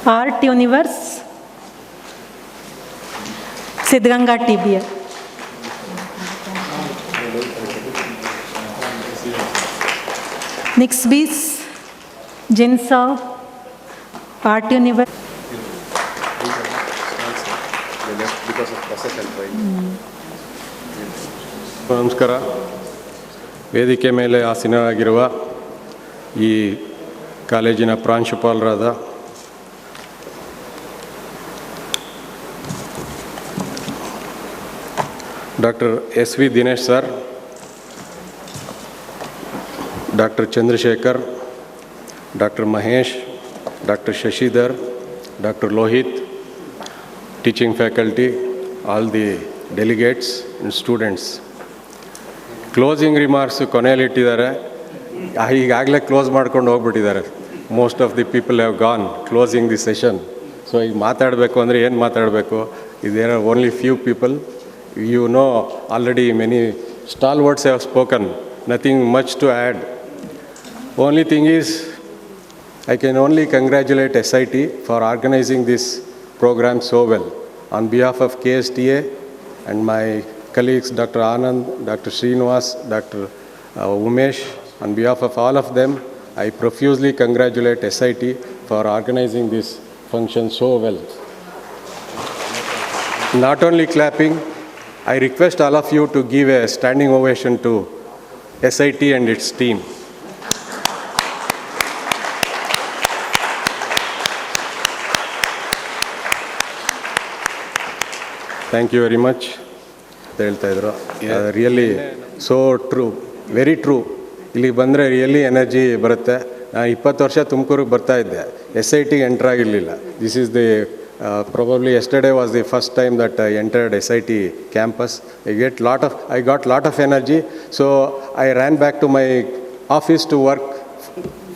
Art Universe, Siddhganga TBL. Nixbys, Jinsaw, Art Universe.
ನಮಸ್ಕಾರ. ವೇದಿಕೆ ಮೇಲೆ ಆಸೀನರಾಗಿರುವ ಈ ಕಾಲೇಜಿನ ಪ್ರಾಂಶುಪಾಲರಾದ doctor SV Dinesh sir, doctor Chandrashekar, doctor Mahesh, doctor Shashidhar, doctor Lohith, teaching faculty, all the delegates and students. Closing remarks ಕೊನೆಯಲ್ಲಿ ಇಟ್ಟಿದ್ದಾರೆ. ಈಗಾಗಲೇ close ಮಾಡ್ಕೊಂಡು ಹೋಗ್ಬಿಟ್ಟಿದ್ದಾರೆ. Most of the people have gone closing the session. So ಈಗ ಮಾತಾಡಬೇಕು ಅಂದರೆ ಏನು ಮಾತಾಡಬೇಕು? There are only few people. You know already many stalwarts have spoken. Nothing much to add. Only thing is I can only congratulate SIT for organizing this program so well. On behalf of KSTA and my colleagues Dr. Anand, Dr. Srinivas, Dr. Umesh, on behalf of all of them, I profusely congratulate SIT for organizing this function so well. Not only clapping, I request all of you to give a standing ovation to SIT and its team. Thank you very much ಅಂತ ಹೇಳ್ತಾಯಿದ್ರು. Really so true, very true. ಇಲ್ಲಿಗೆ ಬಂದರೆ really energy ಬರುತ್ತೆ. ನಾನು 20 ವರ್ಷ ತುಮಕೂರಿಗೆ ಬರ್ತಾಯಿದ್ದೆ, SITಗೆ ಎಂಟರ್ ಆಗಿರಲಿಲ್ಲ. This is the probably yesterday was the first time that I entered SIT campus. I got lot of energy, so I ran back to my office to work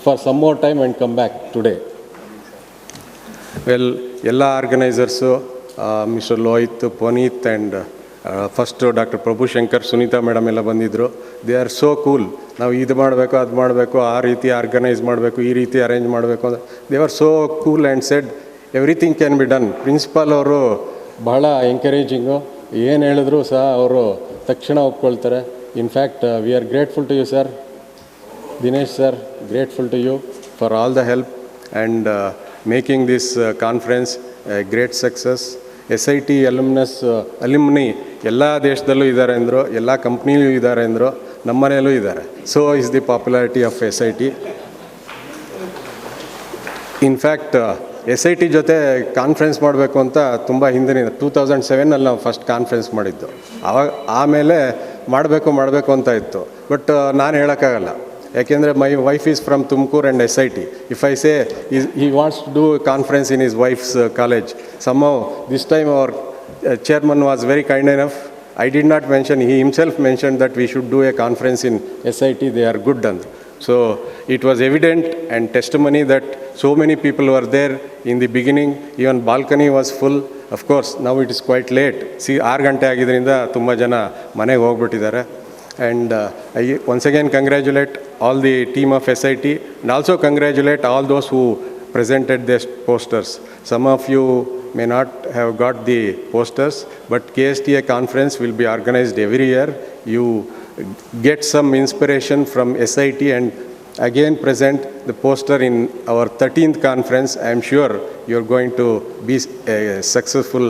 for some more time and come back today. Well, ಎಲ್ಲ organisers, mister Lohit, Puneeth and first doctor Prabhu Shankar, Sunita madam ಎಲ್ಲ ಬಂದಿದ್ದರು. They are so cool. ನಾವು ಇದು ಮಾಡಬೇಕು, ಅದು ಮಾಡಬೇಕು, ಆ ರೀತಿ ಆರ್ಗನೈಸ್ ಮಾಡಬೇಕು, ಈ ರೀತಿ ಅರೇಂಜ್ ಮಾಡಬೇಕು ಅಂತ. They are so cool and said everything can be done. Principal ಅವರು ಬಹಳ ಎಂಕರೇಜಿಂಗು. ಏನು ಹೇಳಿದ್ರು ಸಹ ಅವರು ತಕ್ಷಣ ಒಪ್ಕೊಳ್ತಾರೆ. In fact we are grateful to you sir, Dinesh sir, grateful to you for all the help and making this conference a great success. SIT alumni ಎಲ್ಲ ದೇಶದಲ್ಲೂ ಇದ್ದಾರೆ ಅಂದರು, ಎಲ್ಲ ಕಂಪ್ನಿಯಲ್ಲೂ ಇದ್ದಾರೆ ಅಂದರು, ನಮ್ಮ ಮನೆಯಲ್ಲೂ ಇದ್ದಾರೆ. So is the popularity of SIT. In fact SIT ಜೊತೆ ಕಾನ್ಫರೆನ್ಸ್ ಮಾಡಬೇಕು ಅಂತ ತುಂಬ ಹಿಂದಿನ 2007 ನಾವು ಫಸ್ಟ್ ಕಾನ್ಫರೆನ್ಸ್ ಮಾಡಿದ್ದು. ಆಮೇಲೆ ಮಾಡಬೇಕು ಅಂತ ಇತ್ತು. ಬಟ್ ನಾನು ಹೇಳೋಕ್ಕಾಗಲ್ಲ, ಯಾಕೆಂದರೆ my wife is from Tumakuru and SIT. If I say he wants to do a conference in his wife's college, somehow this time our chairman was very kind enough. I did not mention, he himself mentioned that we should do a conference in SIT, they are good and so it was evident and testimony that so many people were there in the beginning. Even balcony was full. Of course now it is quite late. See 6 ಗಂಟೆ ಆಗಿದ್ದರಿಂದ ತುಂಬ ಜನ ಮನೆಗೆ ಹೋಗ್ಬಿಟ್ಟಿದ್ದಾರೆ. And I once again congratulate all the team of SIT and also congratulate all those who presented their posters. Some of you may not have got the posters, but KSTA conference will be organized every year. You get some inspiration from SIT and again present the poster in our 13th conference. I am sure you are going to be a successful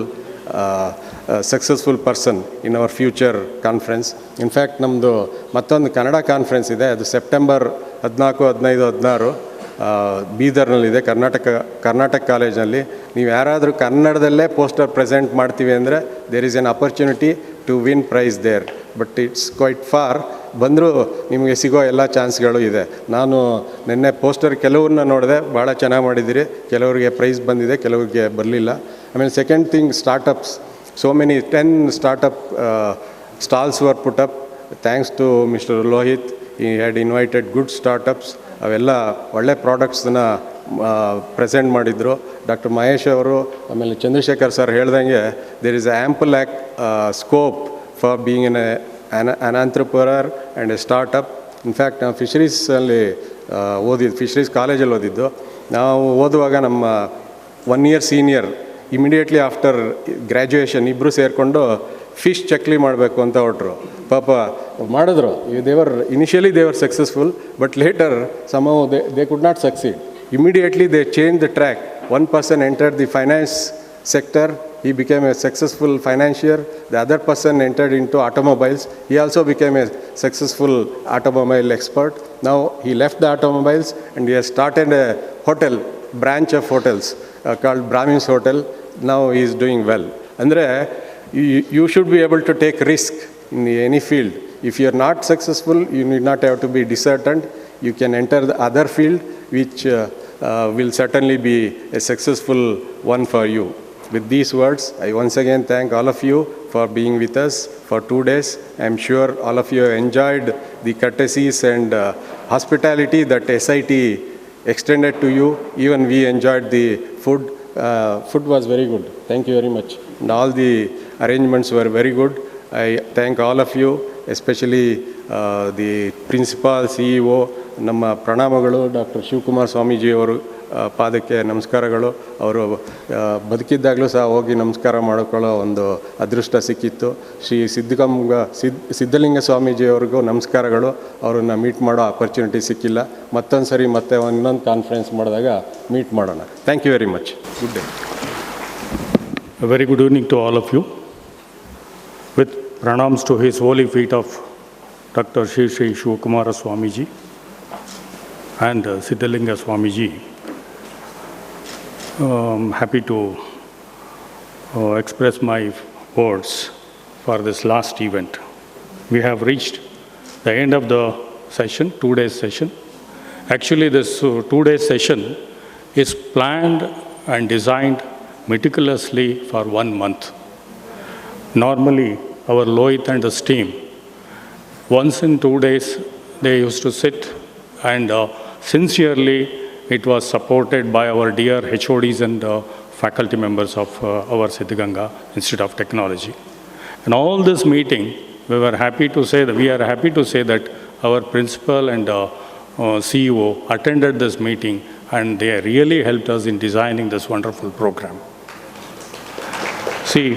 person in our future conference. In fact, ನಮ್ಮದು ಮತ್ತೊಂದು Kannada conference ಇದೆ, ಅದು September 14, 15, 16. ಬೀದರ್ನಲ್ಲಿದೆ, Karnataka ಕಾಲೇಜ್ನಲ್ಲಿ. ನೀವು ಯಾರಾದರೂ ಕನ್ನಡದಲ್ಲೇ poster present ಮಾಡ್ತೀವಿ ಅಂದರೆ there is an opportunity to win prize there, but it's quite far. ಬಂದರೂ ನಿಮಗೆ ಸಿಗೋ ಎಲ್ಲ ಚಾನ್ಸ್ಗಳು ಇದೆ. ನಾನು ನಿನ್ನೆ ಪೋಸ್ಟರ್ ಕೆಲವ್ರನ್ನ ನೋಡಿದೆ, ಭಾಳ ಚೆನ್ನಾಗಿ ಮಾಡಿದ್ದೀರಿ. ಕೆಲವರಿಗೆ ಪ್ರೈಸ್ ಬಂದಿದೆ, ಕೆಲವರಿಗೆ ಬರಲಿಲ್ಲ. ಆಮೇಲೆ second thing, startups. So many 10 startup stalls were put up. Thanks to Mr. Lohit, he had invited good startups. ಅವೆಲ್ಲ ಒಳ್ಳೆ ಪ್ರಾಡಕ್ಟ್ಸನ್ನ ಪ್ರೆಸೆಂಟ್ ಮಾಡಿದರು. ಡಾಕ್ಟರ್ ಮಹೇಶ್ ಅವರು ಆಮೇಲೆ ಚಂದ್ರಶೇಖರ್ ಸರ್ ಹೇಳ್ದಂಗೆ there is ample scope for being an entrepreneur and a startup. In fact ನಾವು ಫಿಶರೀಸಲ್ಲಿ fisheries ಕಾಲೇಜಲ್ಲಿ ಓದಿದ್ದು. ನಾವು ಓದುವಾಗ ನಮ್ಮ 1 year senior immediately after graduation ಇಬ್ಬರು ಸೇರಿಕೊಂಡು ಫಿಶ್ ಚಕ್ಲಿ ಮಾಡಬೇಕು ಅಂತ ಹೊರಟ್ರು. ಪಾಪ ಮಾಡಿದ್ರು. ಇನಿಷಿಯಲಿ ದೇವರ್ successful, but later somehow they could not succeed. Immediately they changed the track. One person entered the finance sector, he became a successful financier. The other person entered into automobiles, he also became a successful automobile expert. Now he left the automobiles and he has started a hotel, branch of hotels called Brahmin's Hotel. Now he is doing well. Andre, you should be able to take risk in any field. If you are not successful, you need not have to be disheartened. You can enter the other field which will certainly be a successful one for you. With these words, I once again thank all of you for being with us for 2 days. I am sure all of you have enjoyed the courtesies and hospitality that SIT extended to you. Even we enjoyed the food. Food was very good. Thank you very much. And all the arrangements were very good. I thank all of you, especially the principal, CEO. ನಮ್ಮ ಪ್ರಣಾಮಗಳು. Doctor Shivakumar Swamiji ಅವರು ಪಾದಕ್ಕೆ ನಮಸ್ಕಾರಗಳು. ಅವರು ಬದುಕಿದ್ದಾಗಲೂ ಸಹ ಹೋಗಿ ನಮಸ್ಕಾರ ಮಾಡಿಕೊಳ್ಳೋ ಒಂದು ಅದೃಷ್ಟ ಸಿಕ್ಕಿತ್ತು. ಶ್ರೀ ಸಿದ್ಧಲಿಂಗ ಸ್ವಾಮೀಜಿಯವ್ರಿಗೂ ನಮಸ್ಕಾರಗಳು. ಅವ್ರನ್ನ ಮೀಟ್ ಮಾಡೋ ಆಪರ್ಚುನಿಟಿ ಸಿಕ್ಕಿಲ್ಲ. ಮತ್ತೊಂದು ಸರಿ ಮತ್ತೆ ಇನ್ನೊಂದು ಕಾನ್ಫರೆನ್ಸ್ ಮಾಡಿದಾಗ ಮೀಟ್ ಮಾಡೋಣ. Thank you very much. Good day.
A very good evening to all of you. With pranams to his holy feet of Dr. Shri Shivakumara Swamiji and Siddhalinga Swamiji, happy to express my words for this last event. We have reached the end of the session, 2 days session. Actually, this 2 days session is planned and designed meticulously for 1 month. Normally, our Lohit and the team, once in 2 days, they used to sit and sincerely it was supported by our dear HODs and faculty members of our Siddhganga Institute of Technology. And all this meeting, we are happy to say that our principal and CEO attended this meeting and they really helped us in designing this wonderful program. See,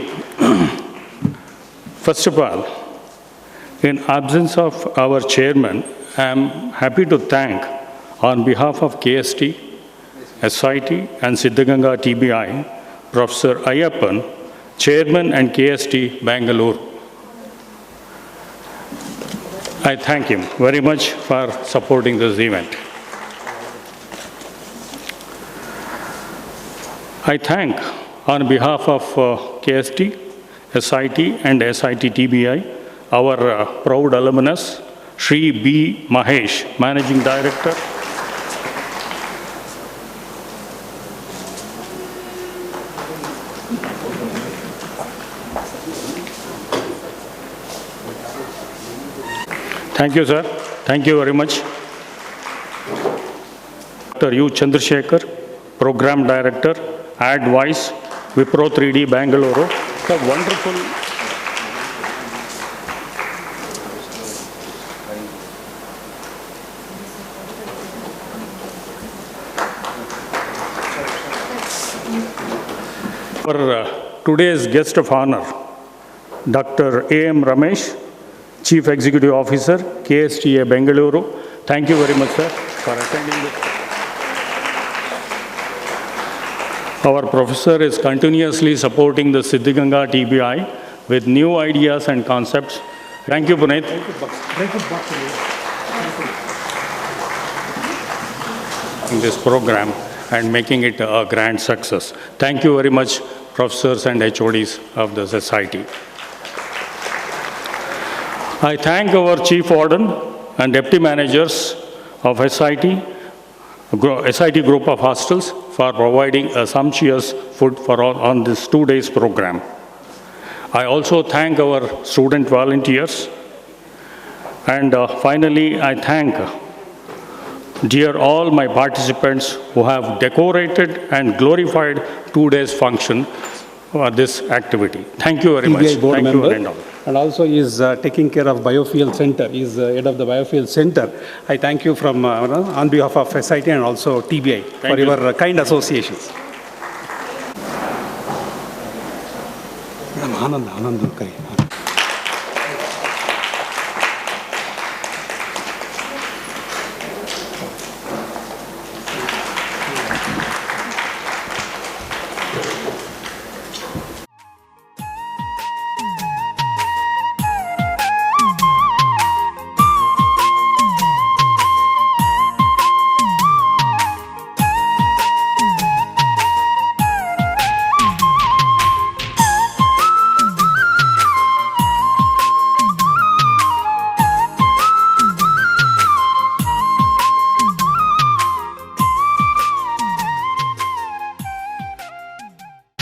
first of all, in absence of our chairman, I am happy to thank on behalf of KST, SIT and Siddhganga TBI, Professor Ayyappan, Chairman and KST Bangalore. I thank him very much for supporting this event. I thank on behalf of KST, SIT and SIT TBI, our proud alumnus, Shri B. Mahesh, Managing Director, Thank you, sir. Thank you very much. Dr. U. Chandrasekhar, Program Director, Advice, Wipro 3D, Bangalore. It's a wonderful. Our today's guest of honor, Dr. A.M. Ramesh, Chief Executive Officer, KSTA Bengaluru. Thank you very much, sir, for attending this. Our professor is continuously supporting the Siddhganga TBI with new ideas and concepts. Thank you, Puneet. in this program and making it a grand success. Thank you very much, professors and HODs of the society. I thank our Chief Warden and Deputy Managers of SIT Group of Hostels for providing a sumptuous food on this 2 days program. I also thank our student volunteers. And finally, I thank dear all my participants who have decorated and glorified 2 days function for this activity. Thank you very much.
TBI board
Thank
member.
you,
And also is taking care of Biofuel Center. He is head of the Biofuel Center. I thank you from on behalf of SIT and also TBI for your kind associations. Madam Anand, Kari.